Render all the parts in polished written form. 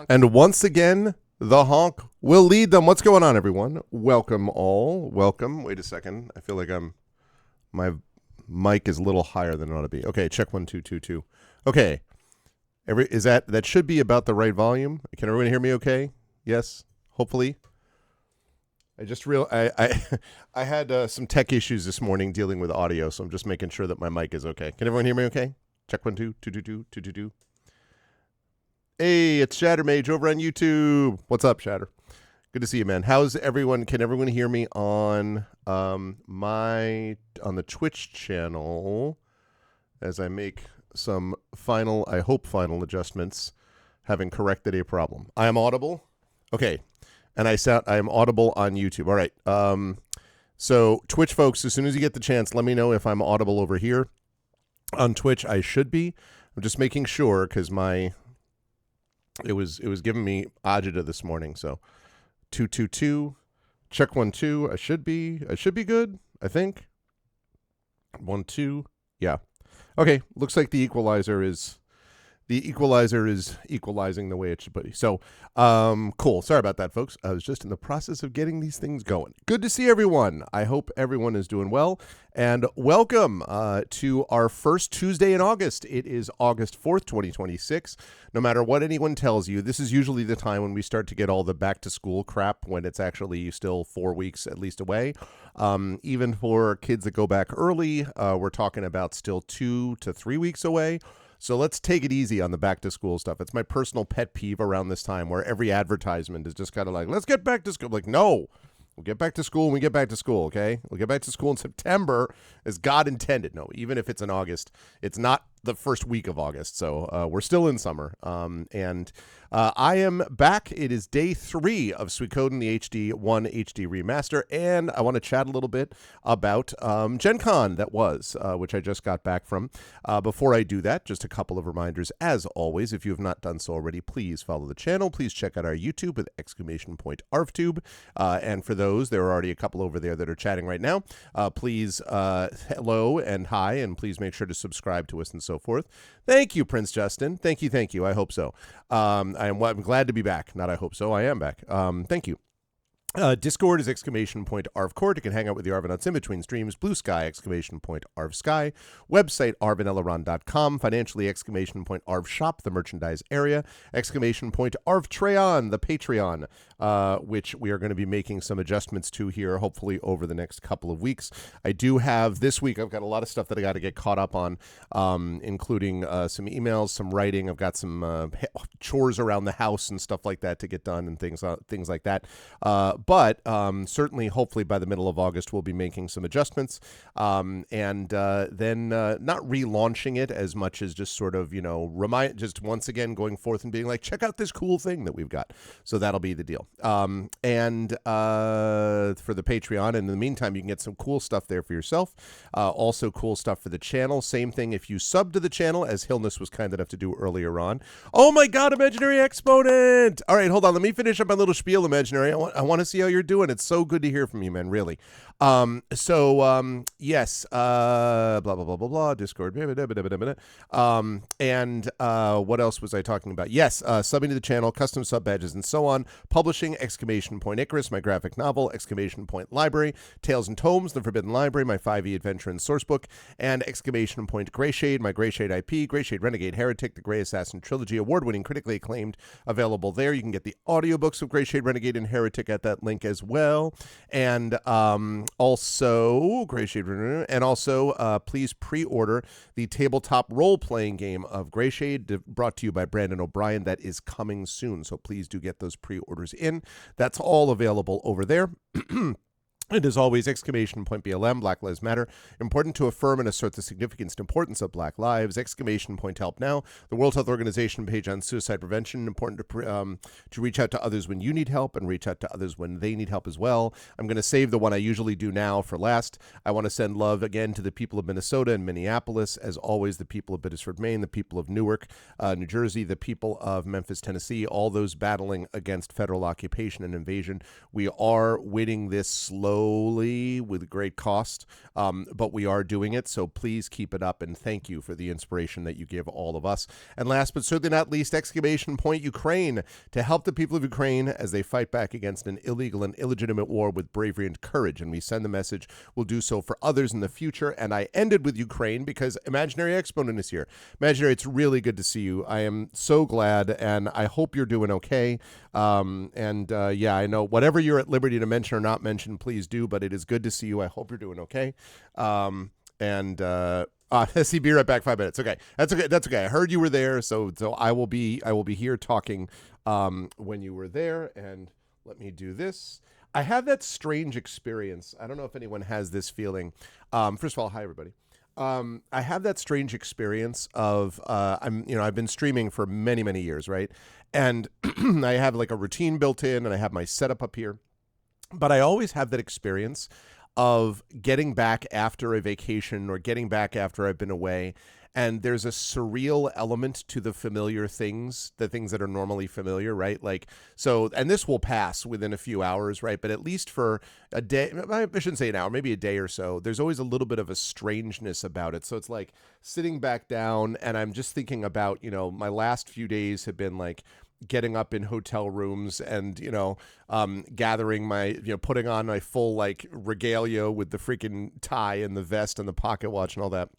And once again, the honk will lead them. What's going on, everyone? Welcome all. Welcome. Wait a second. I feel like my mic is a little higher than it ought to be. Okay, check 1 2 2 2. Okay. That should be about the right volume. Can everyone hear me okay? Yes. Hopefully. I had some tech issues this morning dealing with audio, so I'm just making sure that my mic is okay. Can everyone hear me okay? Check 1 2 2 2 2 2 2 2. Hey, it's Shattermage over on YouTube. What's up, Shatter? Good to see you, man. How's everyone? Can everyone hear me on the Twitch channel as I make some final adjustments, having corrected a problem? I am audible. Okay, and I am audible on YouTube. All right. So Twitch folks, as soon as you get the chance, let me know if I'm audible over here on Twitch. I should be. I'm just making sure because it was giving me agita this morning. So 222, check 1 2. I should be good, I think. 1 2. Yeah. Okay, looks like the equalizer is equalizing the way it should be. So, cool. Sorry about that, folks. I was just in the process of getting these things going. Good to see everyone. I hope everyone is doing well. And welcome to our first Tuesday in August. It is August 4th, 2026. No matter what anyone tells you, this is usually the time when we start to get all the back-to-school crap when it's actually still 4 weeks at least away. Even for kids that go back early, we're talking about still 2 to 3 weeks away. So let's take it easy on the back-to-school stuff. It's my personal pet peeve around this time where every advertisement is just kind of like, let's get back to school. Like, no, we'll get back to school when we get back to school, okay? We'll get back to school in September as God intended. No, even if it's in August, it's not the first week of August. So we're still in summer. And I am back. It is day 3 of Suikoden, the HD1 HD Remaster. And I want to chat a little bit about Gen Con that was, which I just got back from. Before I do that, just a couple of reminders. As always, if you have not done so already, please follow the channel. Please check out our YouTube with !ArvTube. And for those, there are already a couple over there that are chatting right now. Please hello and hi, and please make sure to subscribe to us and so forth. Thank you, Prince Justin. Thank you. I hope so. I'm glad to be back. Not I hope so. I am back. Thank you. Discord is !ArvCourt. You can hang out with the Arvanauts in between streams. Blue Sky, !ArvSky. Website, arvanelleron.com. Financially, !ArvShop, the merchandise area. !ArvTreon, the Patreon, which we are going to be making some adjustments to here, hopefully over the next couple of weeks. I do have, this week, I've got a lot of stuff that I got to get caught up on, including some emails, some writing. I've got some chores around the house and stuff like that to get done and things like that. But certainly, hopefully, by the middle of August, we'll be making some adjustments and then not relaunching it as much as just sort of, just once again going forth and being like, check out this cool thing that we've got. So that'll be the deal. And for the Patreon, and in the meantime, you can get some cool stuff there for yourself. Also cool stuff for the channel. Same thing if you sub to the channel, as Hillness was kind enough to do earlier on. Oh my God, Imaginary Exponent! All right, hold on. Let me finish up my little spiel, Imaginary. I want to see how you're doing. It's so good to hear from you, man, really. Yes, blah, blah, blah, blah, blah, Discord, and what else was I talking about? Yes, subbing to the channel, custom sub badges, and so on. Publishing, !Icarus, my graphic novel, !Library, Tales and Tomes, The Forbidden Library, my 5e adventure and sourcebook, and !Greyshade, my Greyshade IP, Greyshade Renegade Heretic, the Grey Assassin Trilogy, award-winning, critically acclaimed, available there. You can get the audiobooks of Greyshade Renegade and Heretic at that link as well. And also Greyshade, and also please pre-order the tabletop role-playing game of Greyshade, brought to you by Brandon O'Brien. That is coming soon, so please do get those pre-orders in. That's all available over there. And as always, !BLM, Black Lives Matter. Important to affirm and assert the significance and importance of Black lives. !Help Now, the World Health Organization page on suicide prevention. Important to reach out to others when you need help and reach out to others when they need help as well. I'm going to save the one I usually do now for last. I want to send love again to the people of Minnesota and Minneapolis. As always, the people of Biddeford, Maine, the people of Newark, New Jersey, the people of Memphis, Tennessee, all those battling against federal occupation and invasion. We are winning this slow slowly with great cost, but we are doing it. So please keep it up, and thank you for the inspiration that you give all of us. And last but certainly not least, exclamation point Ukraine, to help the people of Ukraine as they fight back against an illegal and illegitimate war with bravery and courage. And we send the message. We'll do so for others in the future. And I ended with Ukraine because Imaginary Exponent is here. Imaginary, it's really good to see you. I am so glad, and I hope you're doing okay. Yeah, I know whatever you're at liberty to mention or not mention, please do. But it is good to see you. I hope you're doing okay. See, be right back. 5 minutes. Okay, that's okay. That's okay. I heard you were there, so I will be here talking when you were there. And let me do this. I have that strange experience. I don't know if anyone has this feeling. First of all, hi everybody. I have that strange experience of I've been streaming for many, many years, right? And I have like a routine built in, and I have my setup up here. But I always have that experience of getting back after a vacation or getting back after I've been away. And there's a surreal element to the familiar things, the things that are normally familiar, right? Like, so, and this will pass within a few hours, right? But at least for a day, I shouldn't say an hour, maybe a day or so, there's always a little bit of a strangeness about it. So it's like sitting back down, and I'm just thinking about, my last few days have been like getting up in hotel rooms and, gathering my, putting on my full like regalia with the freaking tie and the vest and the pocket watch and all that.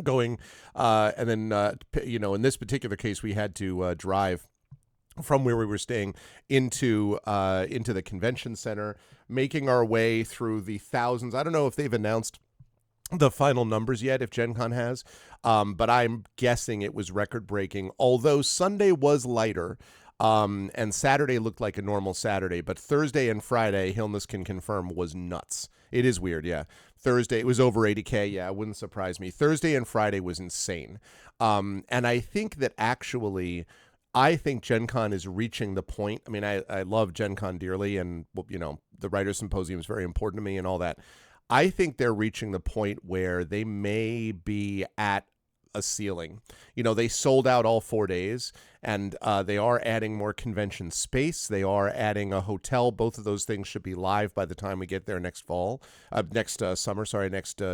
Going, and then, in this particular case, we had to drive from where we were staying into the convention center, making our way through the thousands. I don't know if they've announced the final numbers yet, if Gen Con has, but I'm guessing it was record-breaking, although Sunday was lighter, and Saturday looked like a normal Saturday, but Thursday and Friday, Hilness can confirm, was nuts. It is weird, yeah. Thursday, it was over 80K, yeah, it wouldn't surprise me. Thursday and Friday was insane. And I think that actually, Gen Con is reaching the point. I mean, I love Gen Con dearly, and, the Writers' Symposium is very important to me and all that. I think they're reaching the point where they may be at a ceiling. They sold out all 4 days, and they are adding more convention space. They are adding a hotel. Both of those things should be live by the time we get there next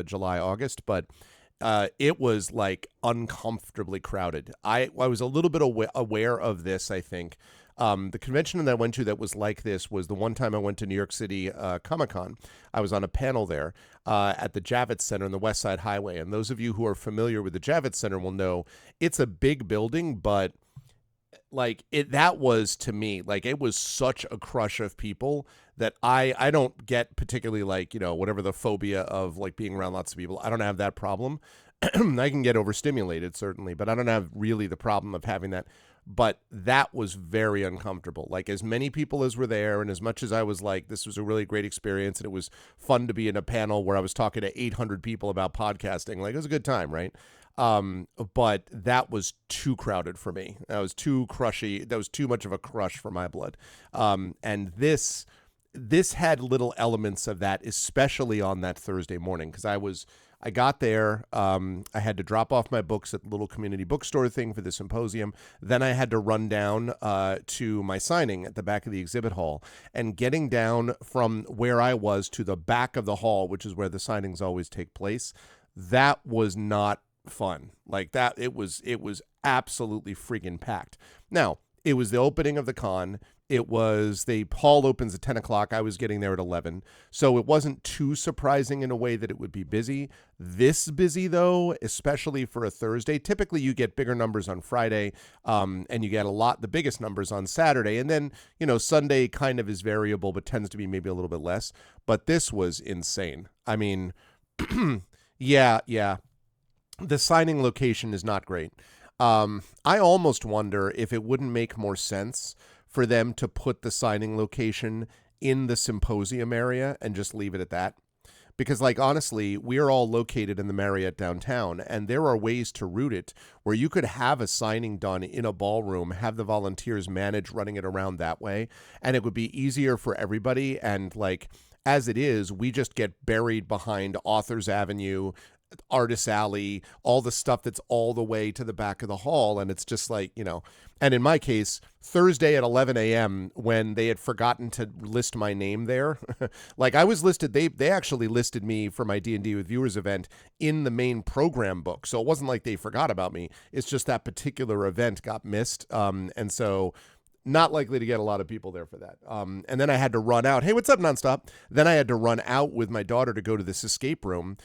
July, August. But it was like uncomfortably crowded. I was a little bit aware of this, I think. The convention that I went to that was like this was the one time I went to New York City Comic-Con. I was on a panel there at the Javits Center on the West Side Highway. And those of you who are familiar with the Javits Center will know it's a big building, but that was, to me, like, it was such a crush of people that I don't get particularly whatever the phobia of like being around lots of people. I don't have that problem. I can get overstimulated, certainly, but I don't have really the problem of having that. But that was very uncomfortable. Like, as many people as were there, and as much as I was like, this was a really great experience, and it was fun to be in a panel where I was talking to 800 people about podcasting. Like, it was a good time, right? But that was too crowded for me. That was too crushy. That was too much of a crush for my blood. And this had little elements of that, especially on that Thursday morning, because I got there, I had to drop off my books at the little community bookstore thing for the symposium. Then I had to run down to my signing at the back of the exhibit hall. And getting down from where I was to the back of the hall, which is where the signings always take place, that was not fun. Like that, it was absolutely freaking packed. Now, it was the opening of the con. It was, the hall opens at 10 o'clock. I was getting there at 11. So it wasn't too surprising in a way that it would be busy. This busy, though, especially for a Thursday. Typically, you get bigger numbers on Friday, and you get the biggest numbers on Saturday. And then, Sunday kind of is variable, but tends to be maybe a little bit less. But this was insane. I mean, yeah. The signing location is not great. I almost wonder if it wouldn't make more sense for them to put the signing location in the symposium area and just leave it at that. Because, honestly, we are all located in the Marriott downtown, and there are ways to route it where you could have a signing done in a ballroom, have the volunteers manage running it around that way, and it would be easier for everybody. And, as it is, we just get buried behind Authors Avenue, Artist Alley, all the stuff that's all the way to the back of the hall. And it's just like, and in my case, Thursday at 11 a.m. when they had forgotten to list my name there, like I was listed, they actually listed me for my D&D with Viewers event in the main program book. So it wasn't like they forgot about me. It's just that particular event got missed. And so not likely to get a lot of people there for that. And then I had to run out. Hey, what's up, Nonstop? Then I had to run out with my daughter to go to this escape room,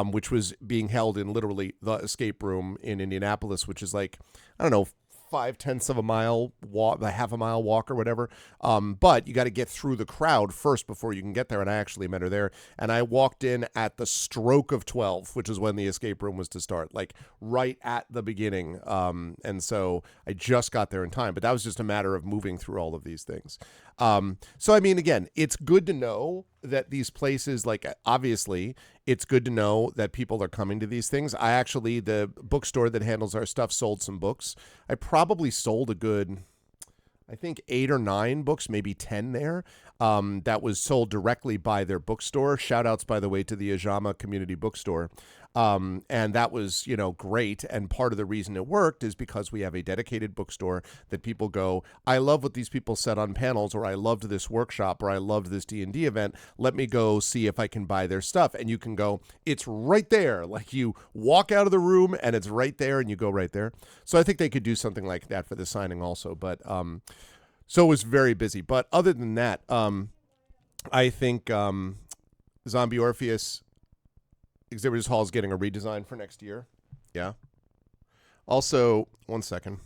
which was being held in literally the escape room in Indianapolis, which is like, I don't know, 0.5 of a mile walk, a half a mile walk or whatever. But you got to get through the crowd first before you can get there. And I actually met her there. And I walked in at the stroke of 12, which is when the escape room was to start, like right at the beginning. And so I just got there in time, but that was just a matter of moving through all of these things. So, I mean, again, it's good to know that these places, like, obviously, it's good to know that people are coming to these things. The bookstore that handles our stuff sold some books. I probably sold a good, I think 8 or 9 books, maybe 10 there, that was sold directly by their bookstore. Shout outs, by the way, to the Ajama Community Bookstore. And that was, great. And part of the reason it worked is because we have a dedicated bookstore that people go, I love what these people said on panels, or I loved this workshop, or I loved this D&D event. Let me go see if I can buy their stuff. And you can go, it's right there. Like you walk out of the room and it's right there and you go right there. So I think they could do something like that for the signing also. But, so it was very busy. But other than that, I think, Zombie Orpheus Exhibitors Hall is getting a redesign for next year. Yeah. Also, one second.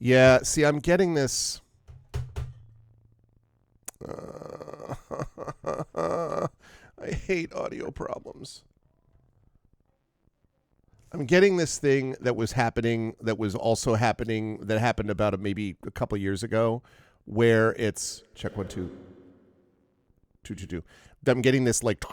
Yeah, see, I'm getting this. I hate audio problems. I'm getting this thing that was happening, that happened about maybe a couple years ago, where it's, check 1 2 2 2 2. I'm getting this like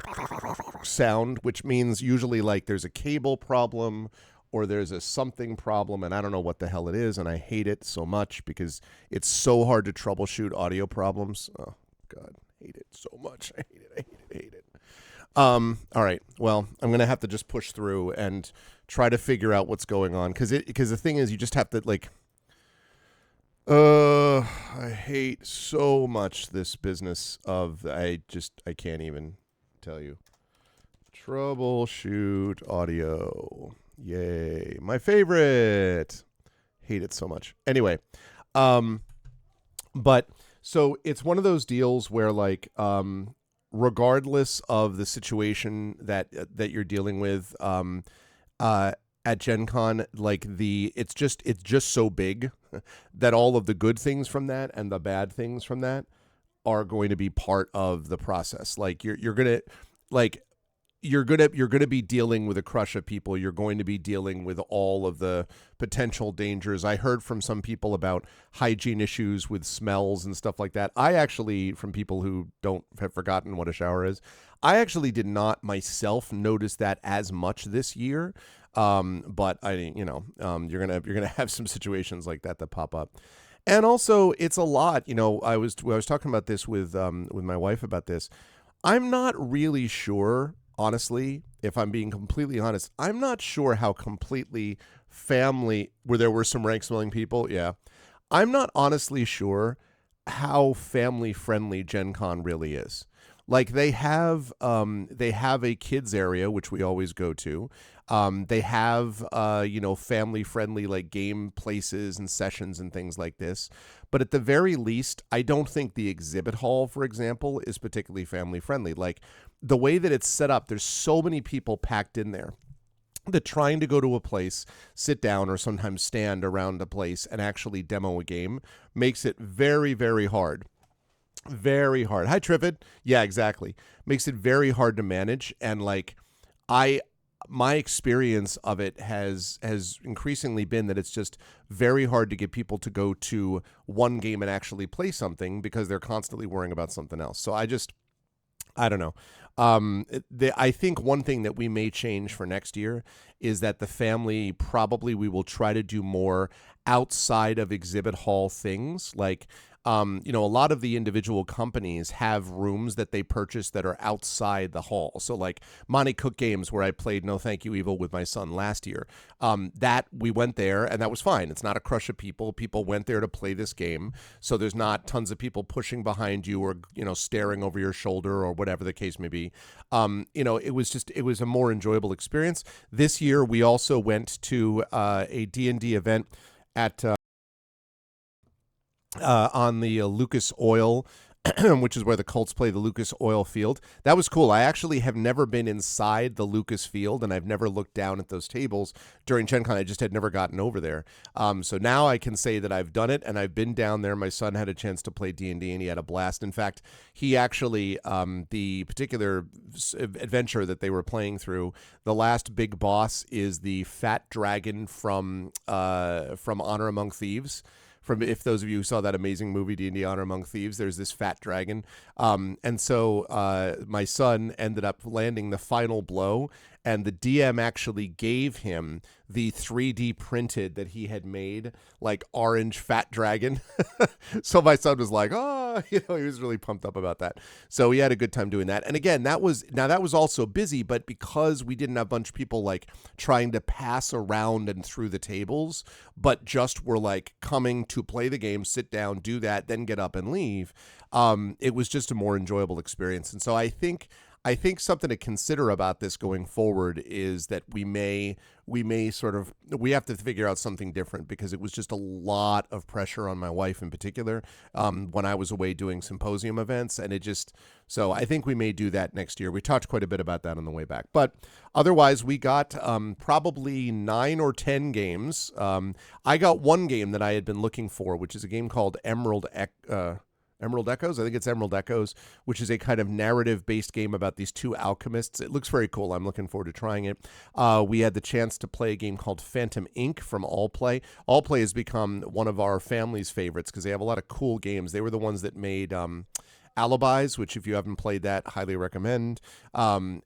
sound, which means usually like there's a cable problem or there's a something problem, and I don't know what the hell it is, and I hate it so much because it's so hard to troubleshoot audio problems. Oh God, hate it so much. I hate it. All right. Well, I'm gonna have to just push through and try to figure out what's going on, because the thing is, you just have to like. I hate so much this business of I can't even tell you. Troubleshoot audio. Yay. My favorite. Hate it so much. Anyway, but so it's one of those deals where like regardless of the situation that you're dealing with at Gen Con, like it's just so big that all of the good things from that and the bad things from that are going to be part of the process. Like you're gonna be dealing with a crush of people. You're going to be dealing with all of the potential dangers. I heard from some people about hygiene issues with smells and stuff like that. I actually, from people who don't have forgotten what a shower is, I actually did not myself notice that as much this year. But you're gonna have some situations like that pop up, and also it's a lot. I was talking about this with my wife about this. I'm not really sure, honestly, if I'm being completely honest. I'm not sure how completely family, where there were some rank smelling people. Yeah, I'm not honestly sure how family friendly Gen Con really is. Like they have a kids area, which we always go to. They have, family friendly like game places and sessions and things like this. But at the very least, I don't think the exhibit hall, for example, is particularly family friendly. Like the way that it's set up, there's so many people packed in there that trying to go to a place, sit down, or sometimes stand around a place and actually demo a game makes it very, very hard. Very hard. Hi, Triffid. Yeah, exactly. Makes it very hard to manage. And like, my experience of it has increasingly been that it's just very hard to get people to go to one game and actually play something because they're constantly worrying about something else. So I don't know. I think one thing that we may change for next year is that the family, probably we will try to do more outside of exhibit hall things. Like A lot of the individual companies have rooms that they purchase that are outside the hall. So like Monty Cook Games, where I played No Thank You Evil with my son last year, that we went there and that was fine. It's not a crush of people. People went there to play this game. So there's not tons of people pushing behind you or, staring over your shoulder or whatever the case may be. It was a more enjoyable experience. This year, we also went to a D&D event at on the Lucas Oil, which is where the Colts play, the Lucas Oil Field. That was cool. I actually have never been inside the Lucas Field, and I've never looked down at those tables during Gen Con. I just had never gotten over there. So now I can say that I've done it, and I've been down there. My son had a chance to play D&D, and he had a blast. In fact, he actually, the particular adventure that they were playing through, the last big boss is the fat dragon from Honor Among Thieves. If those of you who saw that amazing movie D&D Honor Among Thieves, there's this fat dragon, and so my son ended up landing the final blow, and the DM actually gave him the 3D printed that he had made, like orange fat dragon. So my son was like, oh, he was really pumped up about that. So he had a good time doing that. And again, that was also busy, but because we didn't have a bunch of people like trying to pass around and through the tables, but just were like coming to play the game, sit down, do that, then get up and leave. It was just a more enjoyable experience. And so I think something to consider about this going forward is that we have to figure out something different, because it was just a lot of pressure on my wife in particular when I was away doing symposium events, and so I think we may do that next year. We talked quite a bit about that on the way back, but otherwise we got probably 9 or 10 games. I got one game that I had been looking for, which is a game called Emerald Echoes. I think it's Emerald Echoes, which is a kind of narrative-based game about these two alchemists. It looks very cool. I'm looking forward to trying it. We had the chance to play a game called Phantom Inc. from Allplay. Allplay has become one of our family's favorites because they have a lot of cool games. They were the ones that made Alibis, which if you haven't played that, highly recommend. So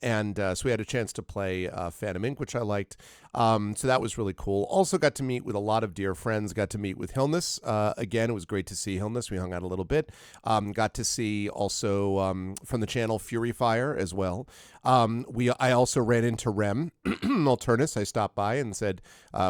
we had a chance to play Phantom Inc., which I liked. So that was really cool. Also got to meet with a lot of dear friends. Got to meet with Hilness. Again, it was great to see Hilness. We hung out a little bit. Got to see also from the channel Fury Fire as well. I also ran into Rem Alternus. I stopped by and said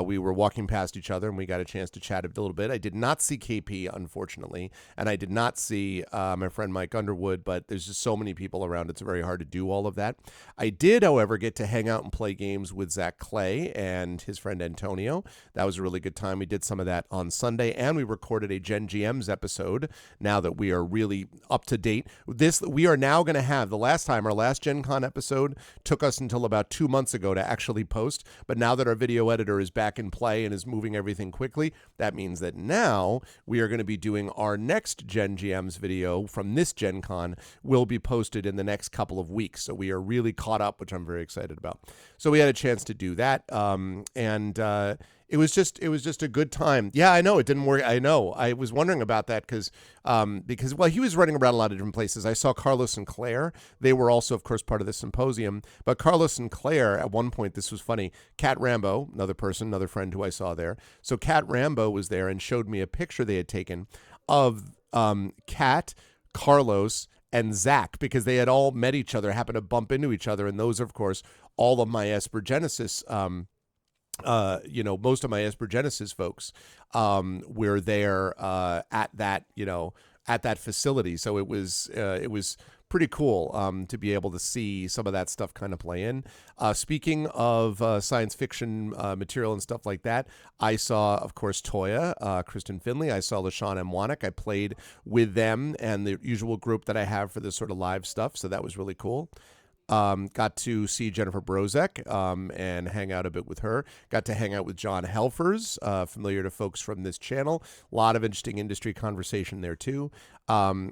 we were walking past each other and we got a chance to chat a little bit. I did not see KP, unfortunately, and I did not see my friend Mike Underwood, but there's just so many people around. It's very hard to do all of that. I did, however, get to hang out and play games with Zach Clay and his friend Antonio. That was a really good time. We did some of that on Sunday, and we recorded a Gen GMs episode now that we are really up to date. We are now going to have, our last Gen Con episode took us until about 2 months ago to actually post, but now that our video editor is back in play and is moving everything quickly, that means that now we are going to be doing our next Gen GMs video from this Gen Con will be posted in the next couple of weeks. So we are really caught up, which I'm very excited about. So we had a chance to do that. It was just a good time. Yeah, I know it didn't work. I know. I was wondering about that because he was running around a lot of different places. I saw Carlos and Claire. They were also, of course, part of the symposium. But Carlos and Claire, at one point, this was funny. Kat Rambo, another friend who I saw there. So Kat Rambo was there and showed me a picture they had taken of Kat, Carlos, and Zach, because they had all met each other, happened to bump into each other, and those are, of course, all of my Espergenesis most of my Espergenesis folks were there at that facility. So it was pretty cool to be able to see some of that stuff kind of play in. Speaking of science fiction material and stuff like that, I saw, of course, Toya, Kristen Finley. I saw LaShawn M. Wanick. I played with them and the usual group that I have for this sort of live stuff. So that was really cool. Got to see Jennifer Brozek and hang out a bit with her. Got to hang out with John Helfers, familiar to folks from this channel. A lot of interesting industry conversation there, too. I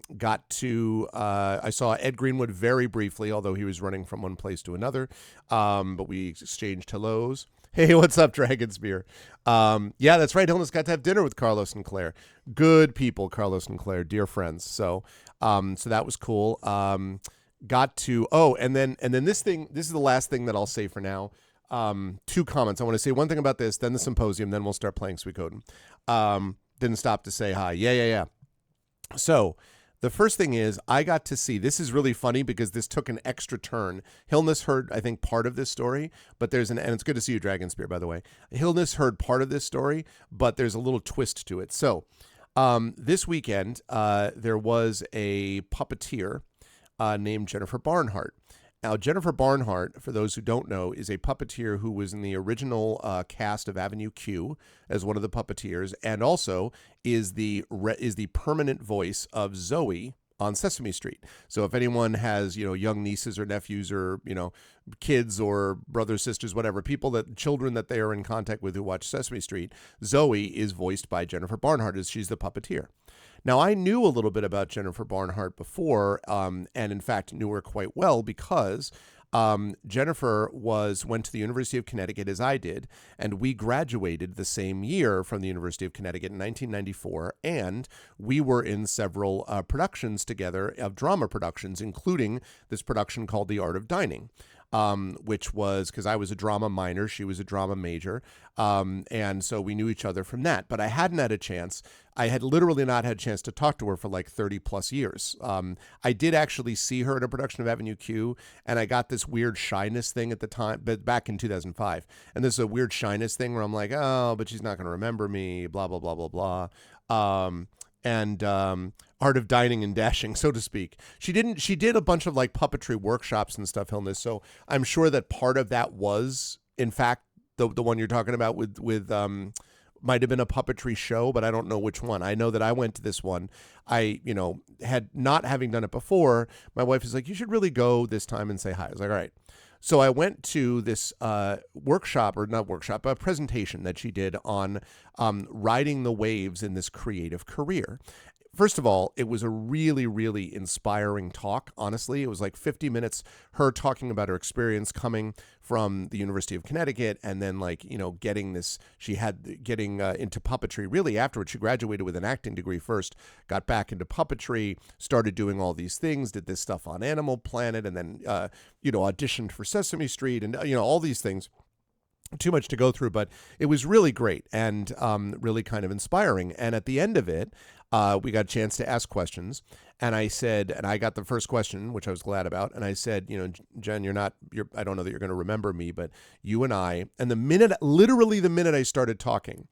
saw Ed Greenwood very briefly, although he was running from one place to another. But we exchanged hellos. Hey, what's up, Dragonspear? Yeah, that's right. Hilna's got to have dinner with Carlos and Claire. Good people, Carlos and Claire, dear friends. So that was cool. And then this is the last thing that I'll say for now. 2 comments. I want to say one thing about this, then the symposium, then we'll start playing Suikoden. Didn't stop to say hi. Yeah. So the first thing is I got to see, this is really funny because this took an extra turn. Hilnis heard, I think, part of this story, but and it's good to see you, Dragonspear, by the way. Hilnis heard part of this story, but there's a little twist to it. So this weekend, there was a puppeteer named Jennifer Barnhart. Now, Jennifer Barnhart, for those who don't know, is a puppeteer who was in the original cast of Avenue Q as one of the puppeteers, and also is the permanent voice of Zoe on Sesame Street. So if anyone has, young nieces or nephews or, kids or brothers, sisters, whatever, children that they are in contact with who watch Sesame Street, Zoe is voiced by Jennifer Barnhart as she's the puppeteer. Now, I knew a little bit about Jennifer Barnhart before, and in fact knew her quite well because Jennifer went to the University of Connecticut as I did, and we graduated the same year from the University of Connecticut in 1994, and we were in several productions together of drama productions, including this production called The Art of Dining. Which was because I was a drama minor, she was a drama major, and so we knew each other from that. But I hadn't had a chance. I had literally not had a chance to talk to her for like 30 plus years. I did actually see her in a production of Avenue Q, and I got this weird shyness thing at the time, but back in 2005. And this is a weird shyness thing where I'm like, oh, but she's not going to remember me, blah, blah, blah, blah, blah. And Art of Dining and Dashing, so to speak. She did a bunch of like puppetry workshops and stuff, Hilnis. So I'm sure that part of that was, in fact, the one you're talking about with might have been a puppetry show, but I don't know which one. I know that I went to this one. I, had not having done it before, my wife is like, you should really go this time and say hi. I was like, all right. So I went to this presentation that she did on riding the waves in this creative career. First of all, it was a really, really inspiring talk, honestly. It was like 50 minutes, her talking about her experience coming from the University of Connecticut and then getting into puppetry really afterwards. She graduated with an acting degree first, got back into puppetry, started doing all these things, did this stuff on Animal Planet, and then, auditioned for Sesame Street and, all these things. Too much to go through, but it was really great and really kind of inspiring. And at the end of it, we got a chance to ask questions. And I said, and I got the first question, which I was glad about. And I said, Jen, I don't know that you're going to remember me, but you and I, and literally the minute I started talking,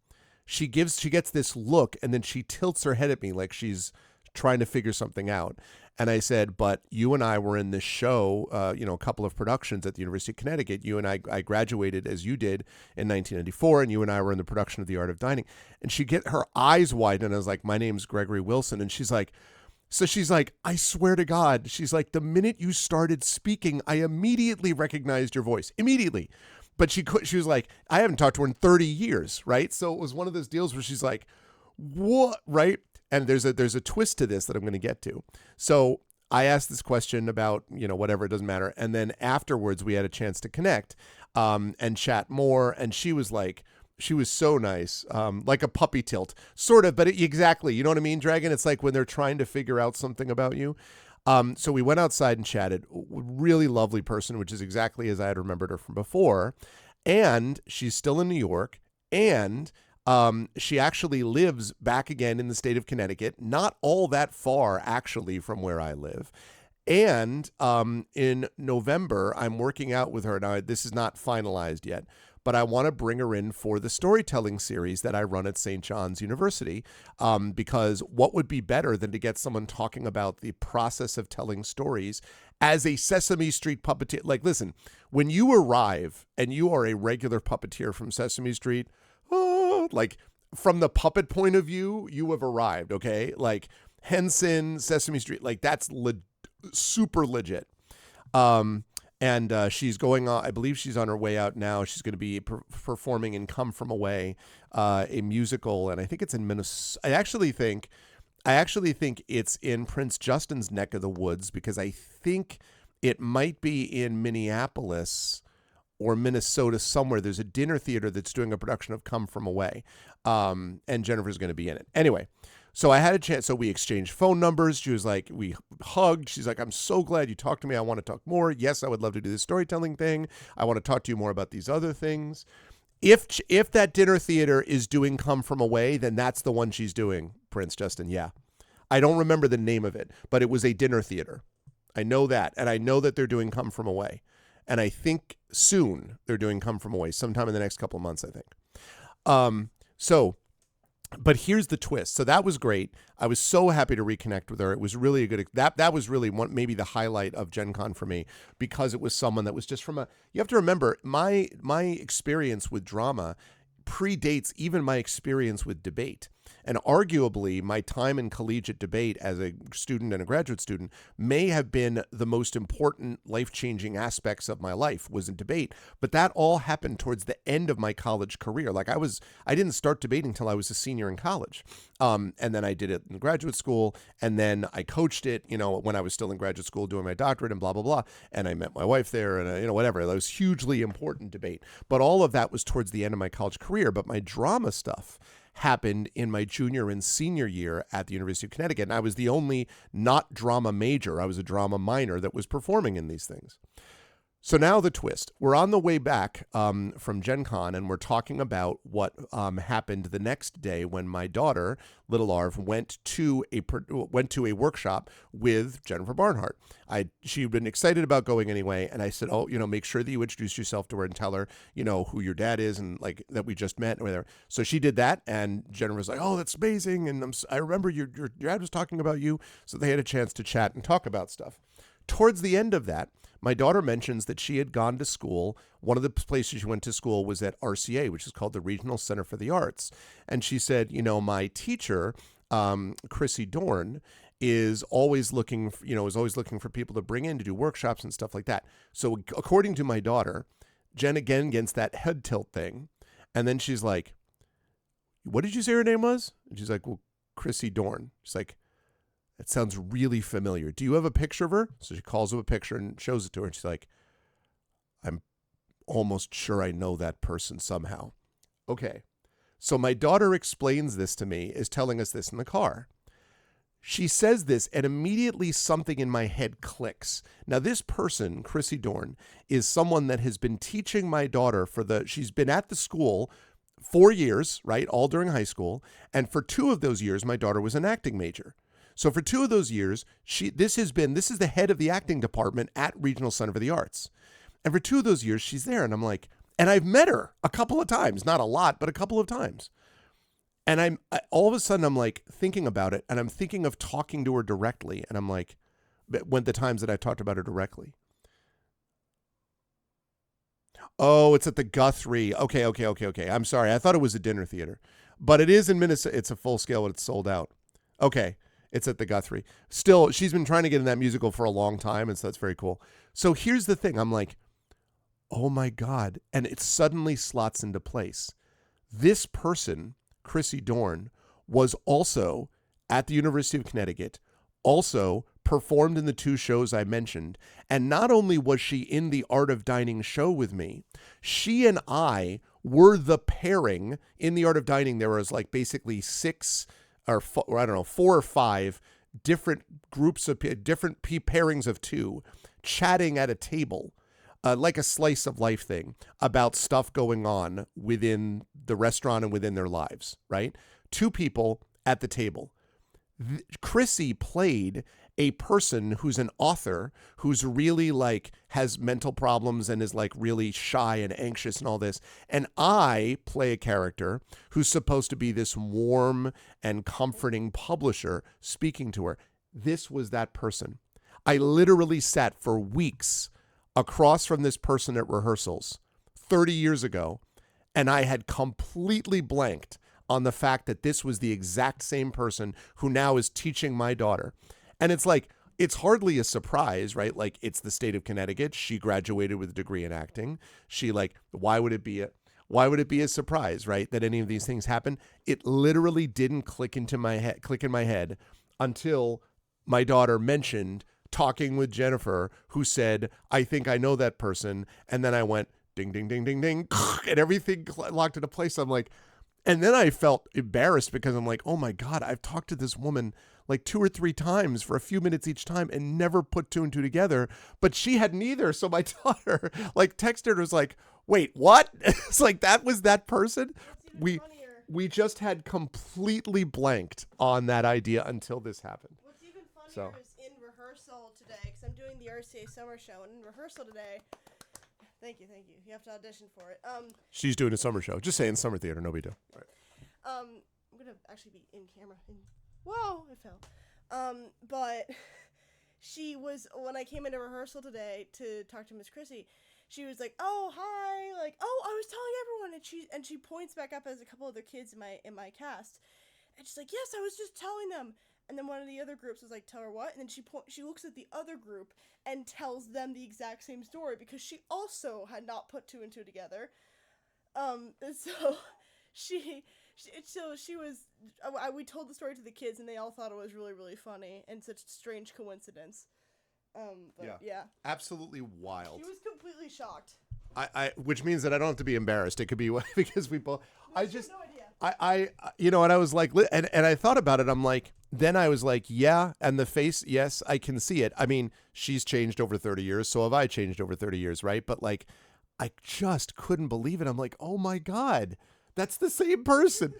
she gets this look and then she tilts her head at me like she's trying to figure something out. And I said, but you and I were in this show, a couple of productions at the University of Connecticut. You and I graduated as you did in 1994, and you and I were in the production of The Art of Dining. And her eyes widen, and I was like, my name's Gregory Wilson. And she's like, I swear to God, she's like, the minute you started speaking, I immediately recognized your voice. Immediately. But she was like, I haven't talked to her in 30 years, right? So it was one of those deals where she's like, what, right? And there's a twist to this that I'm going to get to. So I asked this question about, whatever, it doesn't matter. And then afterwards we had a chance to connect and chat more. And she was so nice, like a puppy tilt, sort of, but exactly. You know what I mean, Dragon? It's like when they're trying to figure out something about you. So we went outside and chatted. Really lovely person, which is exactly as I had remembered her from before. And she's still in New York. And she actually lives back again in the state of Connecticut, not all that far actually from where I live. And in November, I'm working out with her. Now, this is not finalized yet, but I want to bring her in for the storytelling series that I run at St. John's University, because what would be better than to get someone talking about the process of telling stories as a Sesame Street puppeteer? Like, listen, when you arrive and you are a regular puppeteer from Sesame Street, like from the puppet point of view, you have arrived, okay? Like Henson, Sesame Street, like that's super legit. And she's going on, I believe she's on her way out now. She's going to be performing in Come From Away, a musical, and I think it's in Minnesota. I actually think it's in Prince Justin's neck of the woods, because I think it might be in Minneapolis or Minnesota somewhere. There's a dinner theater that's doing a production of Come From Away, and Jennifer's going to be in it. Anyway, so I had a chance. So we exchanged phone numbers. She was like, we hugged. She's like, I'm so glad you talked to me. I want to talk more. Yes, I would love to do this storytelling thing. I want to talk to you more about these other things. If that dinner theater is doing Come From Away, then that's the one she's doing, Prince Justin. Yeah. I don't remember the name of it, but it was a dinner theater. I know that. And I know that they're doing Come From Away. And I think soon they're doing Come From Away, sometime in the next couple of months, I think. But here's the twist. So that was great. I was so happy to reconnect with her. It was really a good, that was really maybe the highlight of Gen Con for me, because it was someone that was just from you have to remember, my experience with drama predates even my experience with debate. And arguably, my time in collegiate debate as a student and a graduate student may have been the most important life-changing aspects of my life was in debate. But that all happened towards the end of my college career. Like I didn't start debating until I was a senior in college. And then I did it in graduate school. And then I coached it, when I was still in graduate school doing my doctorate and blah, blah, blah. And I met my wife there and, whatever. That was hugely important debate. But all of that was towards the end of my college career. But my drama stuff happened in my junior and senior year at the University of Connecticut. And I was the only not drama major. I was a drama minor that was performing in these things. So now the twist. We're on the way back from Gen Con, and we're talking about what happened the next day when my daughter, Little Arv, went to a workshop with Jennifer Barnhart. She'd been excited about going anyway, and I said, make sure that you introduce yourself to her and tell her, who your dad is and like that we just met or whatever. So she did that, and Jennifer was like, oh, that's amazing, and I remember your dad was talking about you. So they had a chance to chat and talk about stuff. Towards the end of that, my daughter mentions that she had gone to school. One of the places she went to school was at RCA, which is called the Regional Center for the Arts. And she said, my teacher, Chrissy Dorn, is always looking for people to bring in to do workshops and stuff like that. So according to my daughter, Jen again gets that head tilt thing. And then she's like, what did you say her name was? And she's like, well, Chrissy Dorn. She's like, it sounds really familiar. Do you have a picture of her? So she calls up a picture and shows it to her. And she's like, I'm almost sure I know that person somehow. Okay. So my daughter explains this to me, is telling us this in the car. She says this, and immediately something in my head clicks. Now, this person, Chrissy Dorn, is someone that has been teaching my daughter she's been at the school 4 years, right? All during high school. And for 2 of those years, my daughter was an acting major. So for 2 of those years, this is the head of the acting department at Regional Center for the Arts. And for 2 of those years, she's there. And I'm like, and I've met her a couple of times, not a lot, but a couple of times. And all of a sudden, I'm like thinking about it, and I'm thinking of talking to her directly. And I'm like, when the times that I talked about her directly. Oh, it's at the Guthrie. Okay. I'm sorry. I thought it was a dinner theater, but it is in Minnesota. It's a full scale, but it's sold out. Okay. It's at the Guthrie. Still, she's been trying to get in that musical for a long time, and so that's very cool. So here's the thing. I'm like, oh my God. And it suddenly slots into place. This person, Chrissy Dorn, was also at the University of Connecticut, also performed in the 2 shows I mentioned. And not only was she in the Art of Dining show with me, she and I were the pairing in the Art of Dining. There was like basically 4 or 5 different groups of different pairings of 2 chatting at a table, like a slice of life thing about stuff going on within the restaurant and within their lives, right? 2 people at the table. Chrissy played a person who's an author who's really like has mental problems and is like really shy and anxious and all this. And I play a character who's supposed to be this warm and comforting publisher speaking to her. This was that person. I literally sat for weeks across from this person at rehearsals 30 years ago, and I had completely blanked on the fact that this was the exact same person who now is teaching my daughter. And it's like, it's hardly a surprise, right? Like, it's the state of Connecticut. She graduated with a degree in acting. Why would it be a surprise, right? That any of these things happen? It literally didn't click in my head until my daughter mentioned talking with Jennifer, who said, I think I know that person. And then I went ding, ding, ding, ding, ding, and everything locked into place. I'm like, and then I felt embarrassed because I'm like, oh my God, I've talked to this woman like 2 or 3 times for a few minutes each time and never put 2 and 2 together. But she had neither. So my daughter like texted her, was like, wait, what? It's like, that was that person. We just had completely blanked on that idea until this happened. What's even funnier is in rehearsal today, because I'm doing the RCA summer show, and in rehearsal today, thank you, you have to audition for it. She's doing a summer show. Just saying summer theater, no big deal. All right. I'm gonna actually be in camera. Whoa, I fell. But she was, when I came into rehearsal today to talk to Miss Chrissy, she was like, "Oh, hi!" Like, "Oh, I was telling everyone," and she points back up as a couple other kids in my cast, and she's like, "Yes, I was just telling them." And then one of the other groups was like, "Tell her what?" And then she looks at the other group and tells them the exact same story because she also had not put two and two together. And so she was. We told the story to the kids, and they all thought it was really, really funny and such a strange coincidence. But yeah, absolutely wild. She was completely shocked. Which means that I don't have to be embarrassed. It could be because we both. I just no idea. And I was like, and I thought about it. I'm like, then I was like, yeah, and the face, yes, I can see it. I mean, she's changed over 30 years, so have I changed over 30 years, right? But like, I just couldn't believe it. I'm like, oh my God, that's the same person.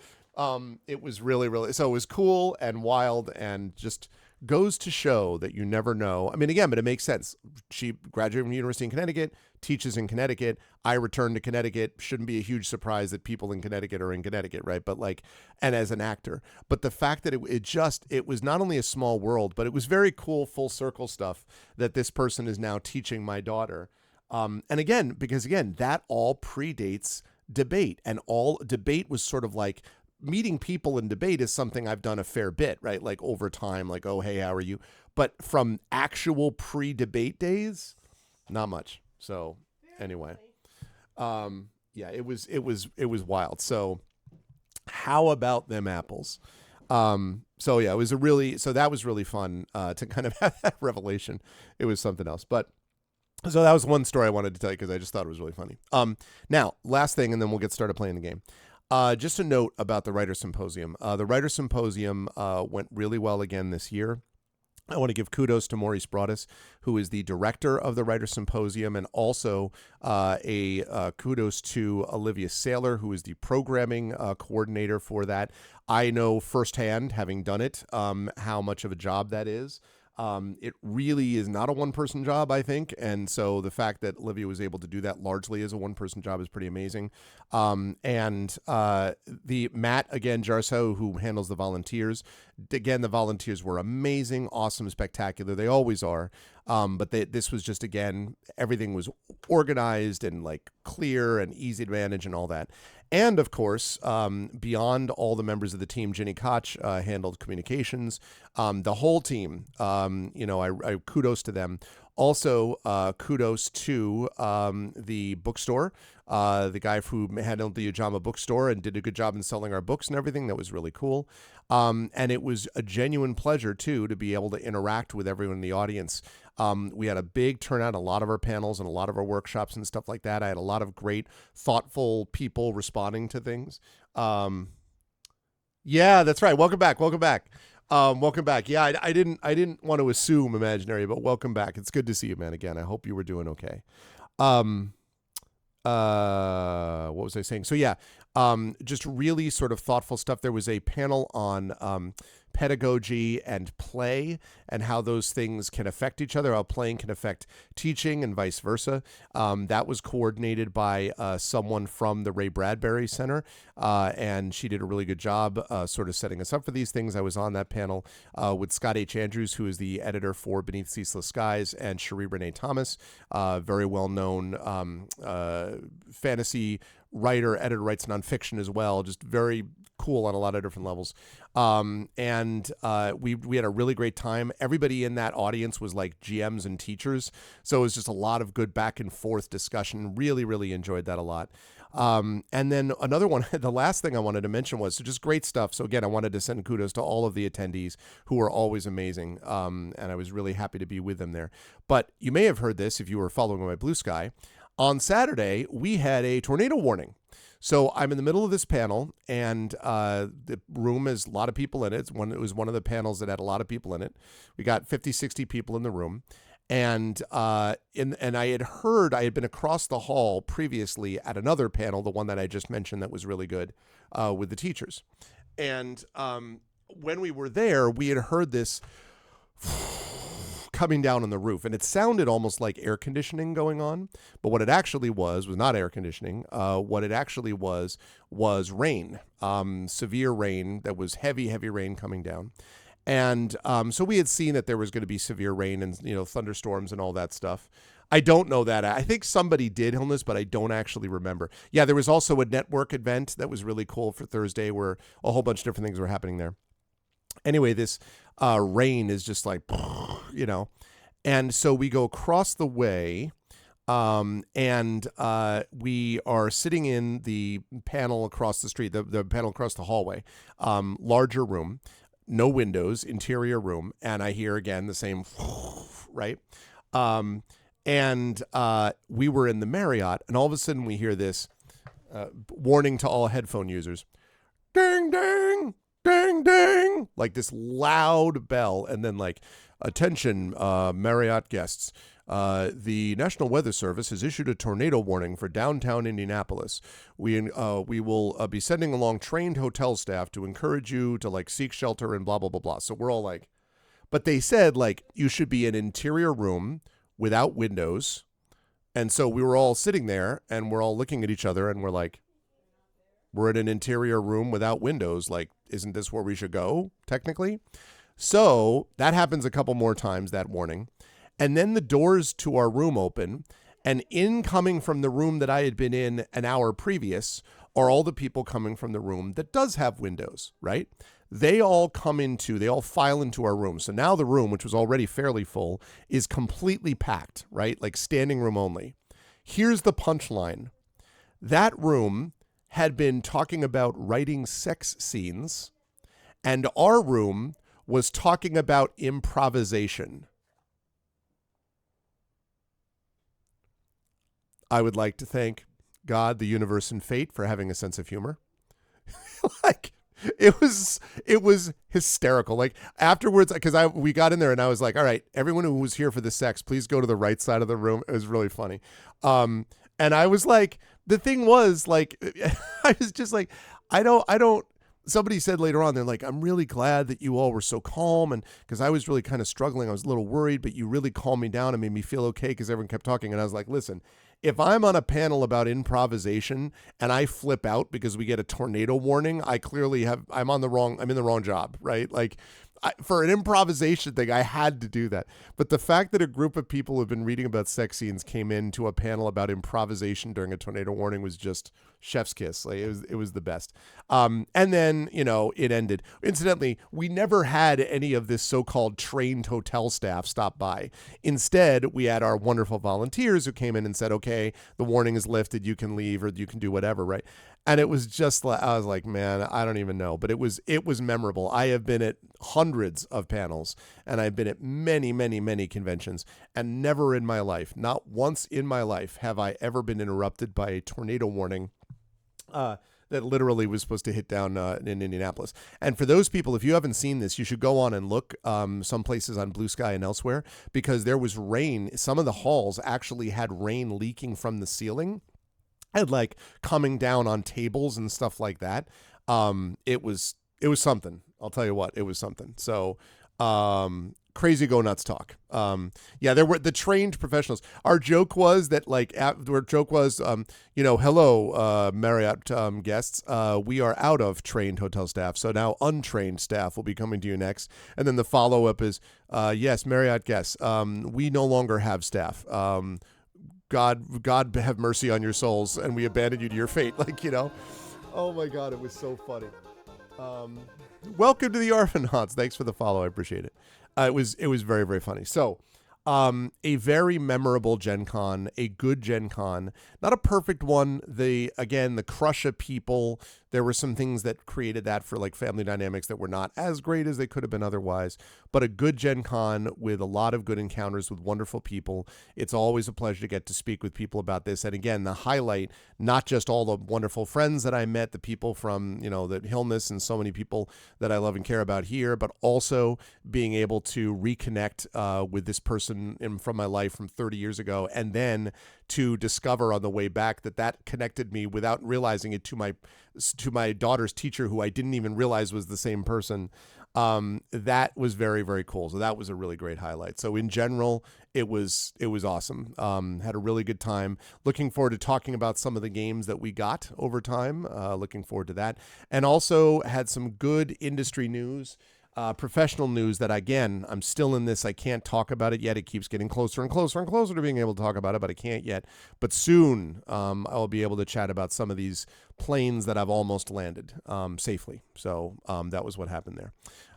It was really, really, so it was cool and wild and just goes to show that you never know. I mean, again, but it makes sense. She graduated from the University in Connecticut, teaches in Connecticut. I returned to Connecticut. Shouldn't be a huge surprise that people in Connecticut are in Connecticut, right? But like, and as an actor, but the fact that it was not only a small world, but it was very cool, full circle stuff that this person is now teaching my daughter. And again, because again, that all predates debate, and all debate was sort of like, meeting people in debate is something I've done a fair bit, right? Like over time, like, oh, hey, how are you? But from actual pre-debate days, not much. So anyway, yeah, it was wild. So how about them apples? So yeah, that was really fun, to kind of have that revelation. It was something else, but so that was one story I wanted to tell you because I just thought it was really funny. Now last thing, and then we'll get started playing the game. Just a note about the Writer Symposium. The Writer Symposium went really well again this year. I want to give kudos to Maurice Broadus, who is the director of the Writer Symposium, and also kudos to Olivia Saylor, who is the programming coordinator for that. I know firsthand, having done it, how much of a job that is. It really is not a one-person job, I think, and so the fact that Olivia was able to do that largely as a one-person job is pretty amazing. And the Matt, again, Jarso, who handles the volunteers, again, the volunteers were amazing, awesome, spectacular. They always are. But this was just, again, everything was organized and like clear and easy to manage and all that. And of course, beyond all the members of the team, Jenny Koch handled communications. The whole team, I kudos to them. Also, kudos to the bookstore, the guy who handled the Ujama bookstore and did a good job in selling our books and everything. That was really cool. And it was a genuine pleasure, too, to be able to interact with everyone in the audience. We had a big turnout, a lot of our panels and a lot of our workshops and stuff like that. I had a lot of great, thoughtful people responding to things. Yeah, that's right. Welcome back. Welcome back. Welcome back. Yeah, I didn't want to assume imaginary, but welcome back. It's good to see you, man. Again, I hope you were doing okay. What was I saying? So yeah, just really sort of thoughtful stuff. There was a panel on pedagogy and play and how those things can affect each other, how playing can affect teaching and vice versa. That was coordinated by someone from the Ray Bradbury Center, and she did a really good job sort of setting us up for these things. I was on that panel with Scott H. Andrews, who is the editor for Beneath Ceaseless Skies, and Cherie Renee Thomas, very well-known fantasy writer, editor, writes nonfiction as well, just very cool on a lot of different levels. And we had a really great time. Everybody in that audience was like GMs and teachers. So it was just a lot of good back and forth discussion. Really, really enjoyed that a lot. And then another one, the last thing I wanted to mention was just great stuff. So again, I wanted to send kudos to all of the attendees who are always amazing. And I was really happy to be with them there. But you may have heard this if you were following my Blue Sky. On Saturday, we had a tornado warning. So I'm in the middle of this panel, and the room has a lot of people in it. It was one of the panels that had a lot of people in it. We got 50, 60 people in the room. And I had been across the hall previously at another panel, the one that I just mentioned that was really good, with the teachers. And when we were there, we had heard this coming down on the roof, and it sounded almost like air conditioning going on. But what it actually was not air conditioning. What it actually was rain, severe rain that was heavy rain coming down. And so we had seen that there was going to be severe rain and thunderstorms and all that stuff. I don't know that. I think somebody did illness, but I don't actually remember. Yeah, there was also a network event that was really cool for Thursday where a whole bunch of different things were happening there. Anyway, this rain is just like, and so we go across the way, and we are sitting in the panel across the street, the panel across the hallway, larger room, no windows, interior room, and I hear again the same, right? And we were in the Marriott, and all of a sudden we hear this warning to all headphone users, ding, ding, ding, ding, like this loud bell, and then like, attention, Marriott guests. The National Weather Service has issued a tornado warning for downtown Indianapolis. We will be sending along trained hotel staff to encourage you to like seek shelter and blah, blah, blah, blah. So we're all like, but they said like you should be in an interior room without windows. And so we were all sitting there and we're all looking at each other and we're like, we're in an interior room without windows. Like, isn't this where we should go technically? So that happens a couple more times, that warning. And then the doors to our room open, and incoming from the room that I had been in an hour previous are all the people coming from the room that does have windows, right? They all file into our room. So now the room, which was already fairly full, is completely packed, right? Like standing room only. Here's the punchline. That room had been talking about writing sex scenes, and our room was talking about improvisation. I would like to thank God, the universe, and fate for having a sense of humor. Like, it was hysterical. Like afterwards, because we got in there and I was like, all right, everyone who was here for the sex, please go to the right side of the room. It was really funny. And I was like, the thing was like, I was just like, I don't. Somebody said later on, they're like, I'm really glad that you all were so calm. And because I was really kind of struggling, I was a little worried, but you really calmed me down and made me feel okay because everyone kept talking. And I was like, listen, if I'm on a panel about improvisation and I flip out because we get a tornado warning, I'm in the wrong job, right? Like for an improvisation thing, I had to do that. But the fact that a group of people who have been reading about sex scenes came into a panel about improvisation during a tornado warning was just chef's kiss. Like it was the best. And then, it ended. Incidentally, we never had any of this so-called trained hotel staff stop by. Instead, we had our wonderful volunteers who came in and said, okay, the warning is lifted. You can leave or you can do whatever, right? And it was just like, I was like, man, I don't even know. But it was memorable. I have been at hundreds of panels and I've been at many, many, many conventions, and never in my life, not once in my life, have I ever been interrupted by a tornado warning that literally was supposed to hit down in Indianapolis. And for those people, if you haven't seen this, you should go on and look some places on Blue Sky and elsewhere, because there was rain. Some of the halls actually had rain leaking from the ceiling and like coming down on tables and stuff like that. It was something. I'll tell you what, it was something. So crazy go nuts talk. There were the trained professionals. Our joke was that hello, Marriott guests. We are out of trained hotel staff, so now untrained staff will be coming to you next. And then the follow up is, yes, Marriott guests. We no longer have staff. God have mercy on your souls, and we abandon you to your fate. Oh my God, it was so funny. Welcome to the Arvanauts. Thanks for the follow. I appreciate it. It was very, very funny. So, a very memorable Gen Con, a good Gen Con, not a perfect one. The crush of people. There were some things that created that for like family dynamics that were not as great as they could have been otherwise, but a good Gen Con with a lot of good encounters with wonderful people. It's always a pleasure to get to speak with people about this. And again, the highlight, not just all the wonderful friends that I met, the people from, the Hillness and so many people that I love and care about here, but also being able to reconnect with this person from my life from 30 years ago, and then to discover on the way back that connected me without realizing it to my daughter's teacher, who I didn't even realize was the same person. That was very, very cool. So that was a really great highlight. So in general, it was awesome. Had a really good time. Looking forward to talking about some of the games that we got over time. Looking forward to that. And also had some good industry news. Professional news that, again, I'm still in this. I can't talk about it yet. It keeps getting closer and closer and closer to being able to talk about it, but I can't yet. But soon I'll be able to chat about some of these planes that I've almost landed safely. So that was what happened there.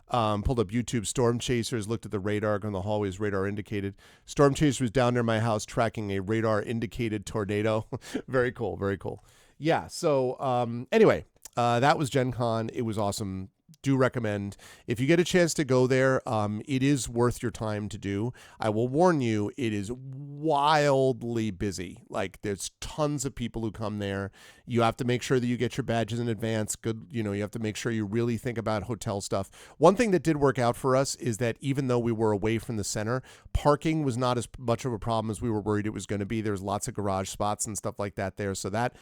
Pulled up YouTube Storm Chasers, looked at the radar on the hallways, radar indicated. Storm Chaser was down near my house tracking a radar indicated tornado. Very cool, very cool. Yeah, so anyway, that was Gen Con. It was awesome. Do recommend, if you get a chance to go there, it is worth your time to do. I will warn you, it is wildly busy. Like, there's tons of people who come there. You have to make sure that you get your badges in advance. You have to make sure you really think about hotel stuff. One thing that did work out for us is that even though we were away from the center, parking was not as much of a problem as we were worried it was going to be. There's lots of garage spots and stuff like that there, so that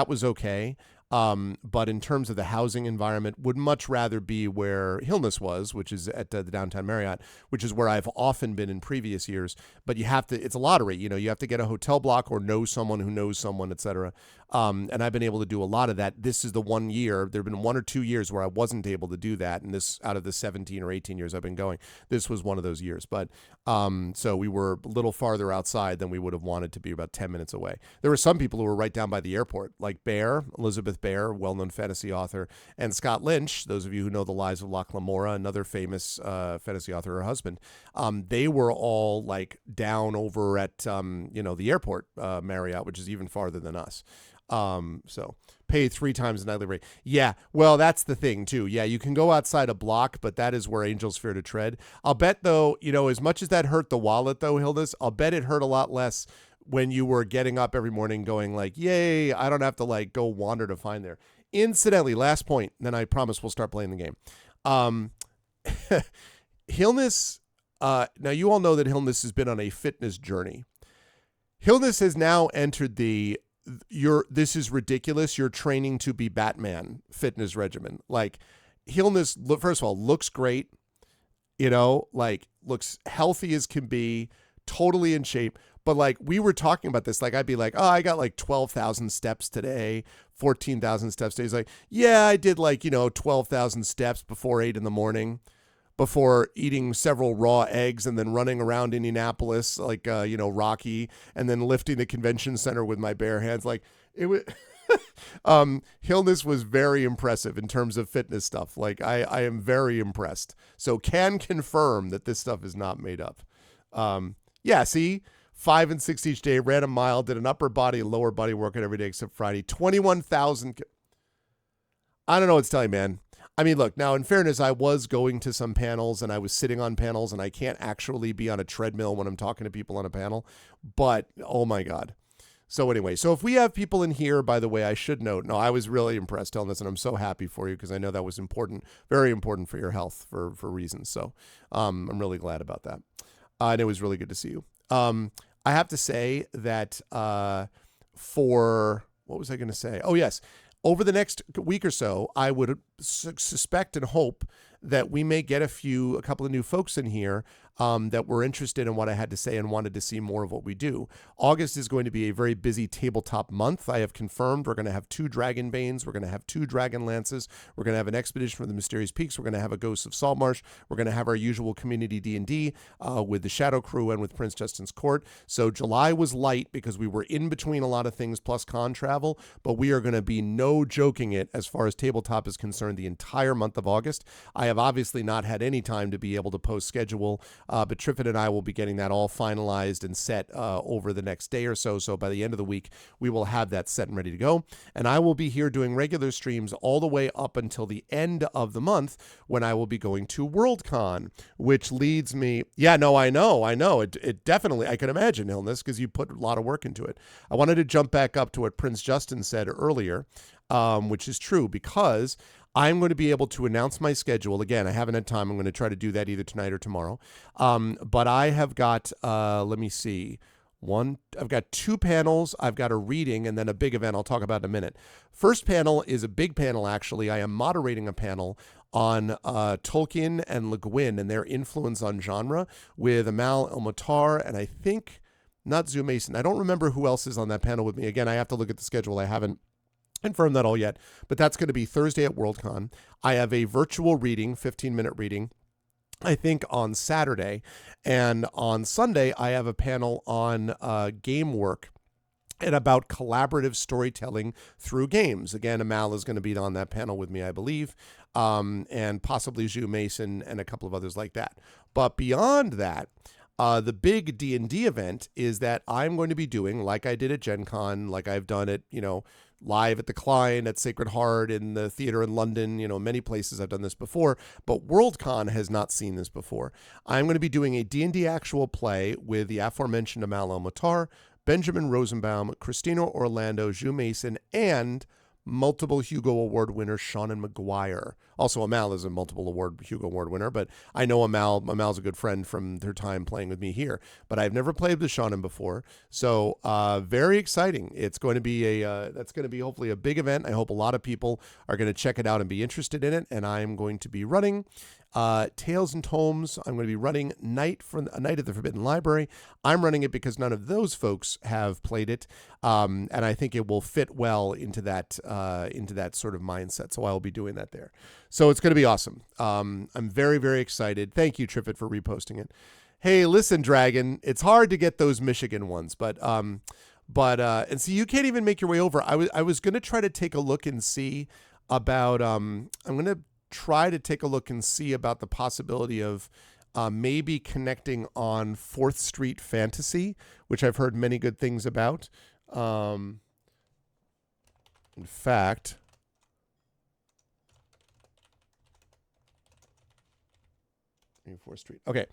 was okay. But in terms of the housing environment, would much rather be where Hillness was, which is at the Downtown Marriott, which is where I've often been in previous years. But it's a lottery. You have to get a hotel block or know someone who knows someone, etc. And I've been able to do a lot of that. This is the one year. There have been 1 or 2 years where I wasn't able to do that. And this, out of the 17 or 18 years I've been going, this was one of those years. But so we were a little farther outside than we would have wanted to be, about 10 minutes away. There were some people who were right down by the airport, like Elizabeth Bear, well-known fantasy author, and Scott Lynch, those of you who know The Lives of Locke Lamora, another famous fantasy author, her husband. They were all like down over at the airport Marriott, which is even farther than us. So pay 3 times the nightly rate. Yeah, well, that's the thing too. Yeah, you can go outside a block, but that is where angels fear to tread. I'll bet though, as much as that hurt the wallet though, Hildas, I'll bet it hurt a lot less when you were getting up every morning going like, yay, I don't have to like go wander to find there. Incidentally, last point, then I promise we'll start playing the game. Hillness, now you all know that Hillness has been on a fitness journey. Hillness has now entered this is ridiculous, you're training to be Batman fitness regimen. Like, Hillness, first of all, looks great, like looks healthy as can be, totally in shape. But like, we were talking about this, like I'd be like, oh, I got like 12,000 steps today, 14,000 steps today. He's like, yeah, I did like, 12,000 steps before 8 in the morning, before eating several raw eggs and then running around Indianapolis like, Rocky, and then lifting the convention center with my bare hands. Like, it was, Hillness was very impressive in terms of fitness stuff. Like, I am very impressed. So can confirm that this stuff is not made up. Yeah, see, 5 and 6 each day, ran a mile, did an upper body and lower body workout every day except Friday. 21,000. I don't know what to tell you, man. I mean, look, now in fairness, I was going to some panels and I was sitting on panels, and I can't actually be on a treadmill when I'm talking to people on a panel, but oh my God. So anyway, so if we have people in here, by the way, I should note, no, I was really impressed telling this, and I'm so happy for you because I know that was important, very important for your health for reasons. So I'm really glad about that. And it was really good to see you. I have to say that what was I going to say? Oh, yes. Over the next week or so, I would suspect and hope that we may get a couple of new folks in here that were interested in what I had to say and wanted to see more of what we do. August is going to be a very busy tabletop month. I have confirmed we're going to have 2 Dragon Banes. We're going to have 2 Dragon Lances. We're going to have an Expedition from the Mysterious Peaks. We're going to have a Ghosts of Saltmarsh. We're going to have our usual community D&D with the Shadow Crew and with Prince Justin's Court. So July was light because we were in between a lot of things plus con travel, but we are going to be no joking it as far as tabletop is concerned the entire month of August. I have obviously not had any time to be able to post schedule, but Triffin and I will be getting that all finalized and set over the next day or so. So by the end of the week, we will have that set and ready to go. And I will be here doing regular streams all the way up until the end of the month when I will be going to Worldcon, which leads me. Yeah, no, I know. It definitely, I can imagine, Illness, because you put a lot of work into it. I wanted to jump back up to what Prince Justin said earlier, which is true, because I'm going to be able to announce my schedule. Again, I haven't had time. I'm going to try to do that either tonight or tomorrow. But I have got, let me see. I've got 2 panels. I've got a reading and then a big event I'll talk about in a minute. First panel is a big panel, actually. I am moderating a panel on Tolkien and Le Guin and their influence on genre with Amal El-Matar and I think not Zoom Mason. I don't remember who else is on that panel with me. Again, I have to look at the schedule. I haven't confirmed that all yet, but that's going to be Thursday at Worldcon. I have a virtual reading, 15-minute reading, I think on Saturday. And on Sunday, I have a panel on game work and about collaborative storytelling through games. Again, Amal is going to be on that panel with me, I believe, and possibly Zhu Mason and a couple of others like that. But beyond that, the big D&D event is that I'm going to be doing, like I did at Gen Con, like I've done it, live at the Klein, at Sacred Heart, in the theater in London, many places I've done this before, but Worldcon has not seen this before. I'm going to be doing a D&D actual play with the aforementioned Amal El-Matar, Benjamin Rosenbaum, Christina Orlando, Zhu Mason, and multiple Hugo Award winner Seanan McGuire. Also, Amal is a multiple Hugo Award winner, but I know Amal's a good friend from her time playing with me here. But I've never played with Seanan before, so very exciting. It's going to be that's going to be hopefully a big event. I hope a lot of people are going to check it out and be interested in it. And I'm going to be running Tales and Tomes. I'm going to be running A Night at the Forbidden Library. I'm running it because none of those folks have played it, and I think it will fit well into that sort of mindset. So I will be doing that there. So it's going to be awesome. I'm very, very excited. Thank you, Triffett, for reposting it. Hey, listen, Dragon, it's hard to get those Michigan ones, but and see, you can't even make your way over. I was going to try to take a look and see about. I'm going to try to take a look and see about the possibility of maybe connecting on 4th Street Fantasy, which I've heard many good things about. In fact, Fourth Street. Okay.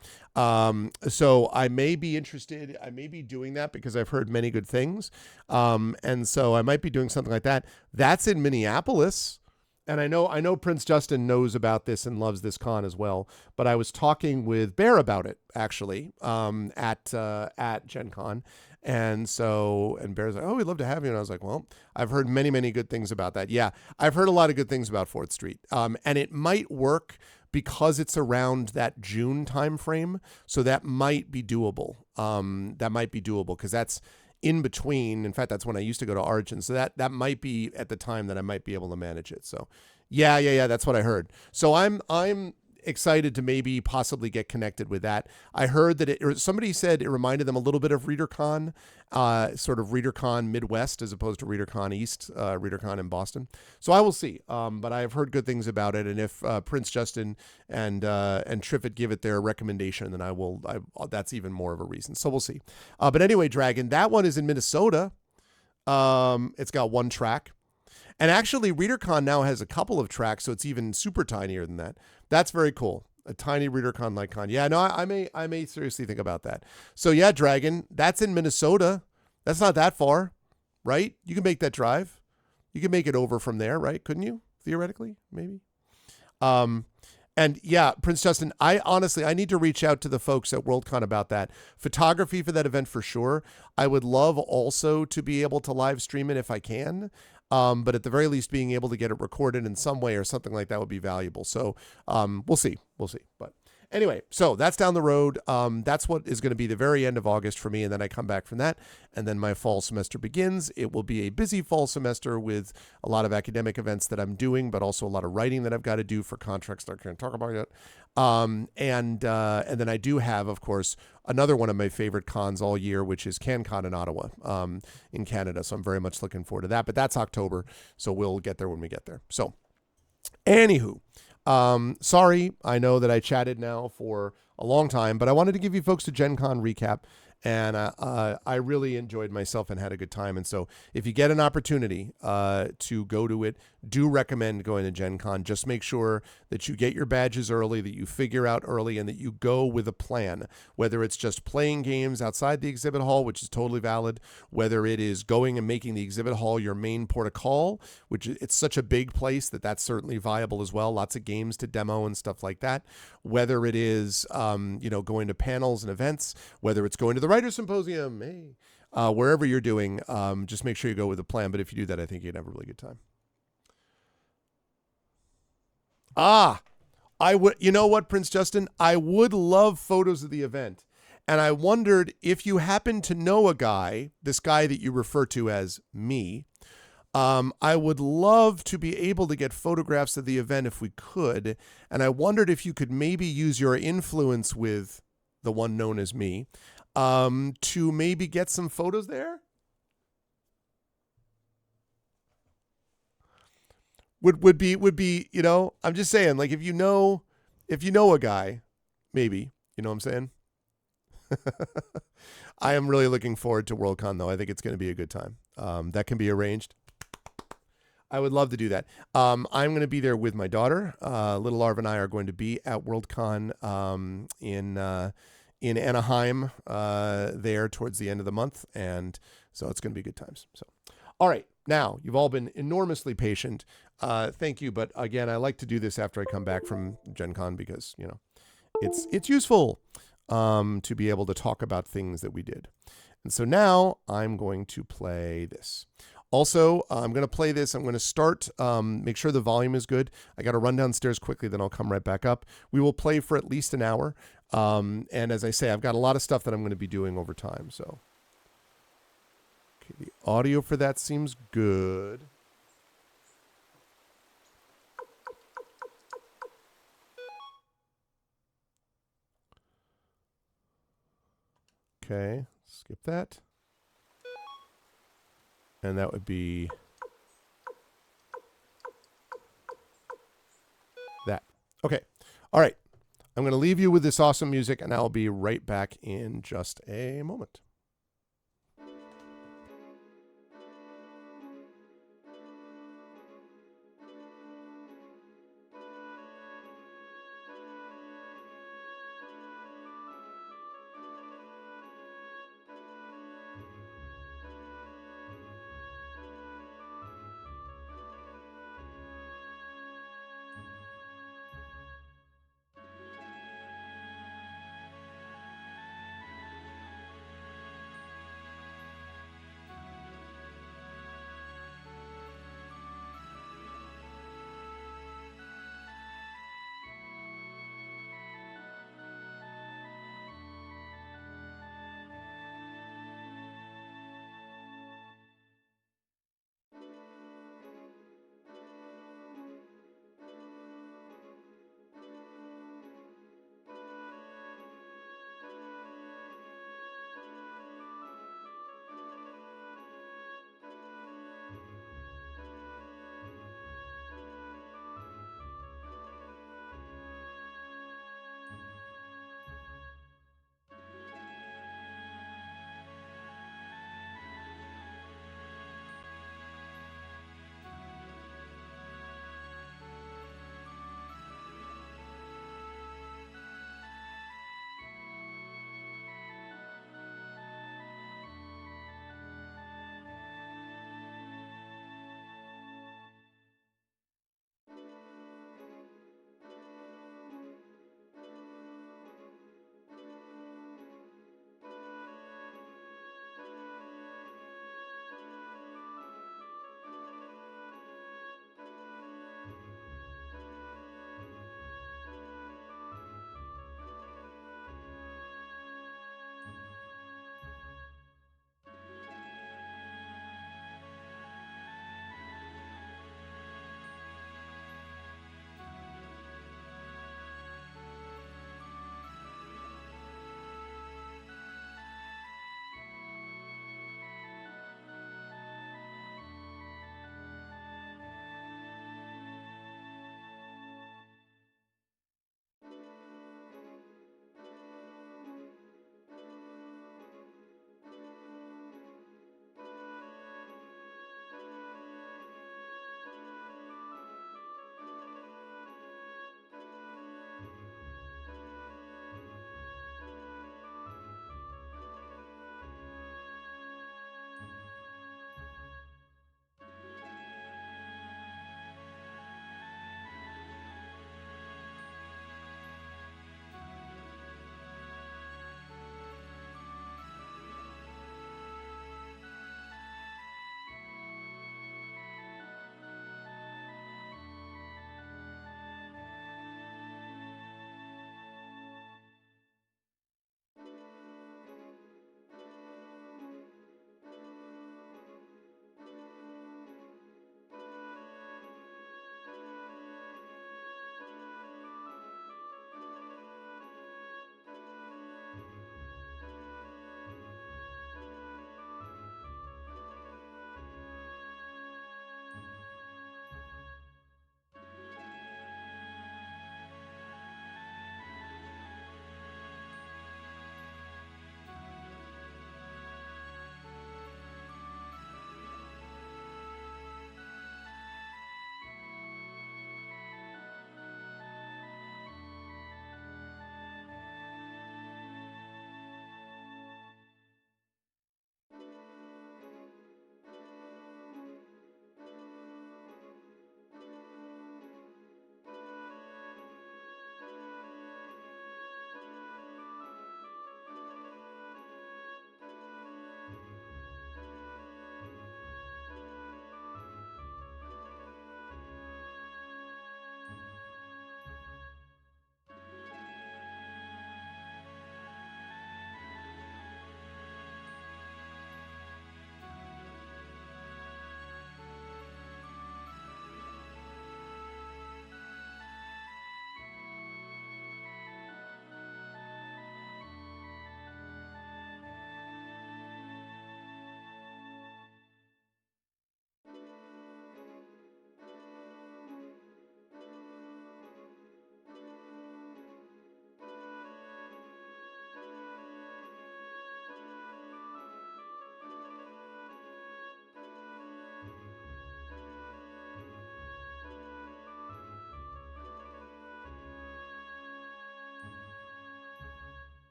So I may be interested. I may be doing that because I've heard many good things. And so I might be doing something like that. That's in Minneapolis. And I know Prince Justin knows about this and loves this con as well. But I was talking with Bear about it, actually, at Gen Con. And Bear's like, oh, we'd love to have you. And I was like, well, I've heard many, many good things about that. Yeah, I've heard a lot of good things about 4th Street. And it might work because it's around that June timeframe. So that might be doable. Because that's in between. In fact, that's when I used to go to Origin. So that might be at the time that I might be able to manage it. So yeah, that's what I heard. So I'm excited to maybe possibly get connected with that. I heard that somebody said it reminded them a little bit of ReaderCon, sort of ReaderCon Midwest as opposed to ReaderCon East, ReaderCon in Boston. So I will see. But I have heard good things about it. And if Prince Justin and Triffett give it their recommendation, then I will. That's even more of a reason. So we'll see. But anyway, Dragon, that one is in Minnesota. It's got 1 track. And actually, ReaderCon now has a couple of tracks, so it's even super tinier than that. That's very cool. A tiny ReaderCon like con. Yeah, no, I may seriously think about that. So yeah, Dragon, that's in Minnesota. That's not that far, right? You can make that drive. You can make it over from there, right? Couldn't you? Theoretically, maybe. And yeah, Prince Justin, I need to reach out to the folks at Worldcon about that. Photography for that event for sure. I would love also to be able to live stream it if I can. But at the very least, being able to get it recorded in some way or something like that would be valuable. So we'll see. But anyway, so that's down the road. That's what is going to be the very end of August for me. And then I come back from that. And then my fall semester begins. It will be a busy fall semester with a lot of academic events that I'm doing, but also a lot of writing that I've got to do for contracts that I can't talk about yet. And then I do have, of course, another one of my favorite cons all year, which is CanCon in Ottawa, in Canada. So I'm very much looking forward to that, but that's October. So we'll get there when we get there. So anywho, sorry. I know that I chatted now for a long time, but I wanted to give you folks a Gen Con recap And I really enjoyed myself and had a good time. And so if you get an opportunity to go to it, do recommend going to Gen Con. Just make sure that you get your badges early, that you figure out early, and that you go with a plan, whether it's just playing games outside the exhibit hall, which is totally valid, whether it is going and making the exhibit hall your main port of call, which it's such a big place that that's certainly viable as well. Lots of games to demo and stuff like that. Whether it is, going to panels and events, whether it's going to the Writer's Symposium, hey, wherever you're doing, just make sure you go with a plan. But if you do that, I think you'd have a really good time. I would, you know what, Prince Justin? I would love photos of the event. And I wondered if you happen to know a guy, this guy that you refer to as me. I would love to be able to get photographs of the event if we could. And I wondered if you could maybe use your influence with the one known as me to maybe get some photos there. Would be, I'm just saying, like, if you know a guy, maybe, you know what I'm saying? I am really looking forward to Worldcon, though. I think it's going to be a good time. That can be arranged. I would love to do that. I'm going to be there with my daughter. Little Arv and I are going to be at Worldcon in Anaheim there towards the end of the month, and so it's going to be good times. So, all right. Now, you've all been enormously patient. Thank you. But again, I like to do this after I come back from Gen Con because, it's useful to be able to talk about things that we did. And so now I'm going to play this. Also, I'm going to play this. I'm going to start, make sure the volume is good. I got to run downstairs quickly, then I'll come right back up. We will play for at least an hour. And as I say, I've got a lot of stuff that I'm going to be doing over time. So, okay, the audio for that seems good. Okay, skip that. And that would be that. Okay. All right. I'm going to leave you with this awesome music, and I'll be right back in just a moment.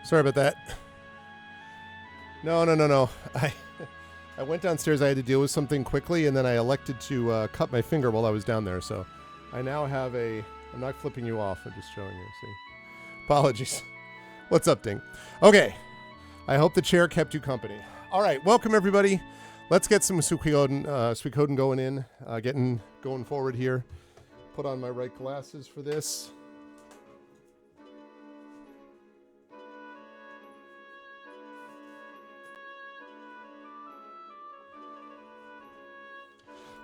Sorry about that. No. I went downstairs. I had to deal with something quickly, and then I elected to cut my finger while I was down there. So I now have a... I'm not flipping you off. I'm just showing you. See? Apologies. What's up, Ding? Okay. I hope the chair kept you company. All right. Welcome, everybody. Let's get some Suikoden going in. Going forward here. Put on my right glasses for this.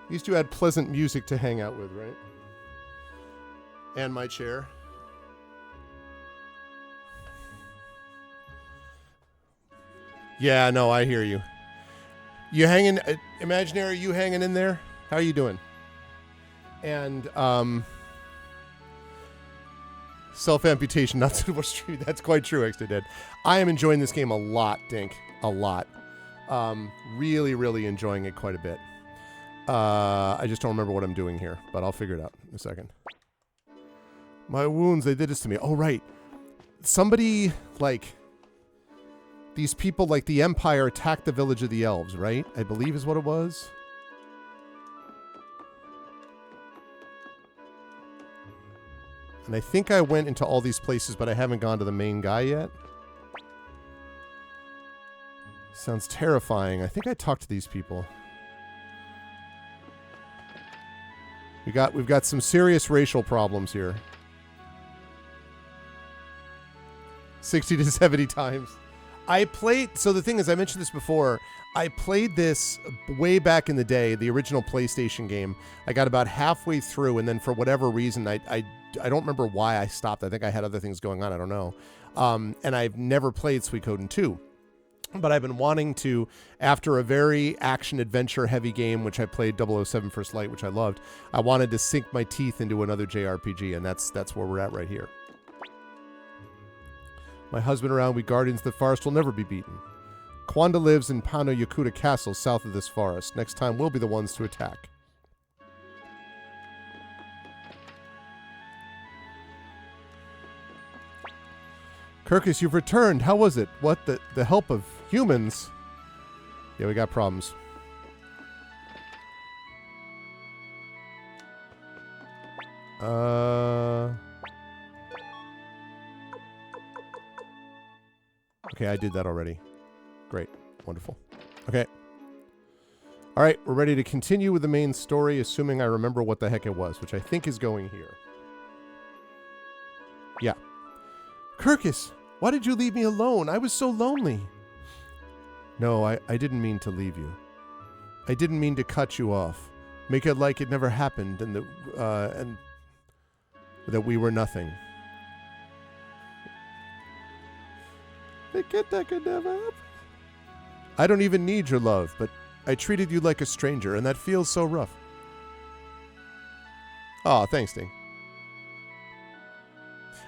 At least you had pleasant music to hang out with, right? And my chair. Yeah, no, I hear you. You hanging, Imaginary, you hanging in there? How are you doing? And, self-amputation, not suitable street. That's quite true, X Dead. I am enjoying this game a lot, Dink. A lot. Really, really enjoying it quite a bit. I just don't remember what I'm doing here, but I'll figure it out in a second. My wounds, they did this to me. Oh, right. Somebody, like... These people, like the Empire, attacked the village of the elves, right? I believe is what it was. And I think I went into all these places, but I haven't gone to the main guy yet. Sounds terrifying. I think I talked to these people. We've got some serious racial problems here. 60 to 70 times. I played, so the thing is, I mentioned this before, I played this way back in the day, the original PlayStation game. I got about halfway through, and then for whatever reason, I don't remember why I stopped. I think I had other things going on, I don't know. And I've never played Suikoden 2. But I've been wanting to, after a very action-adventure heavy game, which I played 007 First Light, which I loved, I wanted to sink my teeth into another JRPG, and that's where we're at right here. My husband around, we guardians of the forest will never be beaten. Kwanda lives in Pano Yakuta Castle south of this forest. Next time we'll be the ones to attack. Kirkus, you've returned. How was it? What, the help of humans? Yeah, we got problems. Okay, I did that already. Great. Wonderful. Okay. All right, we're ready to continue with the main story, assuming I remember what the heck it was, which I think is going here. Yeah. Kirkus, why did you leave me alone? I was so lonely. No, I didn't mean to leave you. I didn't mean to cut you off. Make it like it never happened and that we were nothing. That could never happen. I don't even need your love, but I treated you like a stranger, and that feels so rough. Oh, thanks, Ding.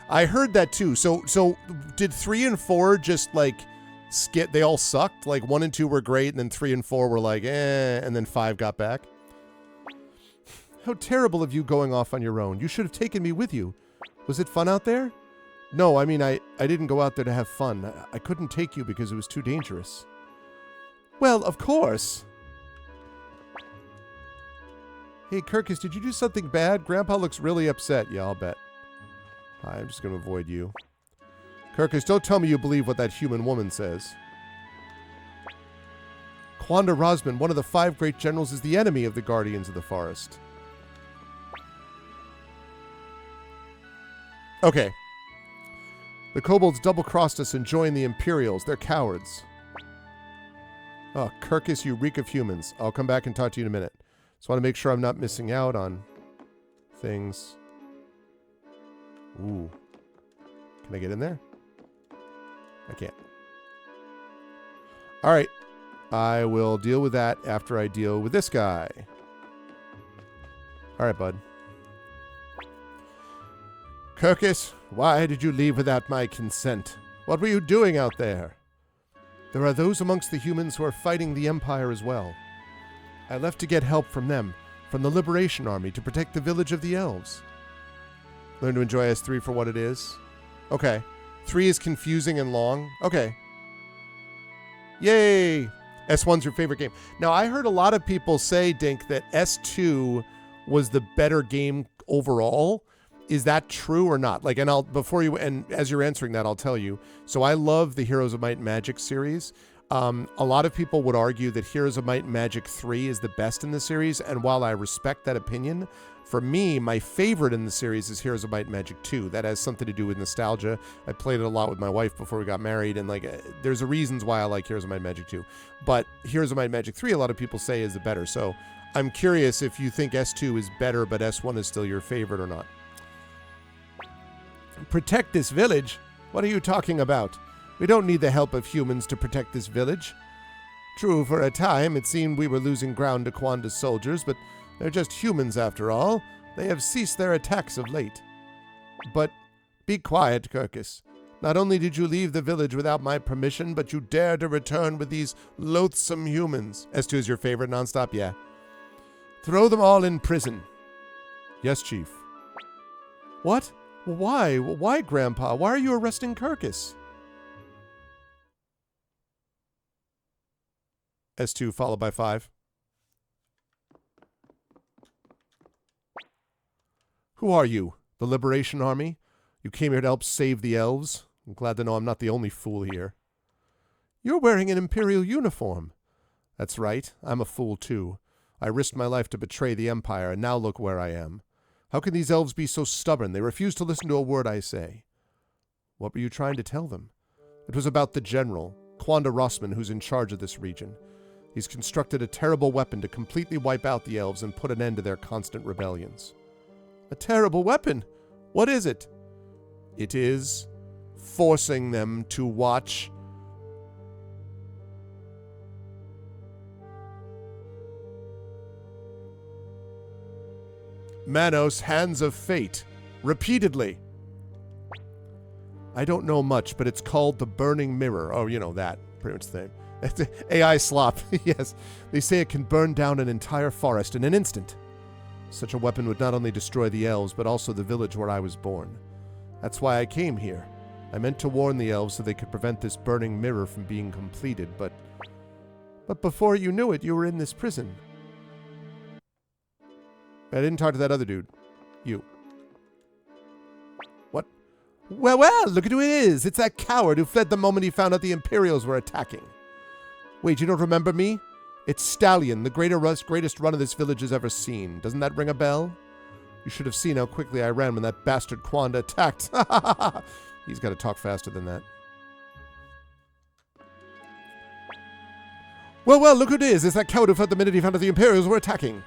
I heard that too. So did 3 and 4 just like skip? They all sucked. Like 1 and 2 were great, and then 3 and 4 were like, and then 5 got back. How terrible of you going off on your own. You should have taken me with you. Was it fun out there? No, I mean, I didn't go out there to have fun. I couldn't take you because it was too dangerous. Well, of course. Hey, Kirkus, did you do something bad? Grandpa looks really upset. Yeah, I'll bet. Hi, I'm just going to avoid you. Kirkus, don't tell me you believe what that human woman says. Kwanda Rosman, one of the 5 great generals, is the enemy of the Guardians of the Forest. Okay. The kobolds double-crossed us and joined the Imperials. They're cowards. Oh, Kirkus, you reek of humans. I'll come back and talk to you in a minute. Just want to make sure I'm not missing out on things. Ooh. Can I get in there? I can't. All right. I will deal with that after I deal with this guy. All right, bud. Kirkus, why did you leave without my consent? What were you doing out there? There are those amongst the humans who are fighting the Empire as well. I left to get help from them, from the Liberation Army, to protect the village of the elves. Learn to enjoy S3 for what it is. Okay. 3 is confusing and long. Okay. Yay! S1's your favorite game. Now, I heard a lot of people say, Dink, that S2 was the better game overall. Is that true or not? Like, and I'll, before you, and as you're answering that, I'll tell you. So I love the Heroes of Might and Magic series. A lot of people would argue that Heroes of Might and Magic 3 is the best in the series. And while I respect that opinion, for me, my favorite in the series is Heroes of Might and Magic 2. That has something to do with nostalgia. I played it a lot with my wife before we got married, and like, there's a reasons why I like Heroes of Might and Magic 2. But Heroes of Might and Magic 3, a lot of people say is the better. So I'm curious if you think S2 is better, but S1 is still your favorite or not. Protect this village? What are you talking about? We don't need the help of humans to protect this village. True, for a time it seemed we were losing ground to Quanda's soldiers, but they're just humans after all. They have ceased their attacks of late. But be quiet, Kirkus. Not only did you leave the village without my permission, but you dare to return with these loathsome humans. S2 is your favorite nonstop? Yeah. Throw them all in prison. Yes, Chief. What? Why? Why, Grandpa? Why are you arresting Kirkus? S2 followed by 5. Who are you? The Liberation Army? You came here to help save the elves? I'm glad to know I'm not the only fool here. You're wearing an Imperial uniform. That's right. I'm a fool too. I risked my life to betray the Empire, and now look where I am. How can these elves be so stubborn? They refuse to listen to a word I say. What were you trying to tell them? It was about the general, Quanda Rossman, who's in charge of this region. He's constructed a terrible weapon to completely wipe out the elves and put an end to their constant rebellions. A terrible weapon? What is it? It is forcing them to watch Manos' Hands of Fate repeatedly. I don't know much, but it's called the Burning Mirror. Oh, you know that. Pretty much the thing. AI slop. Yes. They say it can burn down an entire forest in an instant. Such a weapon would not only destroy the elves, but also the village where I was born. That's why I came here. I meant to warn the elves so they could prevent this burning mirror from being completed, but before you knew it, you were in this prison. I didn't talk to that other dude. You. What? Well, look at who it is. It's that coward who fled the moment he found out the Imperials were attacking. Wait, you don't remember me? It's Stallion, the greatest runner this village has ever seen. Doesn't that ring a bell? You should have seen how quickly I ran when that bastard Quanda attacked. He's got to talk faster than that. Well, look who it is. It's that coward who fled the minute he found out the Imperials were attacking.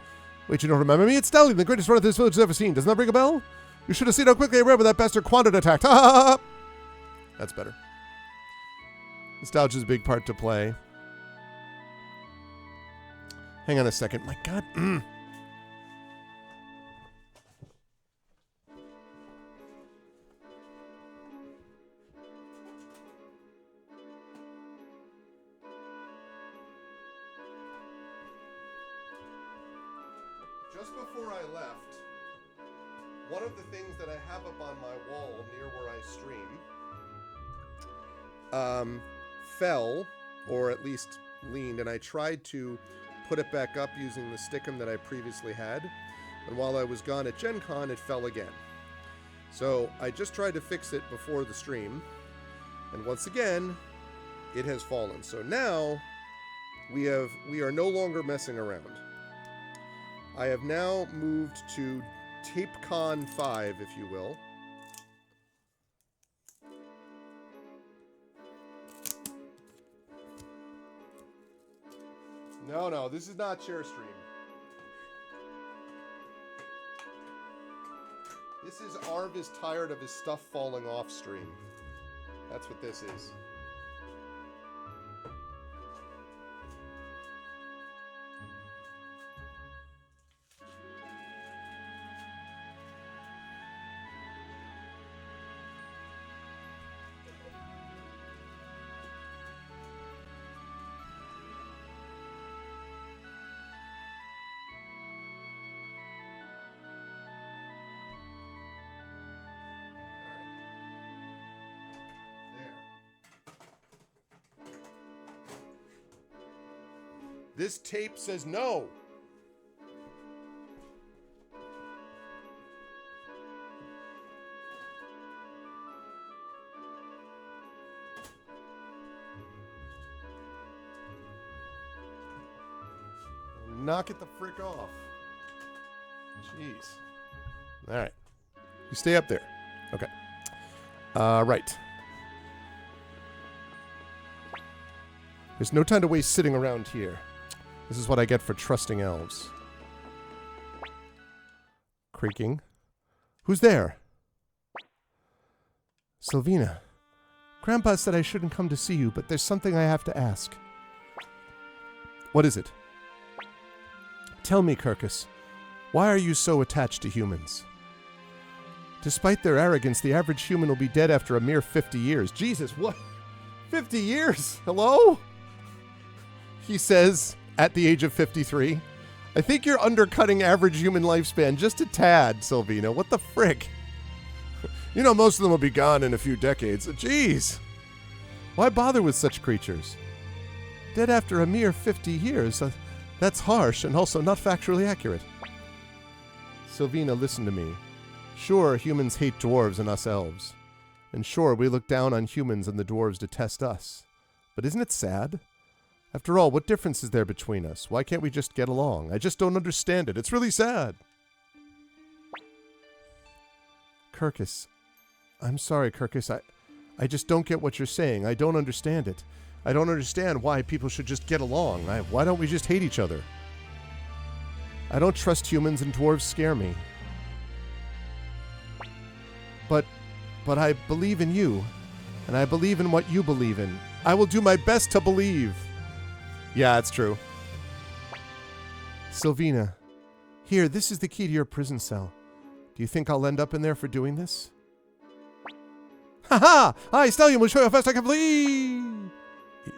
Wait, you don't remember me? It's Stallion, the greatest runner this village has ever seen. Doesn't that ring a bell? You should have seen how quickly I ran when that bastard Quanda attacked. That's better. Nostalgia's a big part to play. Hang on a second. My God. Just before I left, one of the things that I have up on my wall near where I stream fell, or at least leaned, and I tried to put it back up using the stickum that I previously had, and while I was gone at Gen Con, it fell again. So I just tried to fix it before the stream, and once again, it has fallen. So now we are no longer messing around. I have now moved to TapeCon 5, if you will. No, this is not ShareStream. This is Arv is tired of his stuff falling off stream. That's what this is. This tape says no. Knock it the frick off. Jeez. All right. You stay up there. Okay. Right. There's no time to waste sitting around here. This is what I get for trusting elves. Creaking. Who's there? Sylvina. Grandpa said I shouldn't come to see you, but there's something I have to ask. What is it? Tell me, Kirkus, why are you so attached to humans? Despite their arrogance, the average human will be dead after a mere 50 years. Jesus, what? 50 years? Hello? He says, at the age of 53. I think you're undercutting average human lifespan just a tad, Sylvina. What the frick? You know, most of them will be gone in a few decades. Jeez. Why bother with such creatures? Dead after a mere 50 years. That's harsh and also not factually accurate. Sylvina, listen to me. Sure, humans hate dwarves and us elves. And sure, we look down on humans and the dwarves detest us. But isn't it sad? After all, what difference is there between us? Why can't we just get along? I just don't understand it. It's really sad. Kirkus. I'm sorry, Kirkus. I just don't get what you're saying. I don't understand it. I don't understand why people should just get along. Why don't we just hate each other? I don't trust humans and dwarves scare me. But I believe in you, and I believe in what you believe in. I will do my best to believe. Yeah, it's true. Sylvina, here, this is the key to your prison cell. Do you think I'll end up in there for doing this? Ha-ha! I, Stallion, will show you how fast I can flee!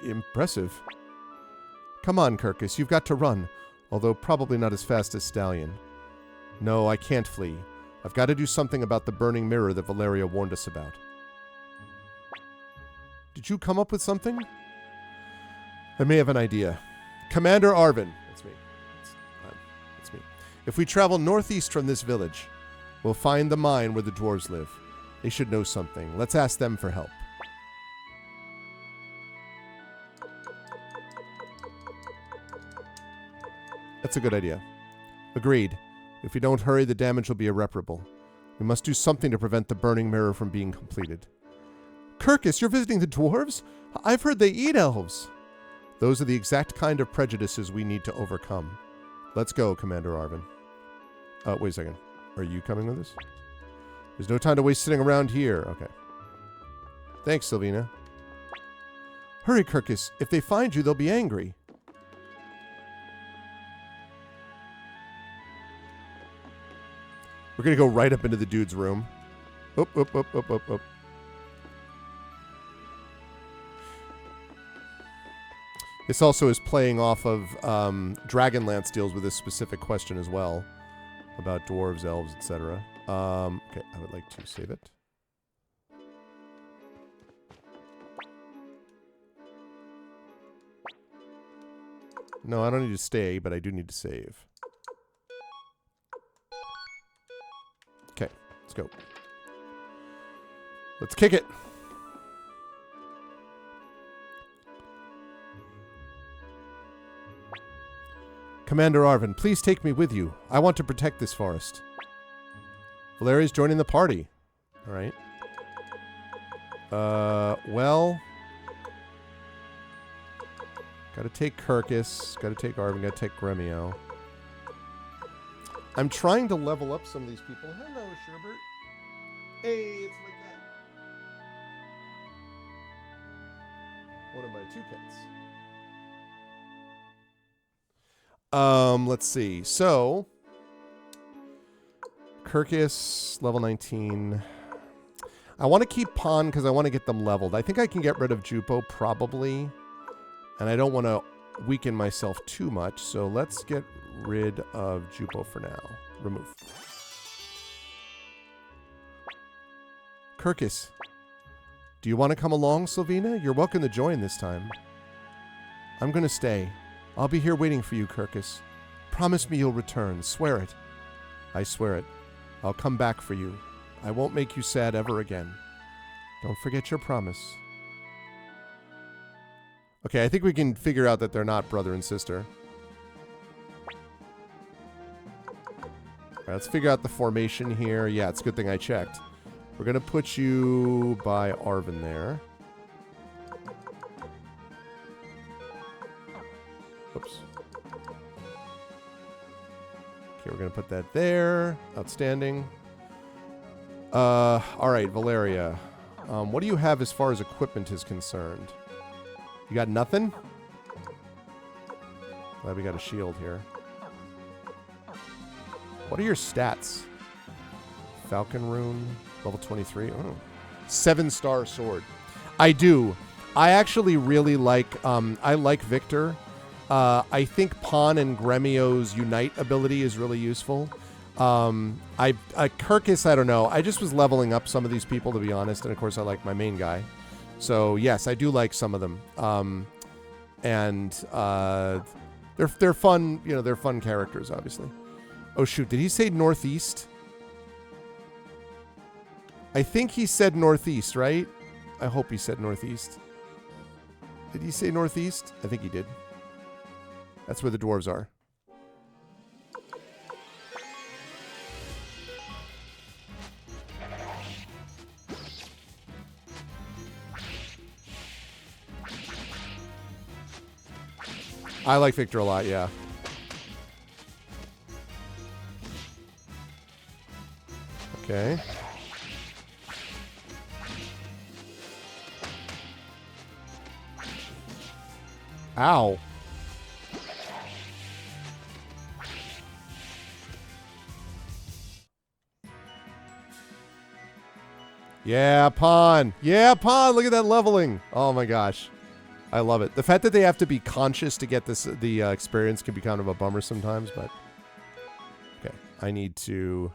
Impressive. Come on, Kirkus, you've got to run, although probably not as fast as Stallion. No, I can't flee. I've got to do something about the burning mirror that Valeria warned us about. Did you come up with something? I may have an idea. Commander Arvin. That's me. That's me. If we travel northeast from this village, we'll find the mine where the dwarves live. They should know something. Let's ask them for help. That's a good idea. Agreed. If we don't hurry, the damage will be irreparable. We must do something to prevent the burning mirror from being completed. Kirkus, you're visiting the dwarves? I've heard they eat elves. Those are the exact kind of prejudices we need to overcome. Let's go, Commander Arvin. Wait a second. Are you coming with us? There's no time to waste sitting around here. Okay. Thanks, Sylvina. Hurry, Kirkus. If they find you, they'll be angry. We're going to go right up into the dude's room. Up. This also is playing off of Dragonlance deals with this specific question as well. About dwarves, elves, etc. Okay, I would like to save it. No, I don't need to stay, but I do need to save. Okay, let's go. Let's kick it. Commander Arvin, please take me with you. I want to protect this forest. Valeria's joining the party. All right. Well. Gotta take Kirkus. Gotta take Arvin. Gotta take Gremio. I'm trying to level up some of these people. Hello, Sherbert. Hey, it's like that. One of my two pets. Let's see. So, Kirkus, level 19. I want to keep Pon because I want to get them leveled. I think I can get rid of Jupo, probably. And I don't want to weaken myself too much, so let's get rid of Jupo for now. Remove. Kirkus, do you want to come along, Sylvina? You're welcome to join this time. I'm going to stay. I'll be here waiting for you, Kirkus. Promise me you'll return. Swear it. I swear it. I'll come back for you. I won't make you sad ever again. Don't forget your promise. Okay, I think we can figure out that they're not brother and sister. All right, let's figure out the formation here. Yeah, it's a good thing I checked. We're going to put you by Arvin there. Oops. Okay, we're going to put that there. Outstanding. All right, Valeria. What do you have as far as equipment is concerned? You got nothing? Glad we got a shield here. What are your stats? Falcon Rune, level 23. Oh. 7-star sword. I do. I actually really like, I like Victor. I think Pawn and Gremio's Unite ability is really useful. Kirkus, I don't know. I just was leveling up some of these people, to be honest. And of course, I like my main guy. So yes, I do like some of them. They're fun, you know, they're fun characters, obviously. Oh shoot, did he say northeast? I think he said northeast, right? I hope he said northeast. Did he say northeast? I think he did. That's where the dwarves are. I like Victor a lot, yeah. Okay. Ow. Yeah, Pawn. Yeah, Pawn. Look at that leveling. Oh my gosh. I love it. The fact that they have to be conscious to get this, the experience can be kind of a bummer sometimes, but okay. I need to.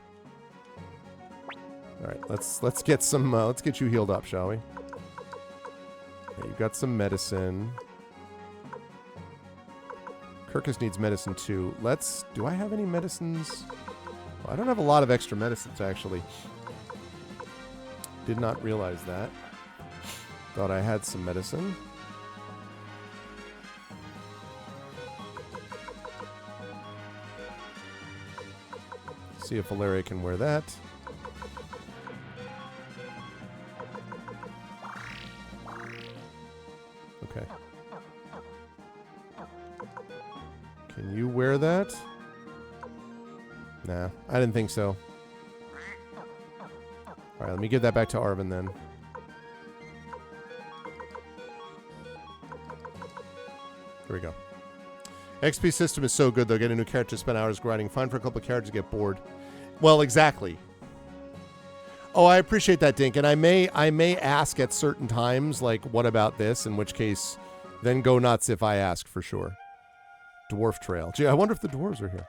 All right, let's get some. Let's get you healed up, shall we? Okay, you've got some medicine. Kirkus needs medicine too. Let's. Do I have any medicines? Well, I don't have a lot of extra medicines actually. Did not realize that. Thought I had some medicine. See if Valeria can wear that. Okay. Can you wear that? Nah, I didn't think so. Alright, let me give that back to Arvin then. Here we go. XP system is so good though. Get a new character, spend hours grinding. Fine for a couple of characters to get bored. Well, exactly. Oh, I appreciate that, Dink. And I may ask at certain times, like, what about this? In which case, then go nuts if I ask for sure. Dwarf Trail. Gee, I wonder if the dwarves are here.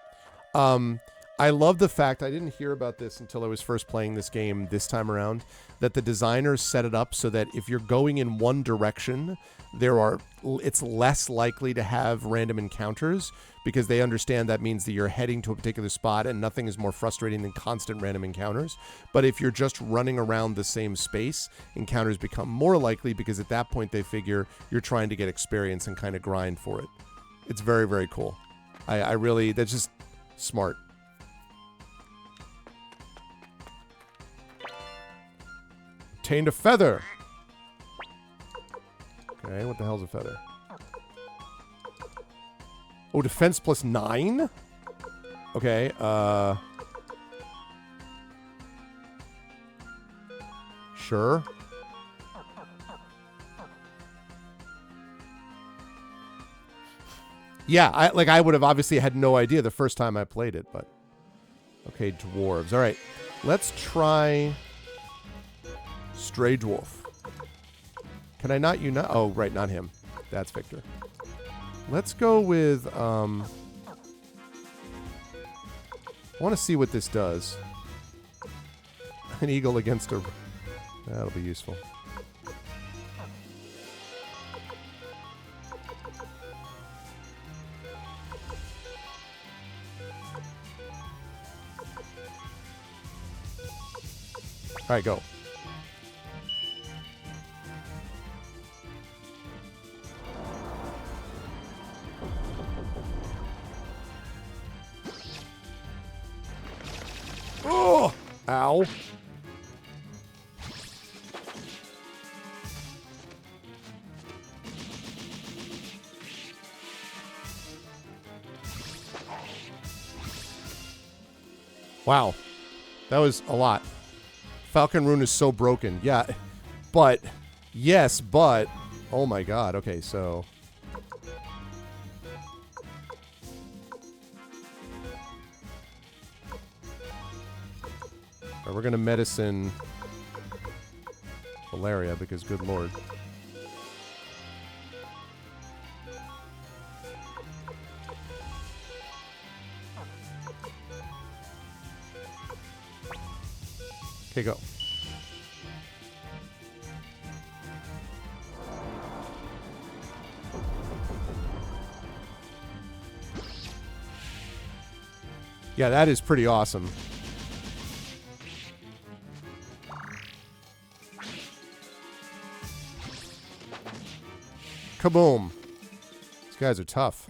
I love the fact, I didn't hear about this until I was first playing this game this time around, that the designers set it up so that if you're going in one direction, it's less likely to have random encounters because they understand that means that you're heading to a particular spot and nothing is more frustrating than constant random encounters. But if you're just running around the same space, encounters become more likely because at that point they figure you're trying to get experience and kind of grind for it. It's very, very cool. I really, that's just smart. Obtained a feather. Okay, what the hell's a feather? Oh, defense plus 9? Okay, sure. Yeah, I would have obviously had no idea the first time I played it, but okay, dwarves. All right. Let's try Stray Dwarf. Can I not unite? Oh, right, not him. That's Victor. Let's go with, I want to see what this does. An eagle against a... That'll be useful. All right, go. Oh! Ow. Wow. That was a lot. Falcon Rune is so broken. Yeah. But, yes, but, oh my god. Okay, so. Right, we're going to medicine Valeria because good lord. Okay, go. Yeah, that is pretty awesome. Kaboom. These guys are tough.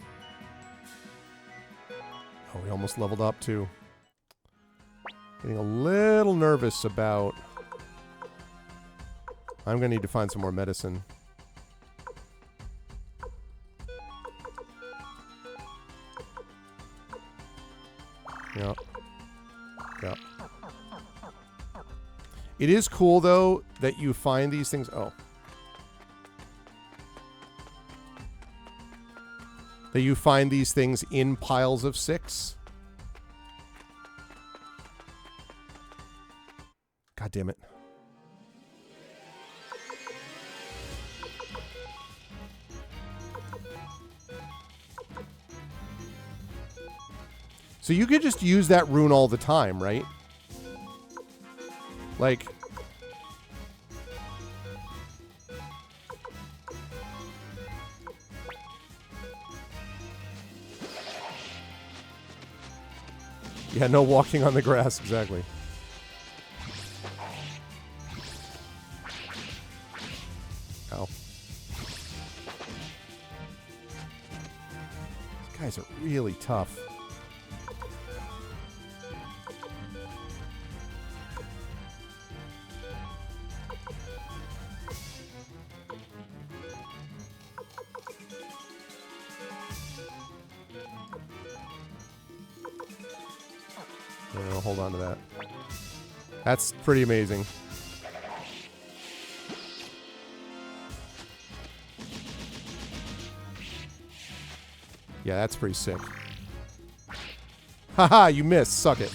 Oh, we almost leveled up too. Getting a little nervous about... I'm going to need to find some more medicine. Yep. Yep. It is cool, though, that you find these things... Oh. That you find these things in piles of 6. God damn it. So you could just use that rune all the time, right? Like... Yeah, no walking on the grass, exactly. Ow. These guys are really tough. No, hold on to that. That's pretty amazing. Yeah, that's pretty sick. Haha, you missed. Suck it.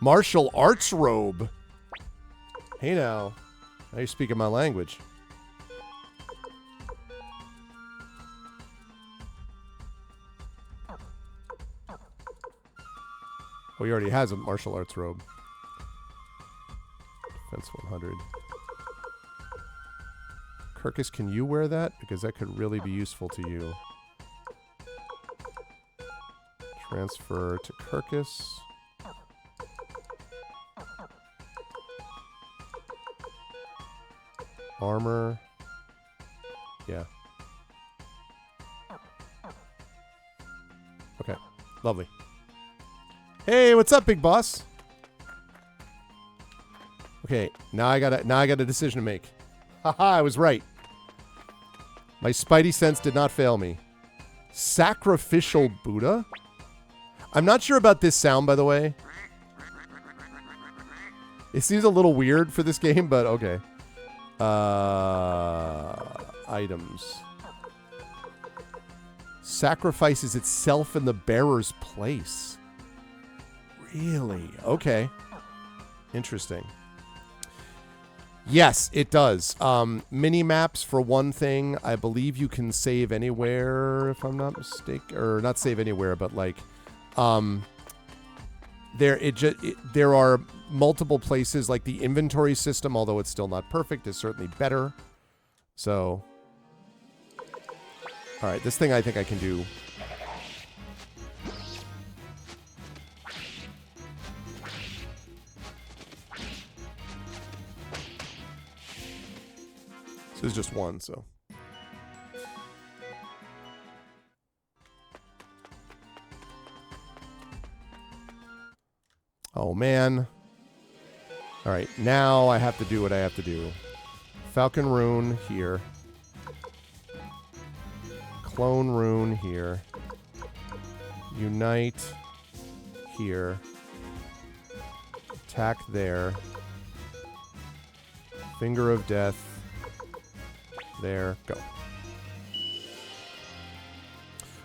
Martial arts robe. Hey now. Now you're speaking my language. Oh, he already has a martial arts robe. Defense 100. Kirkus, can you wear that? Because that could really be useful to you. Transfer to Kirkus. Armor. Yeah. Okay. Lovely. Hey, what's up, big boss? Okay, now I got a decision to make. Haha, I was right. My spidey sense did not fail me. Sacrificial Buddha? I'm not sure about this sound, by the way. It seems a little weird for this game, but okay. Items. Sacrifices itself in the bearer's place. Really? Okay. Interesting. Yes, it does. Mini maps for one thing. I believe you can save anywhere, if I'm not mistaken, or not save anywhere, but like, there are multiple places. Like the inventory system, although it's still not perfect, is certainly better. So, All right, this thing I think I can do. This is just one, so. Oh, man. All right, now I have to do what I have to do. Falcon Rune here. Clone Rune here. Unite here. Attack there. Finger of Death. There. Go.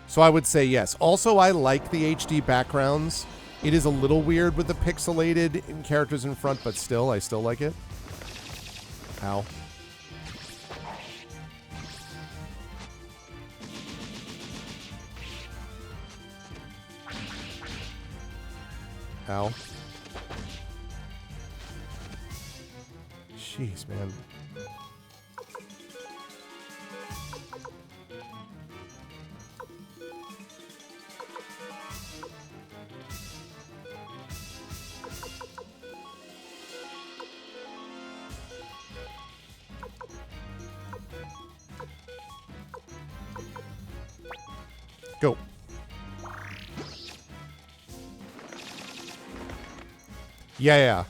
So I would say yes. Also, I like the HD backgrounds. It is a little weird with the pixelated characters in front, but still, I still like it. Ow. Ow. Jeez, man. Go. Yeah.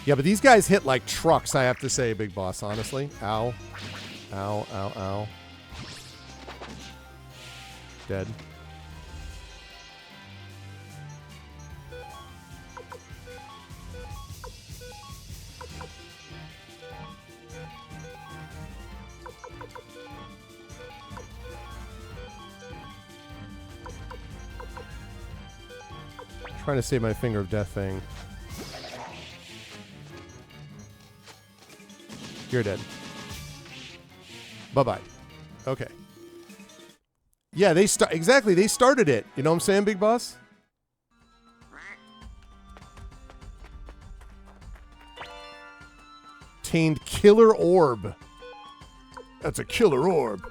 Yeah, but these guys hit like trucks, I have to say, Big Boss, honestly. Ow. Ow, ow, ow. Dead. Trying to save my Finger of Death thing. You're dead. Bye-bye. Okay. Yeah, they exactly, they started it. You know what I'm saying, Big Boss? Obtained Killer Orb. That's a killer orb.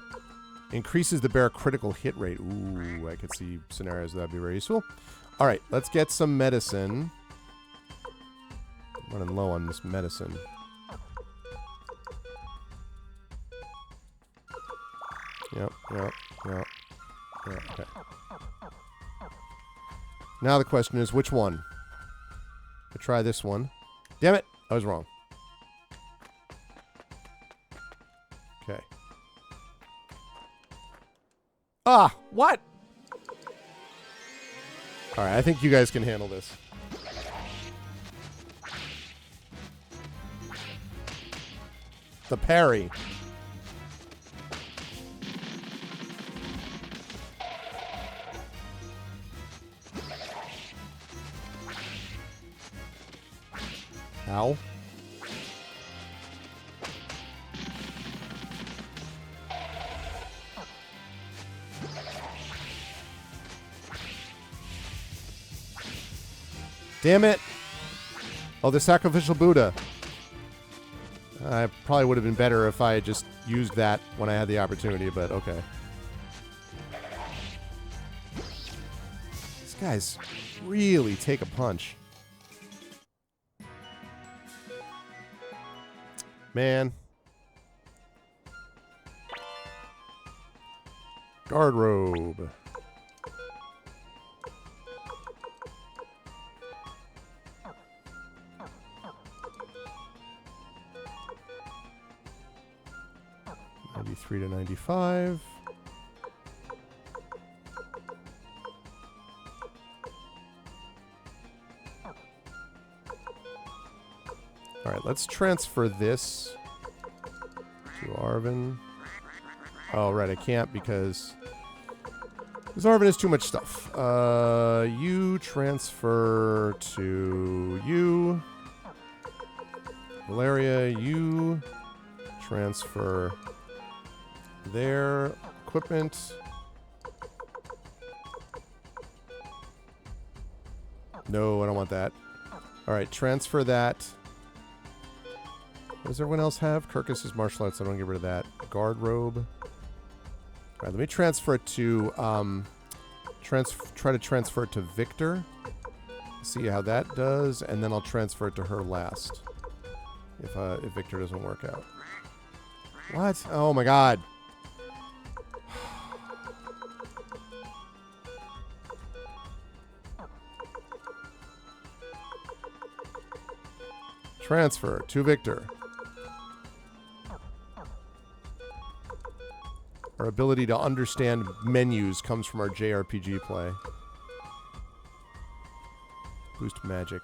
Increases the bear critical hit rate. Ooh, I could see scenarios that'd be very useful. All right, let's get some medicine. I'm running low on this medicine. Yep. Okay. Now the question is, which one? I try this one. Damn it, I was wrong. Okay. Ah, what? All right, I think you guys can handle this. The parry. Ow. Damn it. Oh, the sacrificial Buddha. I probably would have been better if I had just used that when I had the opportunity, but okay. These guys really take a punch. Man. Guard robe. $93 to $95. All right, let's transfer this to Arvin. Oh, right, I can't because Arvin has too much stuff. You transfer to you. Valeria, you transfer their equipment. No, I don't want that. All right, transfer that does everyone else have? Kirkus' martial arts. I don't get rid of that. Guard robe. All right, let me transfer it to try to transfer it to Victor. See how that does, and then I'll transfer it to her last. If Victor doesn't work out. What? Oh my god. Transfer to Victor. Our ability to understand menus comes from our JRPG play. Boost magic.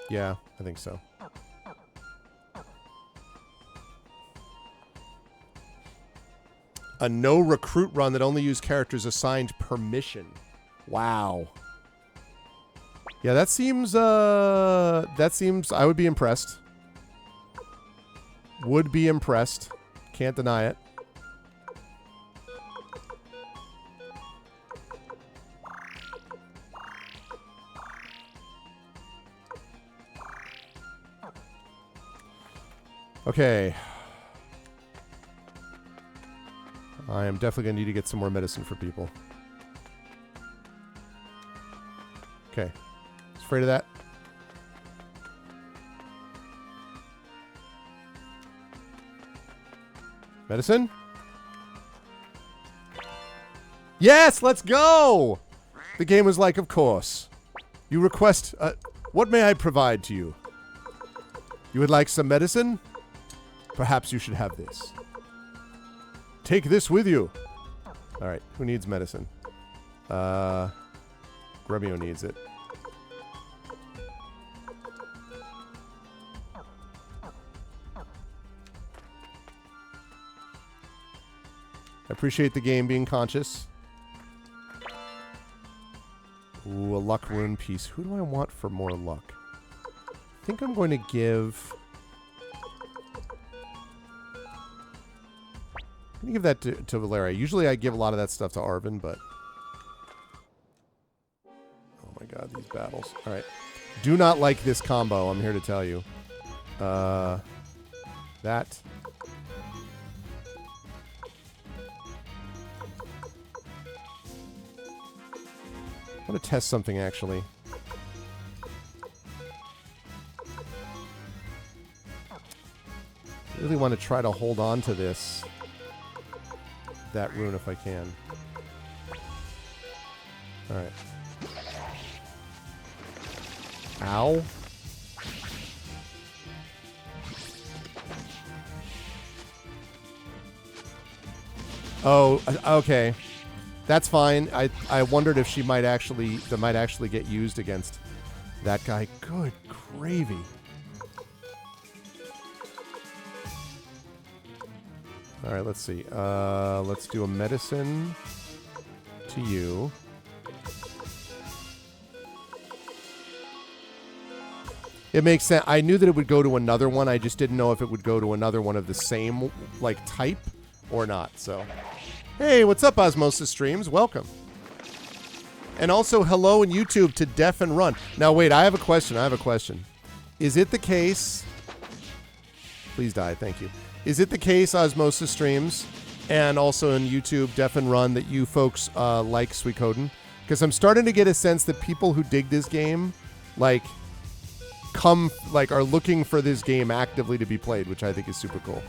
Yeah, I think so. A no recruit run that only used characters assigned permission. Wow. Yeah, that seems I would be impressed. Would be impressed. Can't deny it. Okay. I am definitely going to need to get some more medicine for people. Okay. Afraid of that? Medicine? Yes, let's go! The game was like, of course. You request, what may I provide to you? You would like some medicine? Perhaps you should have this. Take this with you. Alright, who needs medicine? Grubio needs it. I appreciate the game being conscious. Ooh, a luck rune piece. Who do I want for more luck? I think I'm going to give... I'm going to give that to Valeria. Usually I give a lot of that stuff to Arvin, but... Oh my god, these battles. Alright. Do not like this combo, I'm here to tell you. That... I want to test something, actually. I really want to try to hold on to this. That rune if I can. Alright. Ow. Oh, okay. That's fine. I wondered if she might actually get used against that guy. Good gravy. All right, let's see. Let's do a medicine to you. It makes sense. I knew that it would go to another one. I just didn't know if it would go to another one of the same like type or not. So. Hey, what's up, Osmosis Streams? Welcome. And also, hello in YouTube to Def and Run. Now, wait, I have a question. Is it the case... Please die, thank you. Is it the case, Osmosis Streams, and also in YouTube, Def and Run, that you folks like Suikoden? Because I'm starting to get a sense that people who dig this game, like, are looking for this game actively to be played, which I think is super cool.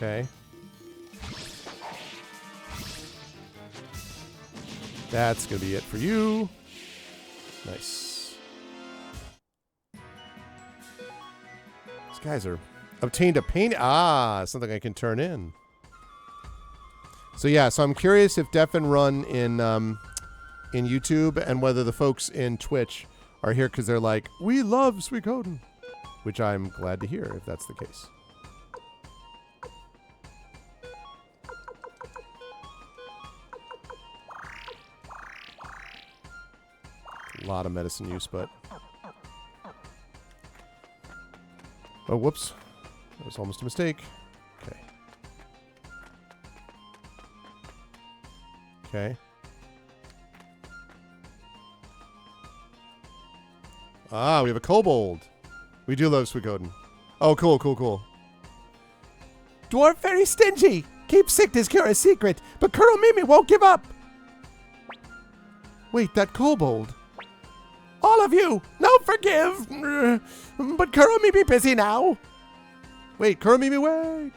Okay. That's going to be it for you. Nice. These guys are... Obtained a paint... Ah, something I can turn in. So yeah, so I'm curious if Def and Run in YouTube and whether the folks in Twitch are here because they're like, we love Suikoden. Which I'm glad to hear if that's the case. lot of medicine use, but... Oh, whoops. That was almost a mistake. Okay. Okay. Ah, we have a kobold. We do love Suikoden. Oh, cool, cool, cool. Dwarf very stingy. Keep sickness cure a secret, but Kuromimi won't give up. Wait, that kobold. All of you, no forgive. But Kuromimi busy now. Wait, Kuromimi, wait.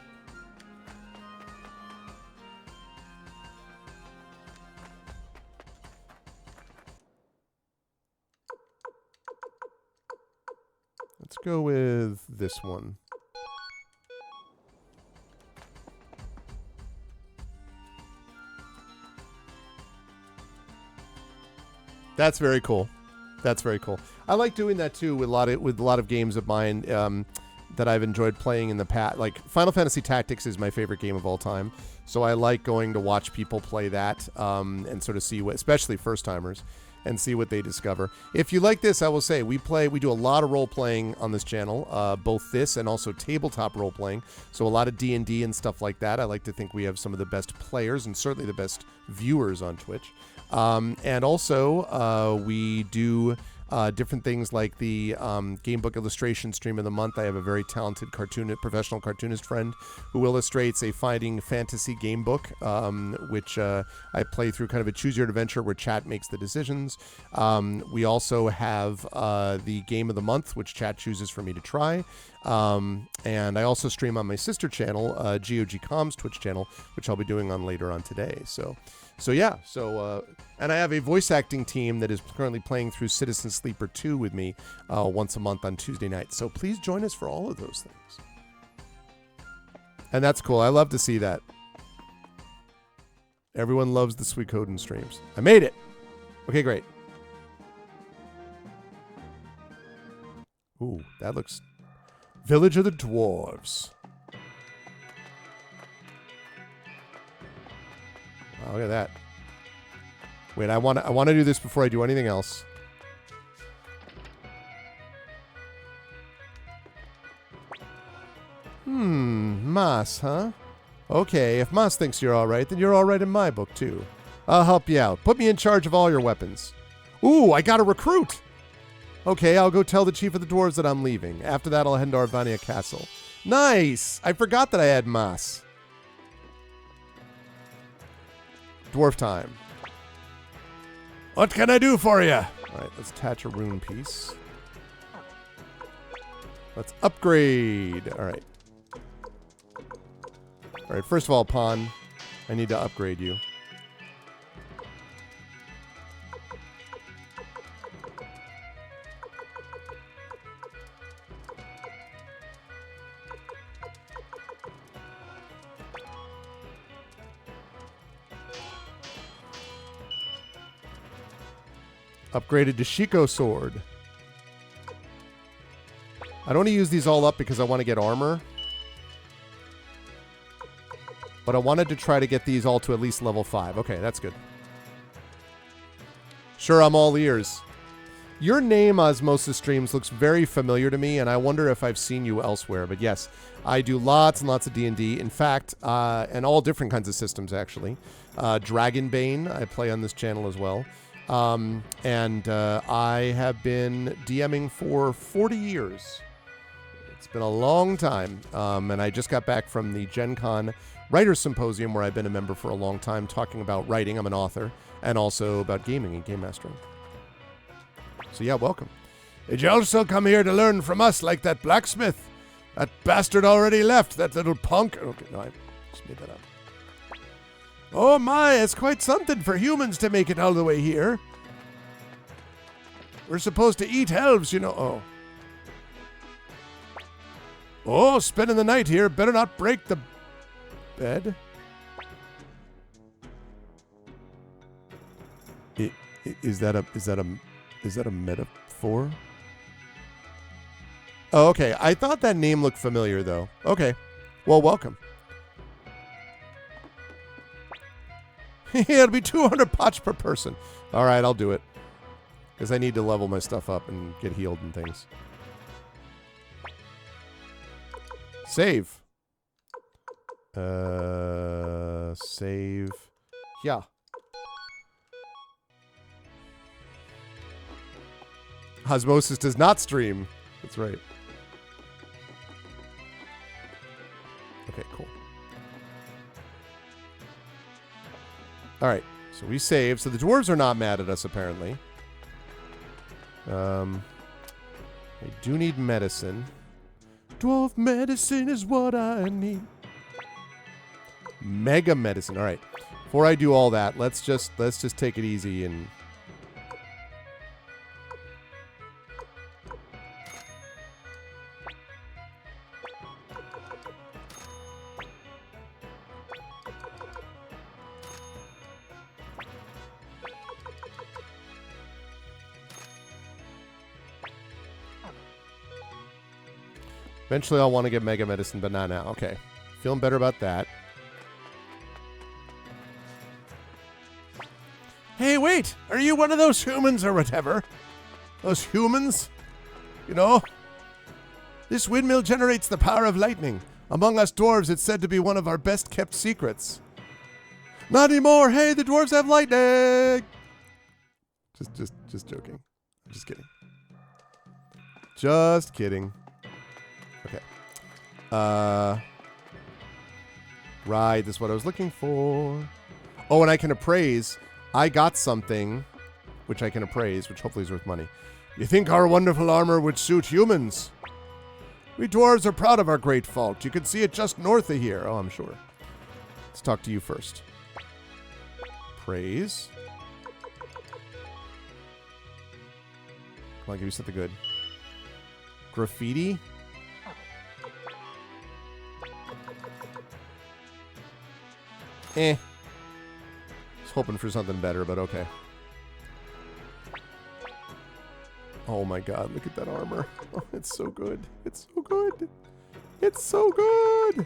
Let's go with this one. That's very cool. That's very cool. I like doing that too with a lot of games of mine that I've enjoyed playing in the past. Like Final Fantasy Tactics is my favorite game of all time, so I like going to watch people play that and sort of see what, especially first timers, and see what they discover. If you like this, I will say we do a lot of role playing on this channel, both this and also tabletop role playing. So a lot of D&D and stuff like that. I like to think we have some of the best players and certainly the best viewers on Twitch. And also we do different things like the game book illustration stream of the month. I have a very talented professional cartoonist friend who illustrates a fighting fantasy game book, which I play through kind of a choose your adventure where chat makes the decisions. We also have the game of the month, which chat chooses for me to try. And I also stream on my sister channel, GOG Comms Twitch channel, which I'll be doing on later on today. So yeah, and I have a voice acting team that is currently playing through Citizen Sleeper 2 with me once a month on Tuesday nights. So please join us for all of those things. And that's cool. I love to see that. Everyone loves the Suikoden streams. I made it. Okay, great. Ooh, that looks... Village of the Dwarves. Oh, look at that. Wait, I want to do this before I do anything else. Mas, huh? Okay, if Mas thinks you're alright, then you're alright in my book, too. I'll help you out. Put me in charge of all your weapons. Ooh, I got a recruit! Okay, I'll go tell the chief of the dwarves that I'm leaving. After that, I'll head to Arvania Castle. Nice! I forgot that I had Mas. Dwarf time. What can I do for you? Alright, let's attach a rune piece. Let's upgrade. Alright. Alright, first of all, Pawn, I need to upgrade you. Upgraded to Shiko Sword. I don't want to use these all up because I want to get armor. But I wanted to try to get these all to at least level 5. Okay, that's good. Sure, I'm all ears. Your name, Osmosis Streams, looks very familiar to me, and I wonder if I've seen you elsewhere. But yes, I do lots and lots of D&D. In fact, and all different kinds of systems, actually. Dragonbane, I play on this channel as well. And I have been DMing for 40 years. It's been a long time. And I just got back from the Gen Con Writers Symposium, where I've been a member for a long time, talking about writing. I'm an author, and also about gaming and game mastering. So yeah, welcome. Did you also come here to learn from us like that blacksmith? That bastard already left, that little punk. Okay, no, I just made that up. Oh my, it's quite something for humans to make it all the way here. We're supposed to eat elves, you know. Oh. Oh, spending the night here. Better not break the bed. Is that a metaphor? Oh, okay. I thought that name looked familiar, though. Okay. Well, welcome. It'll be 200 pots per person. All right, I'll do it. Because I need to level my stuff up and get healed and things. Save. Save. Yeah. Osmosis does not stream. That's right. Okay, cool. All right, so we save. So the dwarves are not mad at us, apparently. I do need medicine. Dwarf medicine is what I need. Mega medicine. All right. Before I do all that, let's just take it easy and. Eventually, I'll want to get Mega Medicine, but not now. Okay. Feeling better about that. Hey, wait! Are you one of those humans or whatever? Those humans? You know? This windmill generates the power of lightning. Among us dwarves, it's said to be one of our best-kept secrets. Not anymore! Hey, the dwarves have lightning! Just joking. I'm just kidding. Just kidding. Okay. Right, this is what I was looking for. Oh, and I can appraise. I got something which I can appraise, which hopefully is worth money. You think our wonderful armor would suit humans? We dwarves are proud of our great fault. You can see it just north of here. Oh, I'm sure. Let's talk to you first. Praise. Come on, give me something good. Graffiti. Was hoping for something better, but okay. Oh my god, look at that armor. Oh, it's so good. It's so good. It's so good.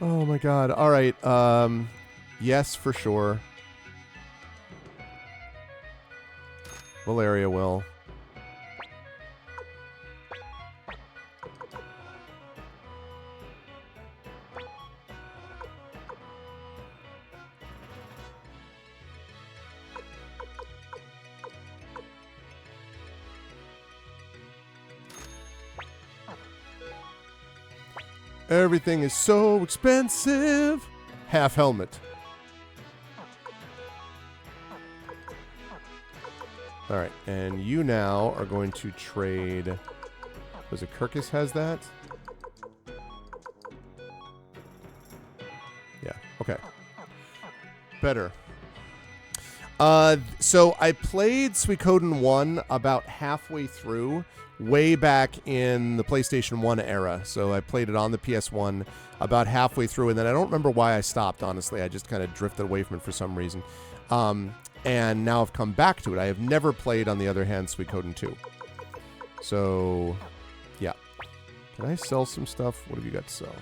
Oh my god. All right. Yes, for sure. Valeria will. Everything is so expensive. Half helmet. All right, and you now are going to trade. Was it Kirkus has that? Yeah. Okay. Better. So I played Suikoden 1 about halfway through, way back in the PlayStation 1 era. So I played it on the PS1 about halfway through, and then I don't remember why I stopped, honestly. I just kind of drifted away from it for some reason. And now I've come back to it. I have never played, on the other hand, Suikoden 2. So, yeah. Can I sell some stuff? What have you got to sell?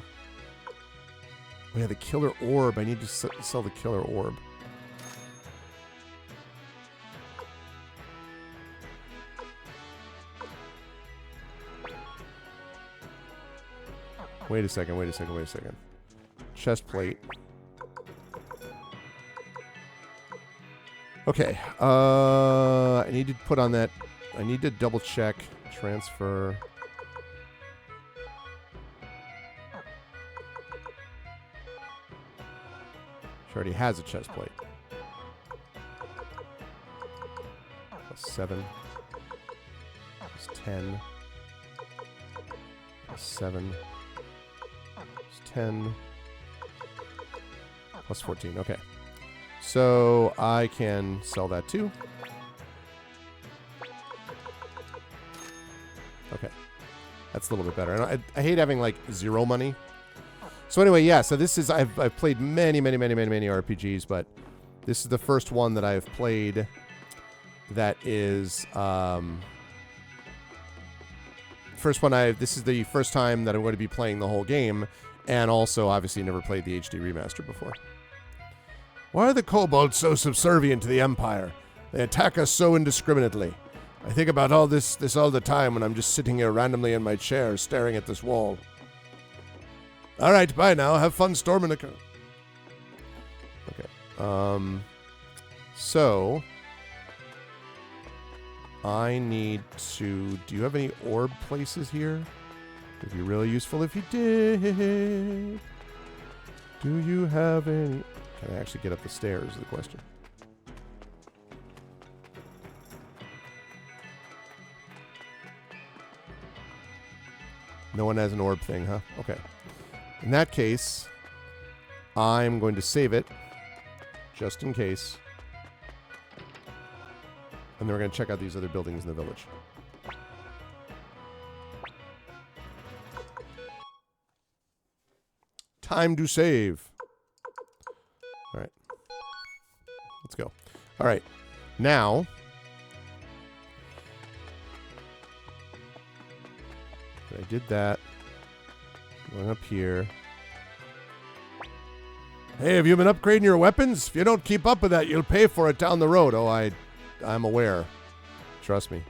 Oh, yeah, the Killer Orb. I need to sell the Killer Orb. Wait a second. Chest plate. Okay. I need to put on that. I need to double check. Transfer. She already has a chest plate. Plus 7. Plus 10. Plus 7. 10 plus 14. Okay. So I can sell that too. Okay. That's a little bit better. And I hate having like zero money. So anyway, yeah, so this is I've played many RPGs, but this is the first one that I've played that is this is the first time that I'm going to be playing the whole game. And also, obviously, never played the HD remaster before. Why are the kobolds so subservient to the Empire? They attack us so indiscriminately. I think about all this all the time when I'm just sitting here randomly in my chair staring at this wall. All right, bye now. Have fun storming the... Okay. So... I need to... Do you have any orb places here? It'd be really useful if you did. Do you have any... Can I actually get up the stairs is the question. No one has an orb thing, huh? Okay. In that case, I'm going to save it, just in case. And then we're going to check out these other buildings in the village. Time to save. All right. Let's go. All right. Now... I did that. Going up here. Hey, have you been upgrading your weapons? If you don't keep up with that, you'll pay for it down the road. Oh, I'm aware. Trust me.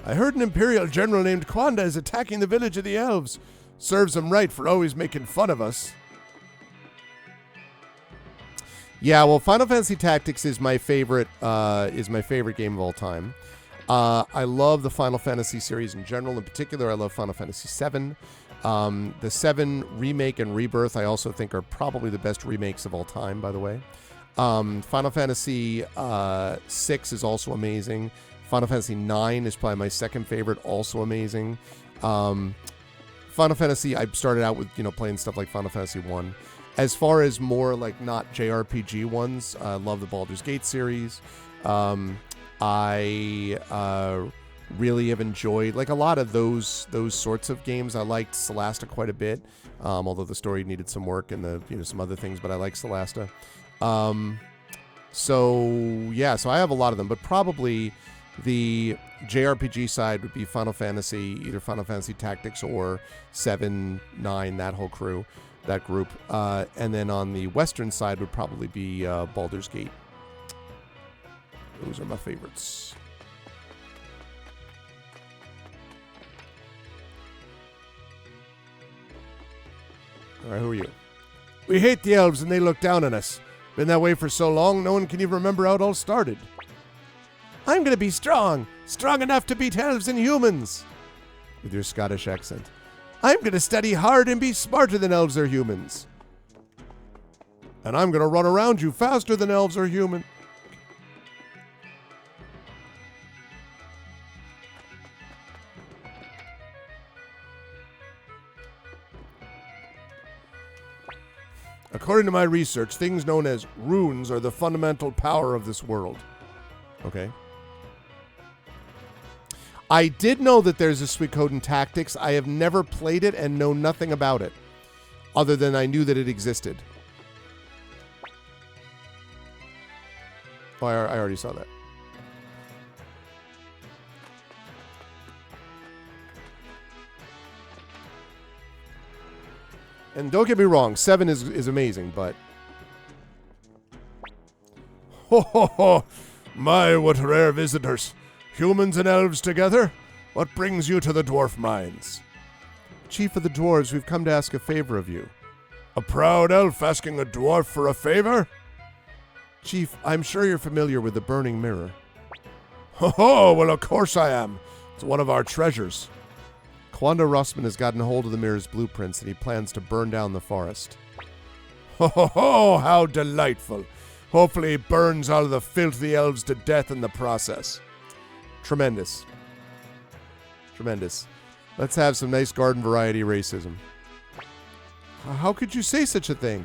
I heard an Imperial general named Quanda is attacking the village of the elves. Serves him right for always making fun of us. Yeah, well, Final Fantasy Tactics is my favorite game of all time. I love the Final Fantasy series in general. In particular, I love Final Fantasy VII. The 7 Remake and Rebirth, I also think, are probably the best remakes of all time, by the way. Final Fantasy 6 is also amazing. Final Fantasy 9 is probably my second favorite, also amazing. Final Fantasy, I started out with, playing stuff like Final Fantasy 1. As far as more, not JRPG ones, I love the Baldur's Gate series. I really have enjoyed a lot of those sorts of games. I liked Solasta quite a bit, although the story needed some work and some other things. But I like Solasta. So I have a lot of them, but probably the JRPG side would be Final Fantasy, either Final Fantasy Tactics or 7, 9, that whole crew, that group, and then on the Western side would probably be Baldur's Gate. Those are my favorites. All right, who are you? We hate the elves and they look down on us. Been that way for so long, no one can even remember how it all started. I'm gonna be strong enough to beat elves and humans. With your Scottish accent. I'm gonna study hard and be smarter than elves or humans. And I'm gonna run around you faster than elves or humans. According to my research, things known as runes are the fundamental power of this world. Okay. I did know that there's a Suikoden Tactics. I have never played it and know nothing about it, other than I knew that it existed. Oh, I already saw that. And don't get me wrong, 7 is amazing, but... Ho ho ho! My, what rare visitors! Humans and elves together? What brings you to the dwarf mines? Chief of the dwarves, we've come to ask a favor of you. A proud elf asking a dwarf for a favor? Chief, I'm sure you're familiar with the Burning Mirror. Ho ho! Well, of course I am. It's one of our treasures. Quanda Rossman has gotten hold of the mirror's blueprints and he plans to burn down the forest. Ho ho ho! How delightful! Hopefully he burns all of the filthy elves to death in the process. Tremendous. Tremendous. Let's have some nice garden variety racism. How could you say such a thing?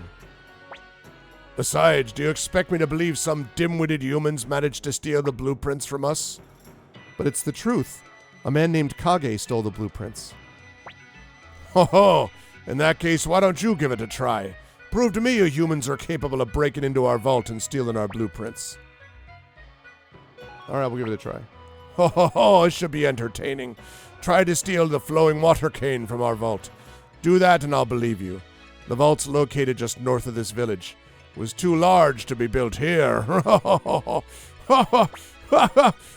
Besides, do you expect me to believe some dim-witted humans managed to steal the blueprints from us? But it's the truth. A man named Kage stole the blueprints. Ho ho! In that case, why don't you give it a try? Prove to me you humans are capable of breaking into our vault and stealing our blueprints. Alright, we'll give it a try. Ho ho ho! It should be entertaining. Try to steal the flowing water cane from our vault. Do that and I'll believe you. The vault's located just north of this village. was too large to be built here. How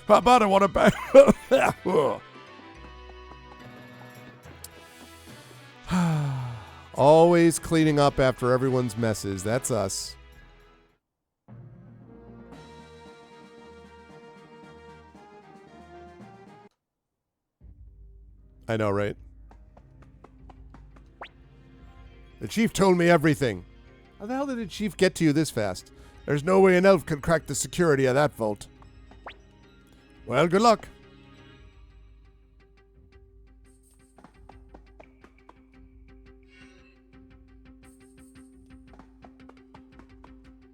about I want to back? Always cleaning up after everyone's messes. That's us. I know, right? The chief told me everything. How the hell did the chief get to you this fast? There's no way an elf could crack the security of that vault. Well, good luck.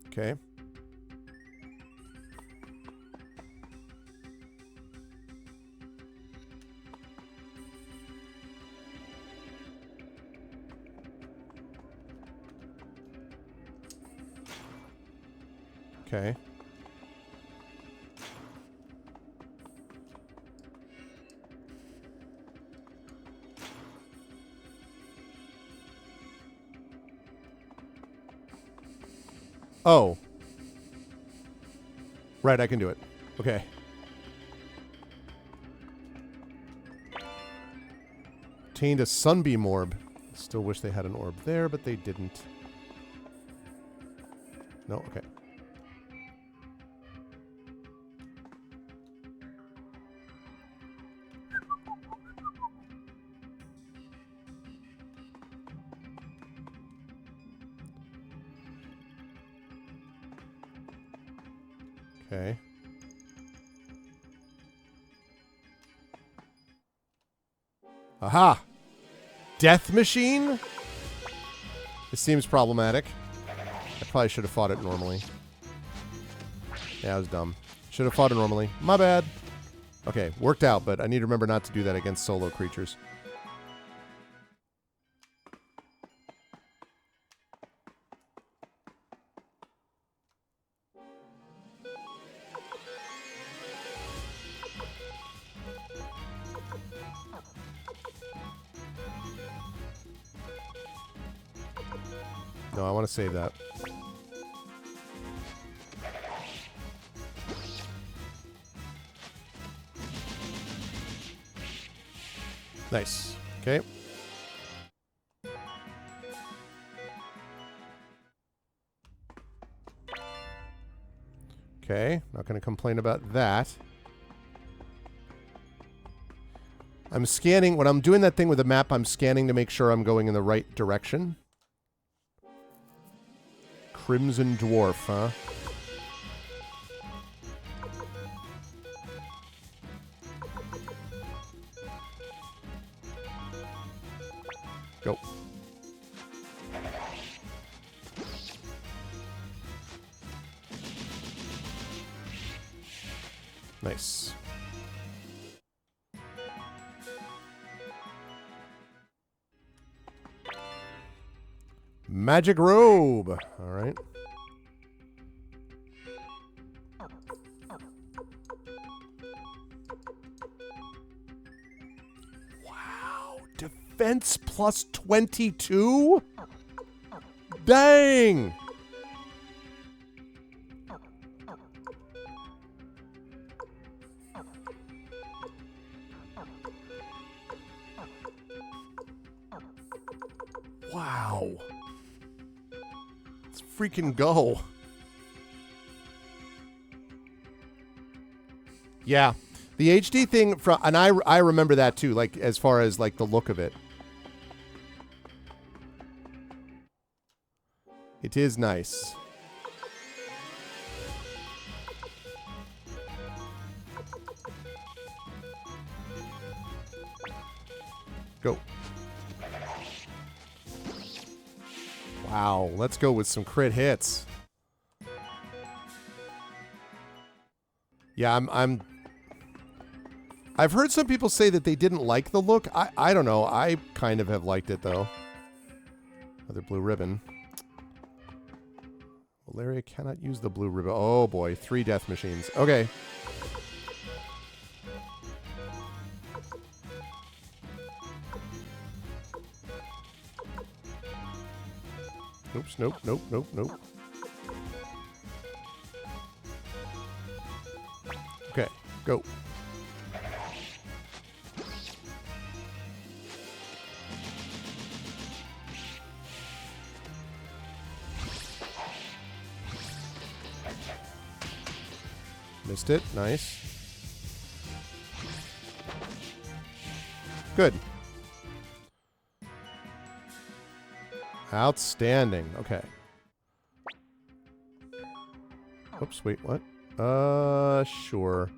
Okay. Okay. Oh. Right, I can do it. Okay. Obtained a sunbeam orb. Still wish they had an orb there, but they didn't. No, okay. Okay. Aha! Death machine? This seems problematic. I probably should have fought it normally. Yeah, I was dumb. Should have fought it normally. My bad. Okay, worked out, but I need to remember not to do that against solo creatures. No, I want to save that. Nice. Okay. Okay, not going to complain about that. I'm scanning. When I'm doing that thing with the map, I'm scanning to make sure I'm going in the right direction. Crimson Dwarf, huh? Go. Nice. Magic robe. All right. Wow. Defense plus 22? Dang. Wow. Let's freaking go. Yeah. The HD thing from, and I remember that too, like as far as like the look of it. It is nice. Go. Wow, let's go with some crit hits. Yeah, I've heard some people say that they didn't like the look. I don't know. I kind of have liked it though. Another blue ribbon. Valeria cannot use the blue ribbon. Oh boy, 3 death machines. Okay. Oops, nope. Okay, go. Missed it. Nice. Good. Outstanding. Okay. Oops, wait, what? Sure.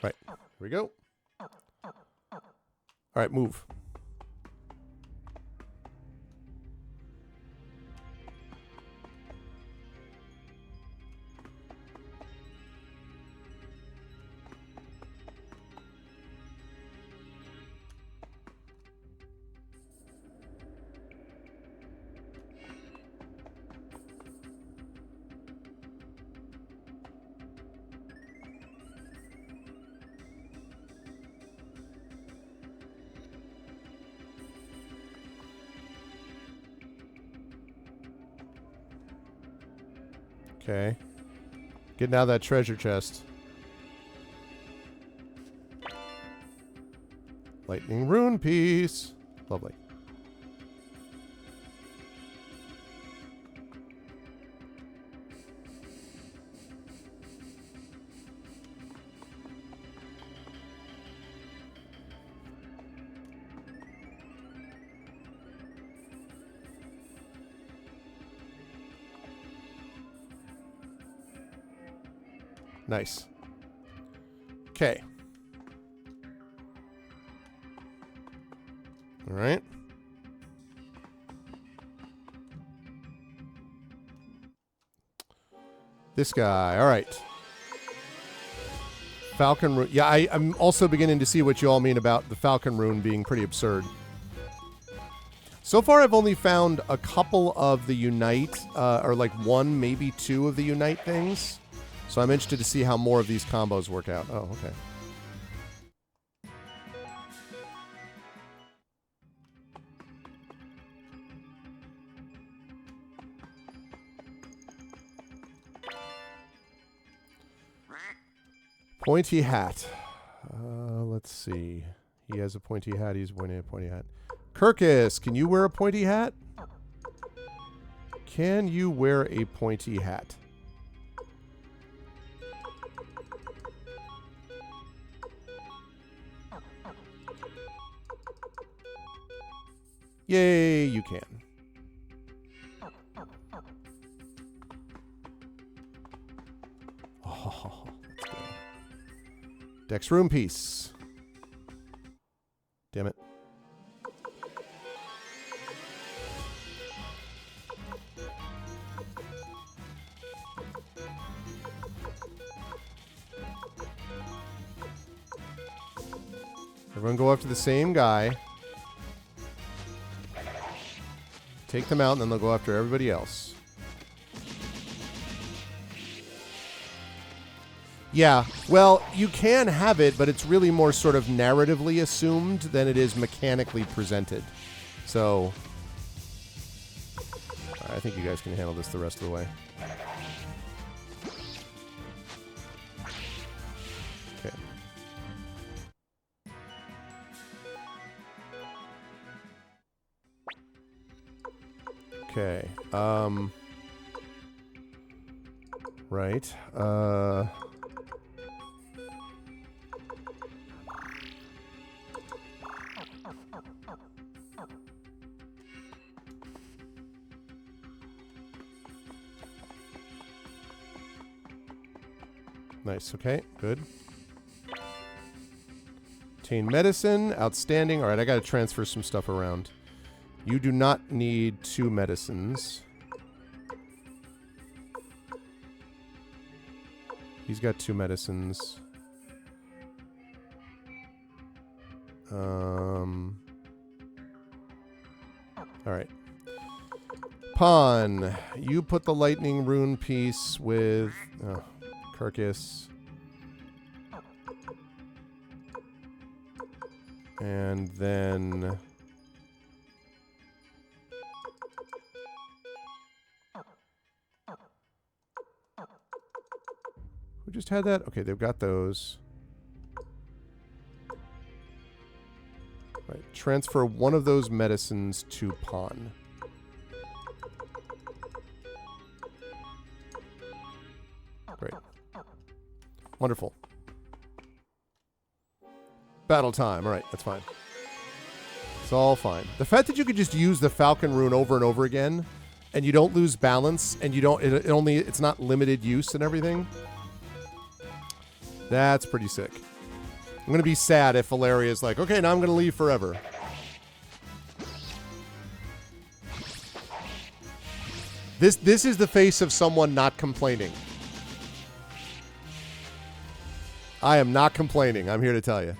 Right. Here we go. All right, move. Okay. Getting out of that treasure chest. Lightning rune piece. Lovely. Nice. Okay. All right. This guy. All right. Falcon rune. Yeah, I'm also beginning to see what you all mean about the Falcon rune being pretty absurd. So far, I've only found a couple of the Unite, or like one, maybe two of the Unite things. So I'm interested to see how more of these combos work out. Oh, okay. Pointy hat. Let's see. He has a pointy hat. He's wearing a pointy hat. Kirkus, can you wear a pointy hat? Can you wear a pointy hat? Yay, you can. Oh, let's go. Dex room piece. Damn it. Everyone go after the same guy. Take them out, and then they'll go after everybody else. Yeah, well, you can have it, but it's really more sort of narratively assumed than it is mechanically presented. So, I think you guys can handle this the rest of the way. Okay. Okay. Right. Nice. Okay. Good. Obtain medicine. Outstanding. All right. I got to transfer some stuff around. You do not need 2 medicines. He's got 2 medicines. All right. Pawn, you put the lightning rune piece with Kirkus. And then... Who just had that? Okay, they've got those. Right, transfer one of those medicines to pawn. Great. Wonderful. Battle time. All right, that's fine. It's all fine. The fact that you could just use the Falcon Rune over and over again, and you don't lose balance, and you don't, it's not limited use and everything. That's pretty sick. I'm going to be sad if Valeria's like, okay, now I'm going to leave forever. This is the face of someone not complaining. I am not complaining. I'm here to tell you.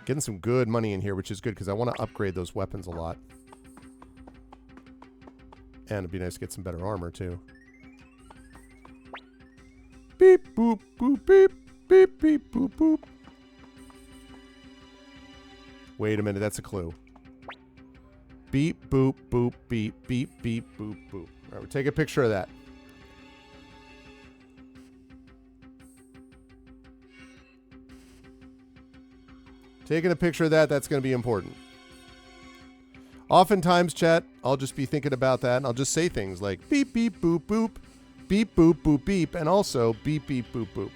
Getting some good money in here, which is good because I want to upgrade those weapons a lot. And it'd be nice to get some better armor, too. Beep, boop, boop, beep. Beep, beep, boop, boop. Wait a minute, that's a clue. Beep, boop, boop, beep, beep, beep, boop, boop. All right, we'll take a picture of that. Taking a picture of that, that's going to be important. Oftentimes, chat, I'll just be thinking about that, and I'll just say things like beep, beep, boop, boop, beep, boop, boop, beep, and also beep, beep, boop, boop.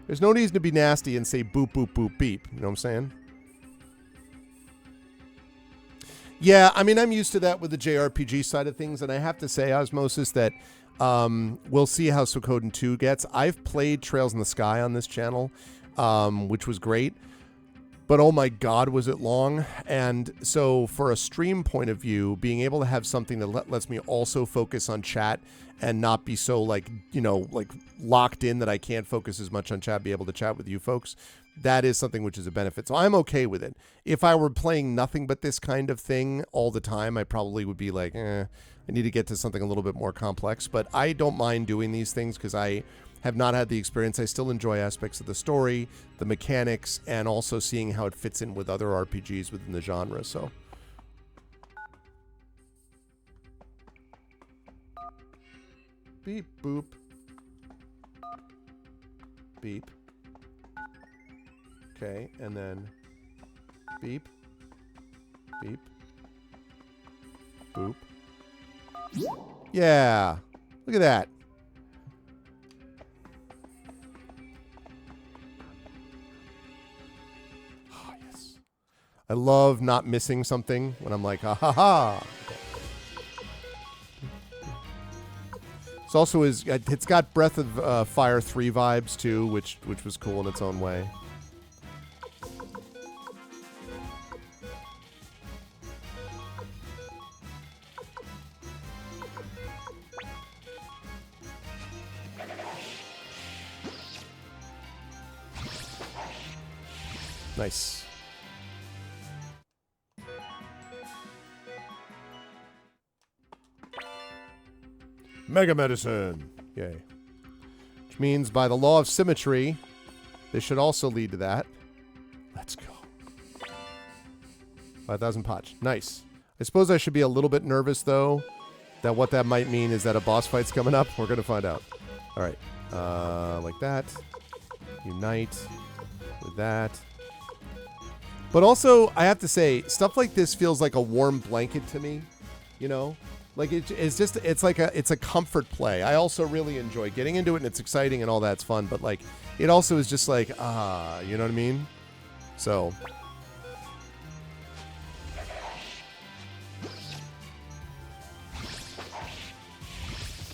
There's no reason to be nasty and say boop, boop, boop, beep. You know what I'm saying? Yeah, I mean, I'm used to that with the JRPG side of things, and I have to say, Osmosis, that we'll see how Suikoden 2 gets. I've played Trails in the Sky on this channel, which was great. But oh my God, was it long. And so for a stream point of view, being able to have something that lets me also focus on chat and not be so like, you know, like locked in that I can't focus as much on chat, be able to chat with you folks, that is something which is a benefit. So I'm okay with it. If I were playing nothing but this kind of thing all the time, I probably would be like, I need to get to something a little bit more complex. But I don't mind doing these things because I have not had the experience. I still enjoy aspects of the story, the mechanics, and also seeing how it fits in with other RPGs within the genre. So, beep, boop, beep. Okay, and then beep, beep, boop. Yeah, look at that. I love not missing something when I'm like, ha ha ha. It's also it's got Breath of Fire 3 vibes too, which was cool in its own way. Nice. Mega Medicine. Yay. Which means by the law of symmetry, this should also lead to that. Let's go. 5,000 potch. Nice. I suppose I should be a little bit nervous, though, that what that might mean is that a boss fight's coming up. We're going to find out. All right. Like that. Unite with that. But also, I have to say, stuff like this feels like a warm blanket to me, you know? Like it's like it's a comfort play. I also really enjoy getting into it, and it's exciting and all that's fun. But like, it also is just like, you know what I mean? So,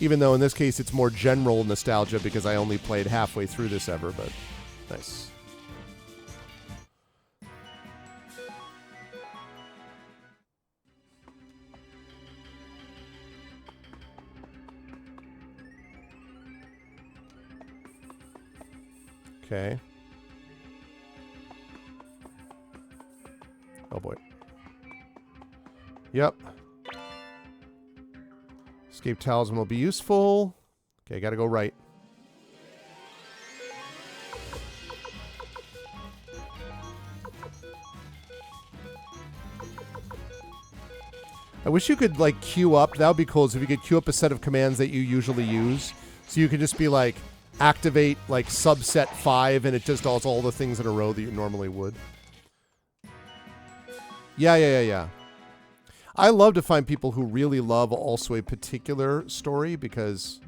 even though in this case it's more general nostalgia because I only played halfway through this ever, but nice. Okay. Oh boy. Yep. Escape talisman will be useful. Okay, gotta go right. wish you could, like, queue up. That would be cool. So if you could queue up a set of commands that you usually use. So you could just be like, activate, like, subset 5, and it just does all the things in a row that you normally would. Yeah. I love to find people who really love also a particular story because...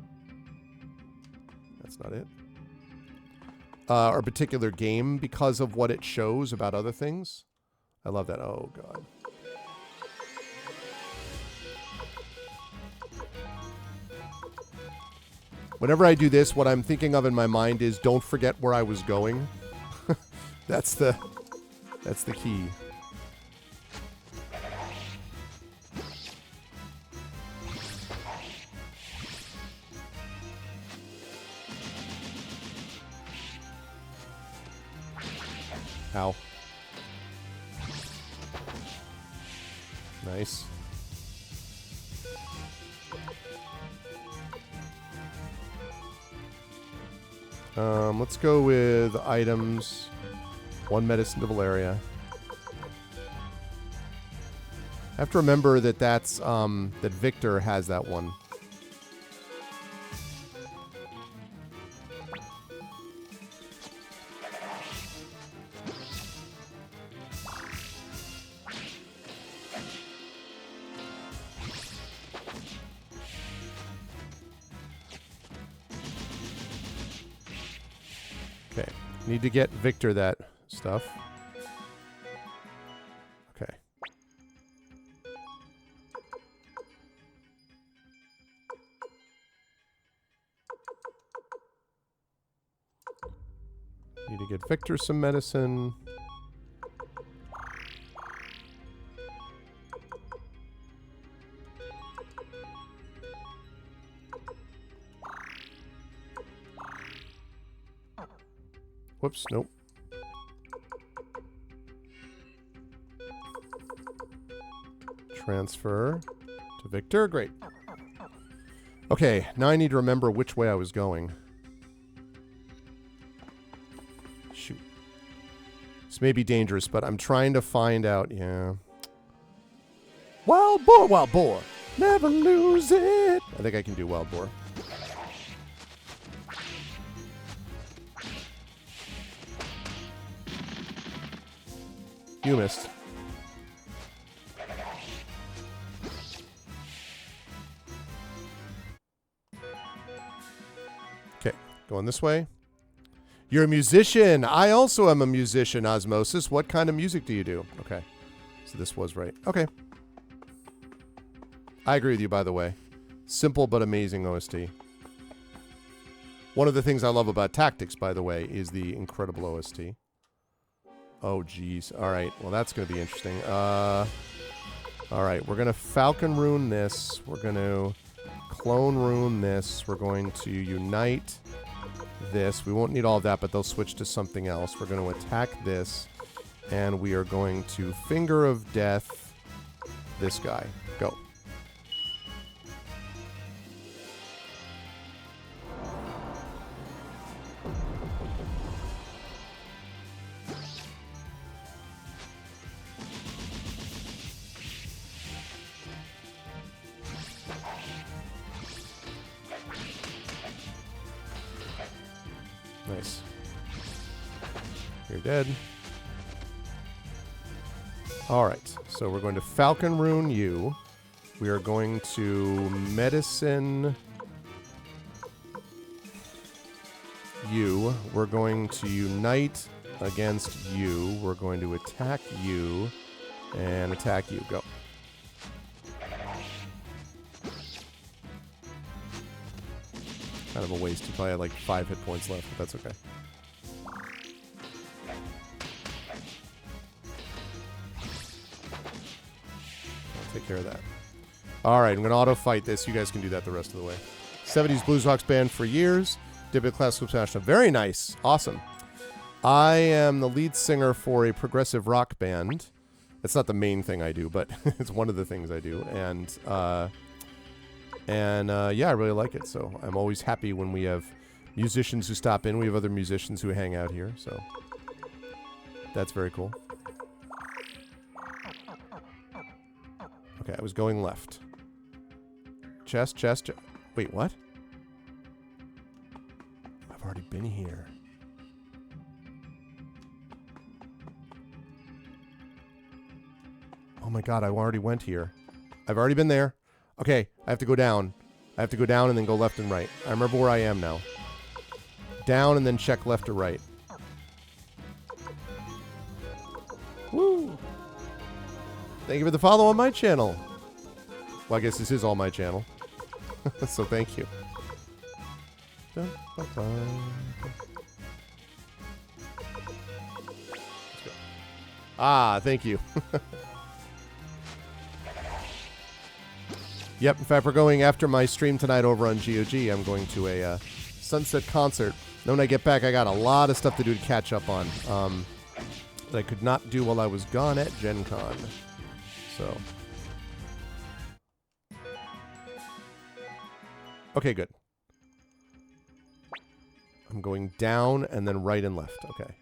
That's not it. Or a particular game because of what it shows about other things. I love that. Oh, God. Whenever I do this, what I'm thinking of in my mind is don't forget where I was going. That's the key. Ow. Nice. Let's go with items. 1 medicine to Valeria. I have to remember that that's that Victor has that one. Okay, need to get Victor that stuff. Okay. Need to get Victor some medicine. Whoops, nope. Transfer to Victor. Great. Okay, now I need to remember which way I was going. Shoot. This may be dangerous, but I'm trying to find out. Yeah. Wild boar. Never lose it. I think I can do wild boar. You missed. Okay, going this way. You're a musician. I also am a musician, Osmosis. What kind of music do you do? Okay, so this was right. Okay. I agree with you, by the way. Simple but amazing OST. One of the things I love about Tactics, by the way, is the incredible OST. Oh, geez. All right. Well, that's going to be interesting. All right. We're going to Falcon Rune this. We're going to Clone Rune this. We're going to Unite this. We won't need all of that, but they'll switch to something else. We're going to attack this. And we are going to Finger of Death this guy. Go. Nice. You're dead. Alright, so we're going to Falcon Rune you. We are going to Medicine you. We're going to Unite against you. We're going to attack you. And attack you. Go. Kind of a waste. You probably had like 5 hit points left, but that's okay. I'll take care of that. Alright, I'm going to auto-fight this. You guys can do that the rest of the way. 70s Blues Rocks band for years. Did a classical international. Very nice. Awesome. I am the lead singer for a progressive rock band. It's not the main thing I do, but it's one of the things I do. And yeah, I really like it. So I'm always happy when we have musicians who stop in. We have other musicians who hang out here. So that's very cool. Okay, I was going left. Chest. Wait, what? I've already been here. Oh my god, I already went here. I've already been there. Okay, I have to go down. I have to go down and then go left and right. I remember where I am now. Down and then check left or right. Woo! Thank you for the follow on my channel. Well, I guess this is all my channel. So thank you. Let's go. Ah, thank you. Yep, in fact, we're going after my stream tonight over on GOG. I'm going to a Sunset concert. Then when I get back, I got a lot of stuff to do to catch up on that I could not do while I was gone at Gen Con. So. Okay, good. I'm going down and then right and left. Okay.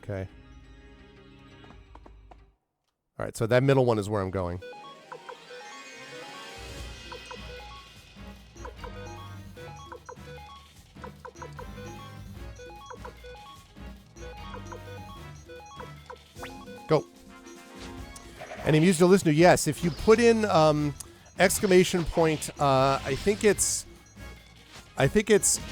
Okay. All right, so that middle one is where I'm going. Go. Any music to listen to? Yes, if you put in exclamation point, I think it's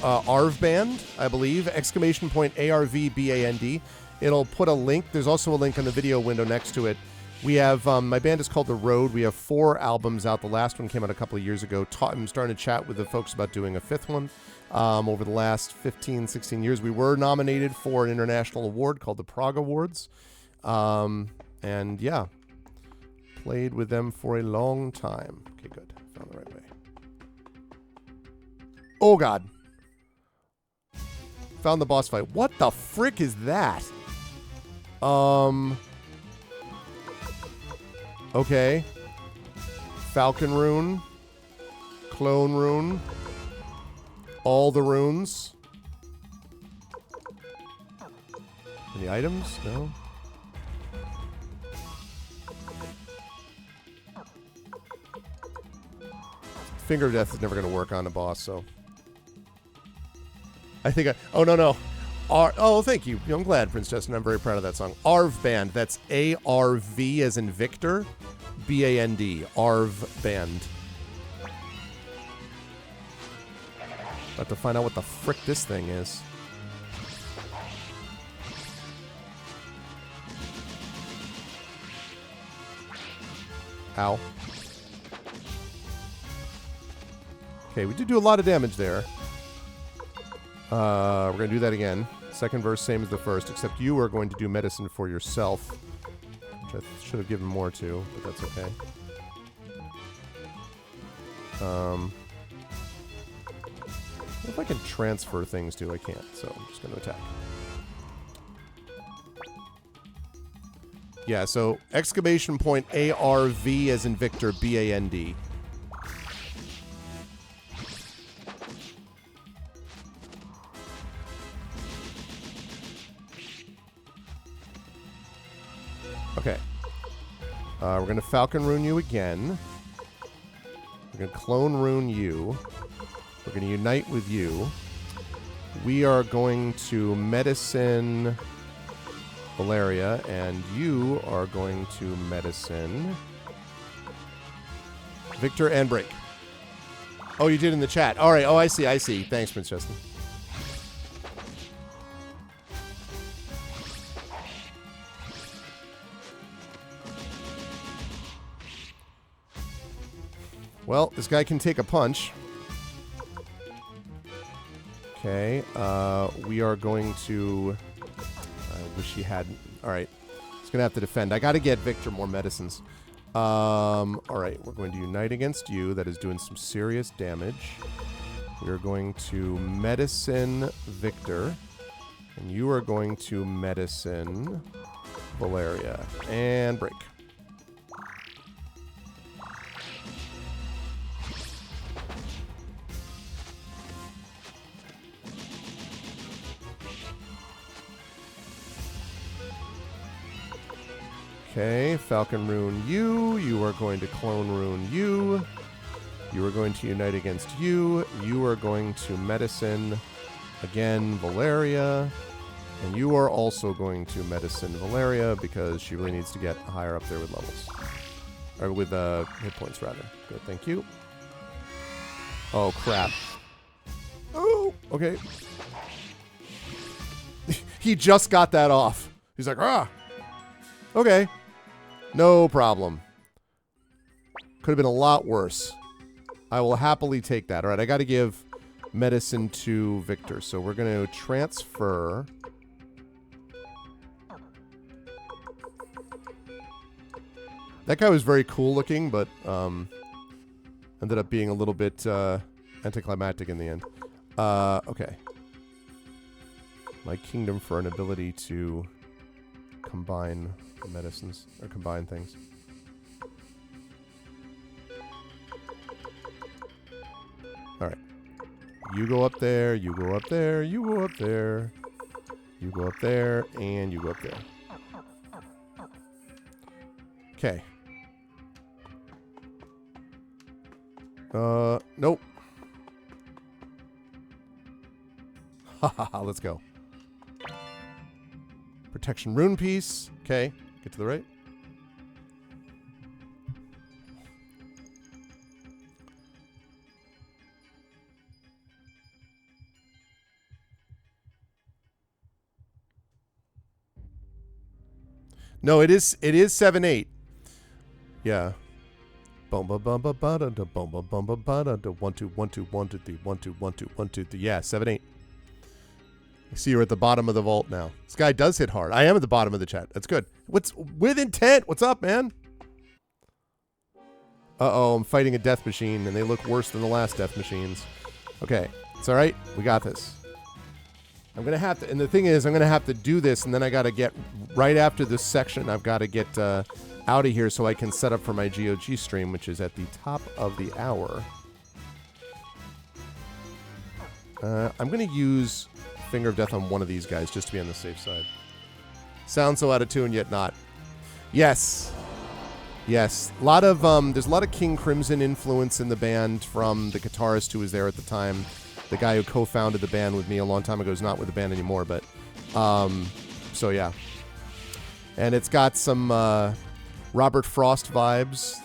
ARV Band, I believe, exclamation point ARVBAND. It'll put a link. There's also a link in the video window next to it. We have, my band is called The Road. We have 4 albums out. The last one came out a couple of years ago. I'm starting to chat with the folks about doing a 5th one. Over the last 15, 16 years, we were nominated for an international award called the Prague Awards. And yeah, played with them for a long time. Okay, good. Found the right way. Oh, God. Found the boss fight. What the frick is that? Okay. Falcon rune. Clone rune. All the runes. Any items? No. Finger of Death is never going to work on a boss, so... I think I... Oh, no. Oh, thank you. I'm glad, Prince Justin. I'm very proud of that song. ARV Band. That's A-R-V as in Victor. B-A-N-D. ARV Band. Have to find out what the frick this thing is. Ow. Okay, we did do a lot of damage there. We're going to do that again. Second verse, same as the first, except you are going to do medicine for yourself. Which I should have given more to, but that's okay. If I can transfer things to, I can't, so I'm just going to attack. Yeah, so exclamation point A-R-V as in Victor, B-A-N-D. Okay. We're going to Falcon Rune you again. We're going to Clone Rune you. We're going to unite with you. We are going to Medicine Valeria, and you are going to Medicine Victor and Break. Oh, you did in the chat. All right. Oh, I see. Thanks, Prince Justin. Well, this guy can take a punch. Okay, we are going to... I wish he hadn't... Alright, he's going to have to defend. I got to get Victor more medicines. Alright, we're going to unite against you. That is doing some serious damage. We're going to medicine Victor. And you are going to medicine Valeria. And break. Okay, Falcon Rune you. You are going to Clone Rune you. You are going to unite against you. You are going to medicine again Valeria. And you are also going to medicine Valeria because she really needs to get higher up there with levels. Or with hit points, rather. Good, thank you. Oh, crap. Oh, okay. He just got that off. He's like, ah. Okay. No problem. Could have been a lot worse. I will happily take that. All right, I got to give medicine to Victor. So we're going to transfer. That guy was very cool looking, but ended up being a little bit anticlimactic in the end. Okay. My kingdom for an ability to combine medicines, or combine things. Alright. You go up there, you go up there, you go up there, you go up there, and you go up there. Okay. Nope. Haha, let's go. Protection rune piece. Okay, get to the right. No, it is 7-8. Yeah. Bomba bomba bada da bomba bomba bada da 1 2 1 2 1 2 3 1 2 1 2 1 2 3. Yeah, 7-8. I see you're at the bottom of the vault now. This guy does hit hard. I am at the bottom of the chat. That's good. What's with intent? What's up, man? Uh-oh, I'm fighting a death machine, and they look worse than the last death machines. Okay, it's all right. We got this. I'm going to have to, and the thing is, I'm going to have to do this, and then I got to get, right after this section, I've got to get out of here so I can set up for my GOG stream, which is at the top of the hour. I'm going to use Finger of Death on one of these guys just to be on the safe side. Sounds so out of tune, yet not. Yes. Yes. A lot of, there's a lot of King Crimson influence in the band from the guitarist who was there at the time. The guy who co-founded the band with me a long time ago is not with the band anymore, but, so yeah. And it's got some, Robert Frost vibes,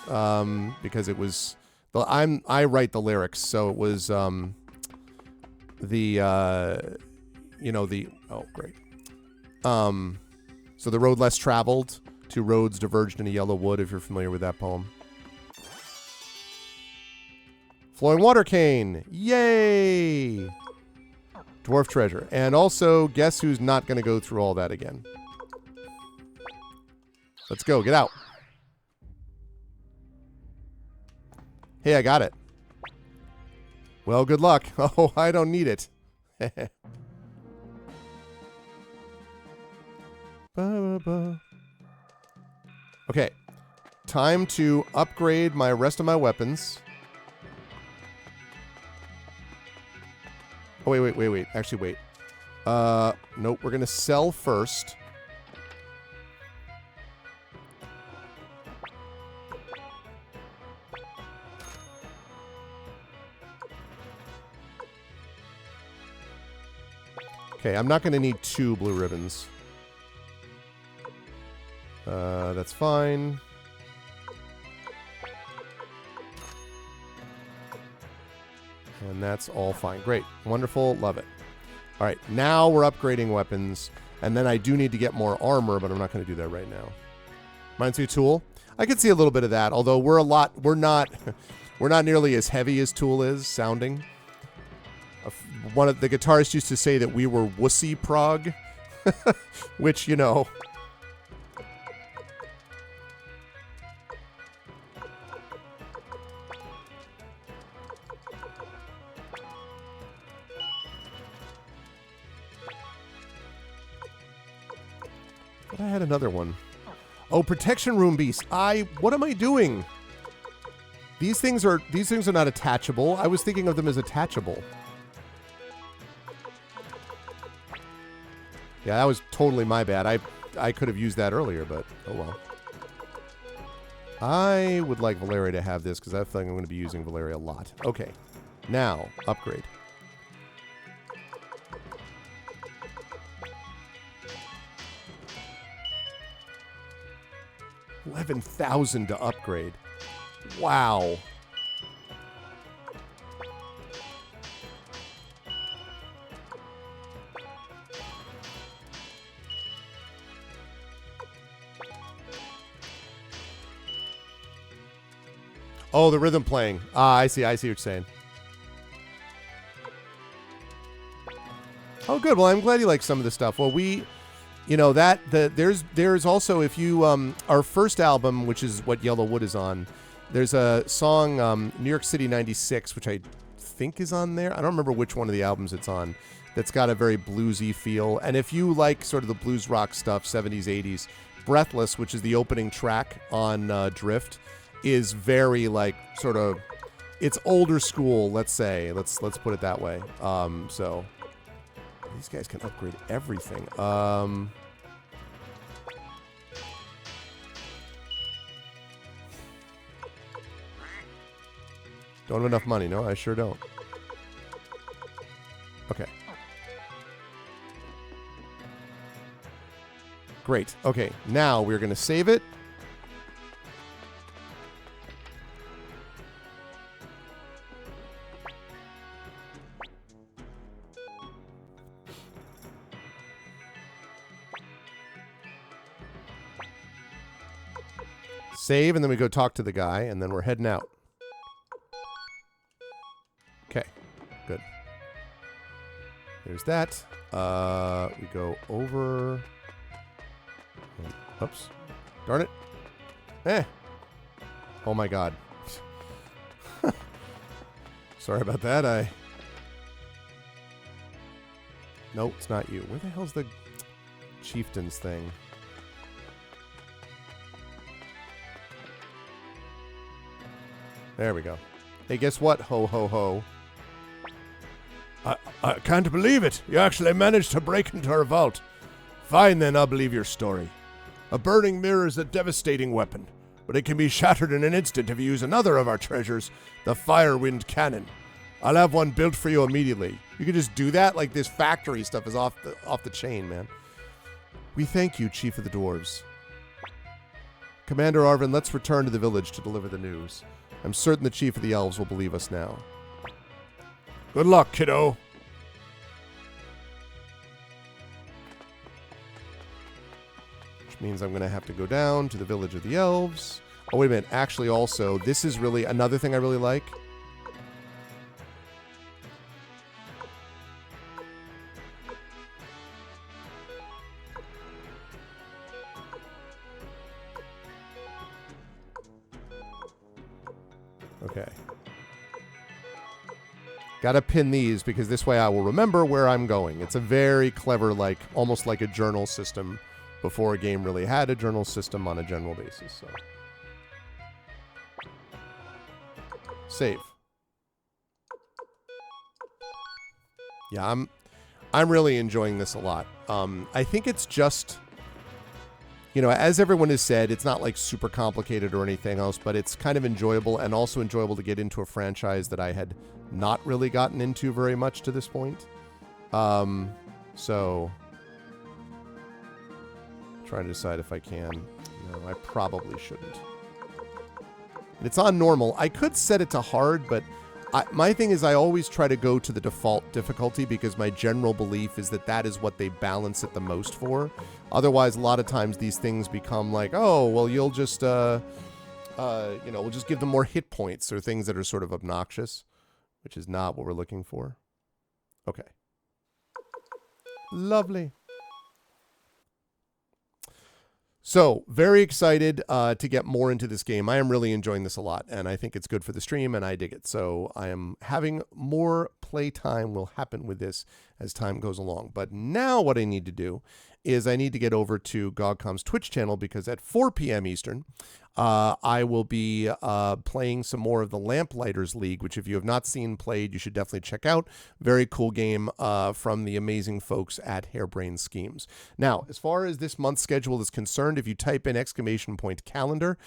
because it was, I write the lyrics, so it was, oh, great. So the road less traveled, two roads diverged in a yellow wood, if you're familiar with that poem. Flowing water cane. Yay! Dwarf treasure. And also, guess who's not going to go through all that again? Let's go. Get out. Hey, I got it. Well, good luck. Oh, I don't need it. Okay. Time to upgrade my rest of my weapons. Oh, wait. Actually, wait. Nope. We're going to sell first. Okay, I'm not going to need 2 blue ribbons. That's fine. And that's all fine. Great. Wonderful. Love it. All right, now we're upgrading weapons. And then I do need to get more armor, but I'm not going to do that right now. Mindsu Tool. I could see a little bit of that, although we're not nearly as heavy as Tool is sounding. One of the guitarists used to say that we were wussy prog, which, you know. But I had another one. Oh, protection room beast. What am I doing? These things are not attachable. I was thinking of them as attachable. Yeah, that was totally my bad. I could have used that earlier, but oh well. I would like Valeria to have this because I think I'm going to be using Valeria a lot. Okay. Now, upgrade. $11,000 to upgrade. Wow. Oh, the rhythm playing. Ah, I see what you're saying. Oh, good. Well, I'm glad you like some of the stuff. Well, there's also, if you our first album, which is what Yellow Wood is on, there's a song New York City 96, which I think is on there. I don't remember which one of the albums it's on. That's got a very bluesy feel. And if you like sort of the blues rock stuff, 70s, 80s, Breathless, which is the opening track on Drift, is very like sort of, it's older school, let's say. Let's put it that way. So these guys can upgrade everything. Don't have enough money. No, I sure don't. Okay. Great. Okay, now we're going to save it. Save, and then we go talk to the guy, and then we're heading out. Okay, good. There's that. We go over. Oops. Darn it. Oh my god. Sorry about that. Nope, it's not you. Where the hell's the chieftain's thing? There we go. Hey, guess what? Ho, ho, ho. I can't believe it. You actually managed to break into our vault. Fine, then, I'll believe your story. A burning mirror is a devastating weapon, but it can be shattered in an instant if you use another of our treasures, the Firewind Cannon. I'll have one built for you immediately. You can just do that? Like, this factory stuff is off the chain, man. We thank you, Chief of the Dwarves. Commander Arvin, let's return to the village to deliver the news. I'm certain the Chief of the Elves will believe us now. Good luck, kiddo. Which means I'm going to have to go down to the village of the elves. Oh, wait a minute. Actually, also, this is really another thing I really like. Okay. Gotta pin these because this way I will remember where I'm going. It's a very clever, like, almost like a journal system before a game really had a journal system on a general basis. So. Save. Yeah, I'm really enjoying this a lot. I think it's just, you know, as everyone has said, it's not like super complicated or anything else, but it's kind of enjoyable and also enjoyable to get into a franchise that I had not really gotten into very much to this point. So trying to decide if I can. No, I probably shouldn't. And it's on normal. I could set it to hard, but my thing is I always try to go to the default difficulty because my general belief is that that is what they balance it the most for. Otherwise, a lot of times these things become like, oh, well, you'll just, we'll just give them more hit points or things that are sort of obnoxious, which is not what we're looking for. Okay. Lovely. So, very excited to get more into this game. I am really enjoying this a lot, and I think it's good for the stream, and I dig it. So, I am having more playtime will happen with this as time goes along. But now what I need to do is I need to get over to GogCom's Twitch channel because at 4 p.m. Eastern, I will be playing some more of the Lamplighters League, which if you have not seen played, you should definitely check out. Very cool game from the amazing folks at Harebrained Schemes. Now, as far as this month's schedule is concerned, if you type in !calendar,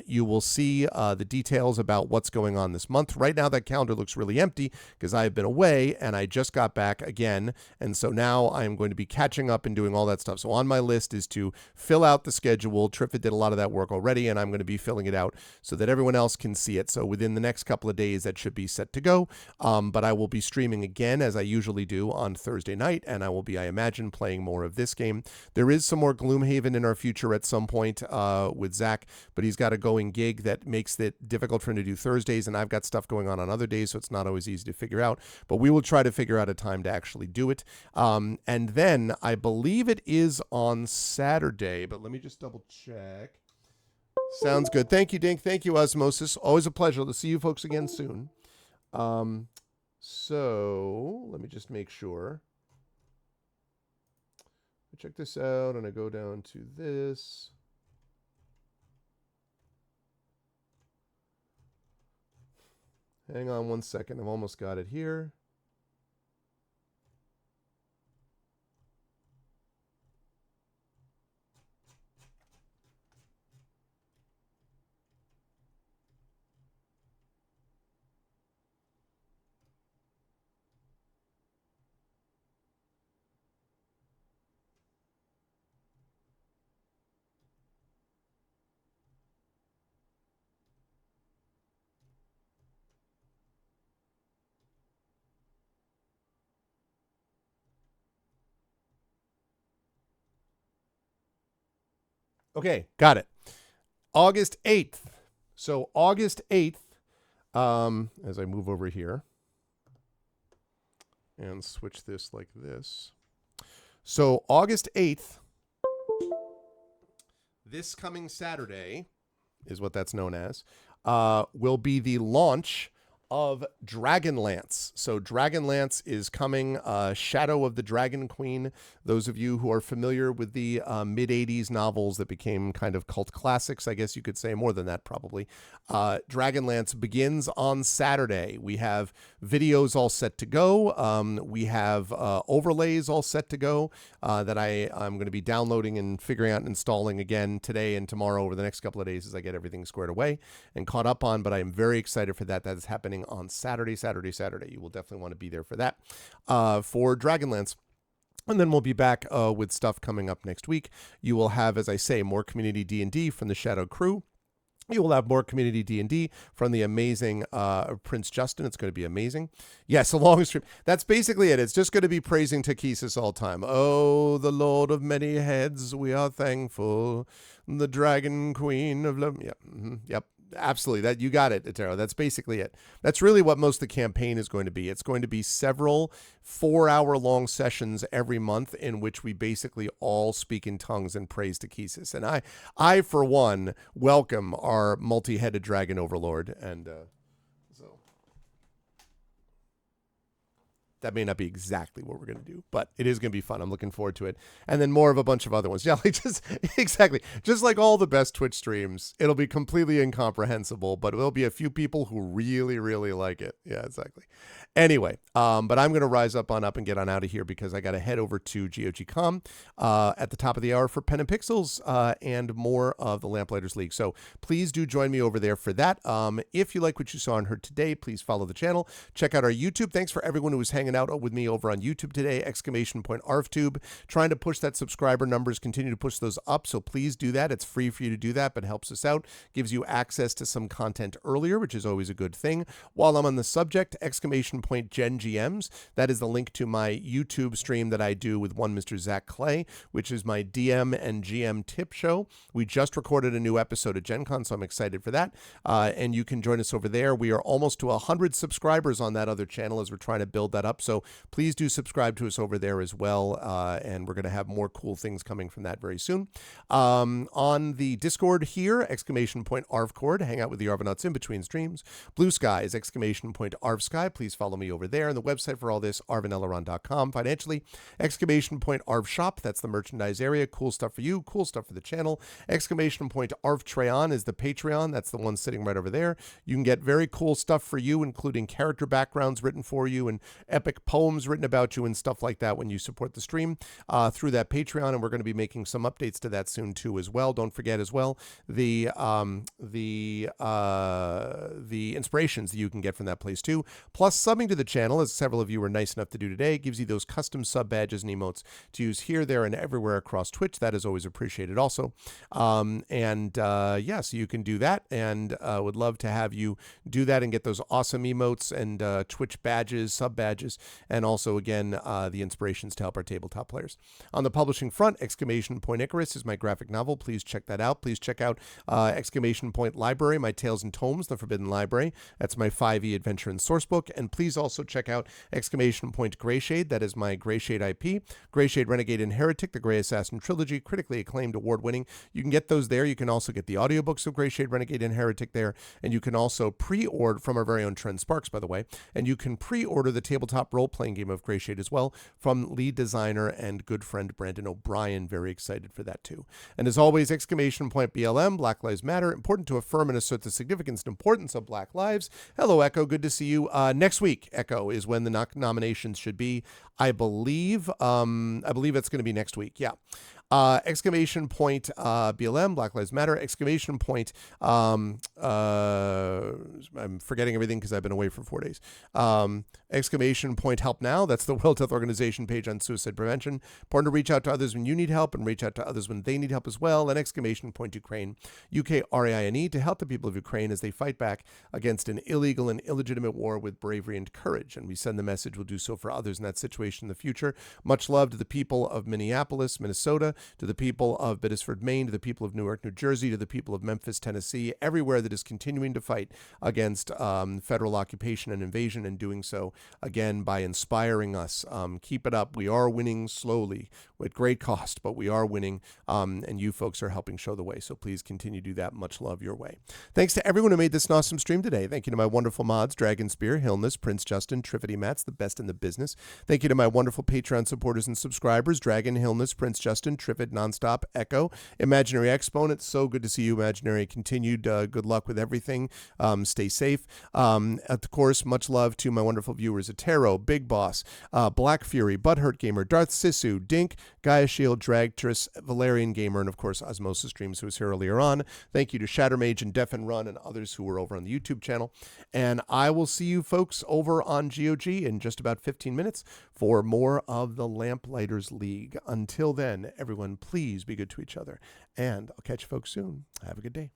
you will see the details about what's going on this month. Right now, that calendar looks really empty because I have been away and I just got back again. And so now I'm going to be catching up and doing all that stuff. So on my list is to fill out the schedule. Triffid did a lot of that work already, and I'm going to be filling it out so that everyone else can see it. So within the next couple of days, that should be set to go. But I will be streaming again, as I usually do, on Thursday night, and I will be, I imagine, playing more of this game. There is some more Gloomhaven in our future at some point with Zach, but he's got a going gig that makes it difficult for him to do Thursdays, and I've got stuff going on other days, so it's not always easy to figure out. But we will try to figure out a time to actually do it. And then I believe it is on Saturday, but let me just double check. Sounds good. Thank you, Dink. Thank you, Osmosis. Always a pleasure to see you folks again soon. So let me just make sure. Check this out, and I go down to this. Hang on one second. I've almost got it here. Okay, got it. August 8th. So August 8th, as I move over here and switch this like this. So August 8th, this coming Saturday is what that's known as, will be the launch of Dragonlance. So Dragonlance is coming, Shadow of the Dragon Queen. Those of you who are familiar with the mid-'80s novels that became kind of cult classics, I guess you could say, more than that probably. Dragonlance begins on Saturday. We have videos all set to go. We have overlays all set to go that I'm going to be downloading and figuring out and installing again today and tomorrow over the next couple of days as I get everything squared away and caught up on. But I am very excited for that. That is happening on Saturday. You will definitely want to be there for that, for Dragonlance. And then we'll be back with stuff coming up next week. You will have, as I say, more community D&D from the Shadow crew. You will have more community D&D from the amazing Prince Justin. It's going to be amazing. Yes, a long stream. That's basically it. It's just going to be praising Takesis all time. Oh, the Lord of many heads, we are thankful. The Dragon Queen of love. Yep. Mm-hmm. Yep. Absolutely. That you got it, Atero. That's basically it. That's really what most of the campaign is going to be. It's going to be several 4-hour-long sessions every month in which we basically all speak in tongues and praise Takesis. And I for one, welcome our multi-headed dragon overlord. And so that may not be exactly what we're going to do, but it is going to be fun. I'm looking forward to it. And then more of a bunch of other ones. Yeah, like just like all the best Twitch streams, it'll be completely incomprehensible, but there'll be a few people who really, really like it. Yeah, exactly. Anyway, but I'm going to rise up and get on out of here because I got to head over to GOG.com at the top of the hour for Pen and Pixels and more of the Lamplighters League. So please do join me over there for that. If you like what you saw and heard today, please follow the channel. Check out our YouTube. Thanks for everyone who was hanging out with me over on YouTube today, ! ArvTube. Trying to push that subscriber numbers, continue to push those up. So please do that. It's free for you to do that, but helps us out. Gives you access to some content earlier, which is always a good thing. While I'm on the subject, ! Gen GMs. That is the link to my YouTube stream that I do with one Mr. Zach Clay, which is my DM and GM tip show. We just recorded a new episode at Gen Con, so I'm excited for that. And you can join us over there. We are almost to 100 subscribers on that other channel as we're trying to build that up. So please do subscribe to us over there as well. And we're going to have more cool things coming from that very soon. On the Discord here, !ArvCord, hang out with the Arvanauts in between streams. Blue Sky is !ArvSky. Please follow me over there. And the website for all this, arvanelleron.com. Financially, !ArvShop. That's the merchandise area. Cool stuff for you, cool stuff for the channel. !ArvTreon is the Patreon. That's the one sitting right over there. You can get very cool stuff for you, including character backgrounds written for you and epic poems written about you and stuff like that when you support the stream through that Patreon. And we're going to be making some updates to that soon too as well. Don't forget as well the inspirations that you can get from that place too. Plus subbing to the channel, as several of you were nice enough to do today, gives you those custom sub badges and emotes to use here, there, and everywhere across Twitch. That is always appreciated also. Yeah, so you can do that, and would love to have you do that and get those awesome emotes and Twitch badges, sub badges, and also again the inspirations to help our tabletop players. On the publishing front, Icarus is my graphic novel. Please check that out. Please check out Library, my Tales and Tomes, the Forbidden Library. That's my 5e adventure and sourcebook. And please also check out Greyshade. That is my Greyshade IP. Greyshade, Renegade, and Heretic, the Grey Assassin trilogy, critically acclaimed, award-winning. You can get those there. You can also get the audiobooks of Greyshade, Renegade, and Heretic there. And you can also pre-order from our very own Trent Sparks, by the way. And you can pre-order the tabletop role-playing game of Greyshade as well from lead designer and good friend Brandon O'Brien. Very excited for that too. And as always, BLM, Black Lives Matter, important to affirm and assert the significance and importance of Black lives. Hello, Echo. Good to see you. Next week, Echo, is when the nominations should be. I believe it's going to be next week. Yeah. BLM, Black Lives Matter, I'm forgetting everything because I've been away for 4 days. Help now. That's the World Health Organization page on suicide prevention. Important to reach out to others when you need help and reach out to others when they need help as well. And Ukraine, UKRAINE, to help the people of Ukraine as they fight back against an illegal and illegitimate war with bravery and courage. And we send the message, we'll do so for others in that situation in the future. Much love to the people of Minneapolis, Minnesota, to the people of Biddisford, Maine, to the people of Newark, New Jersey, to the people of Memphis, Tennessee, everywhere that is continuing to fight against federal occupation and invasion, and doing so, again, by inspiring us. Keep it up. We are winning slowly with great cost, but we are winning, and you folks are helping show the way. So please continue to do that. Much love your way. Thanks to everyone who made this an awesome stream today. Thank you to my wonderful mods, Dragon Spear, Hillness, Prince Justin, Triffity Mats, the best in the business. Thank you to my wonderful Patreon supporters and subscribers, Dragon, Hillness, Prince Justin, Triffid, Nonstop, Echo, Imaginary Exponent. So good to see you, Imaginary. Continued good luck with everything. Stay safe. Of course, much love to my wonderful viewers, Atero, Big Boss, Black Fury, Butthurt Gamer, Darth Sisu, Dink, Gaia Shield, Dragtris, Valerian Gamer, and of course, Osmosis Streams, who was here earlier on. Thank you to Shattermage and Def and Run and others who were over on the YouTube channel. And I will see you folks over on GOG in just about 15 minutes for more of the Lamplighters League. Until then, everyone, please be good to each other. And I'll catch you folks soon. Have a good day.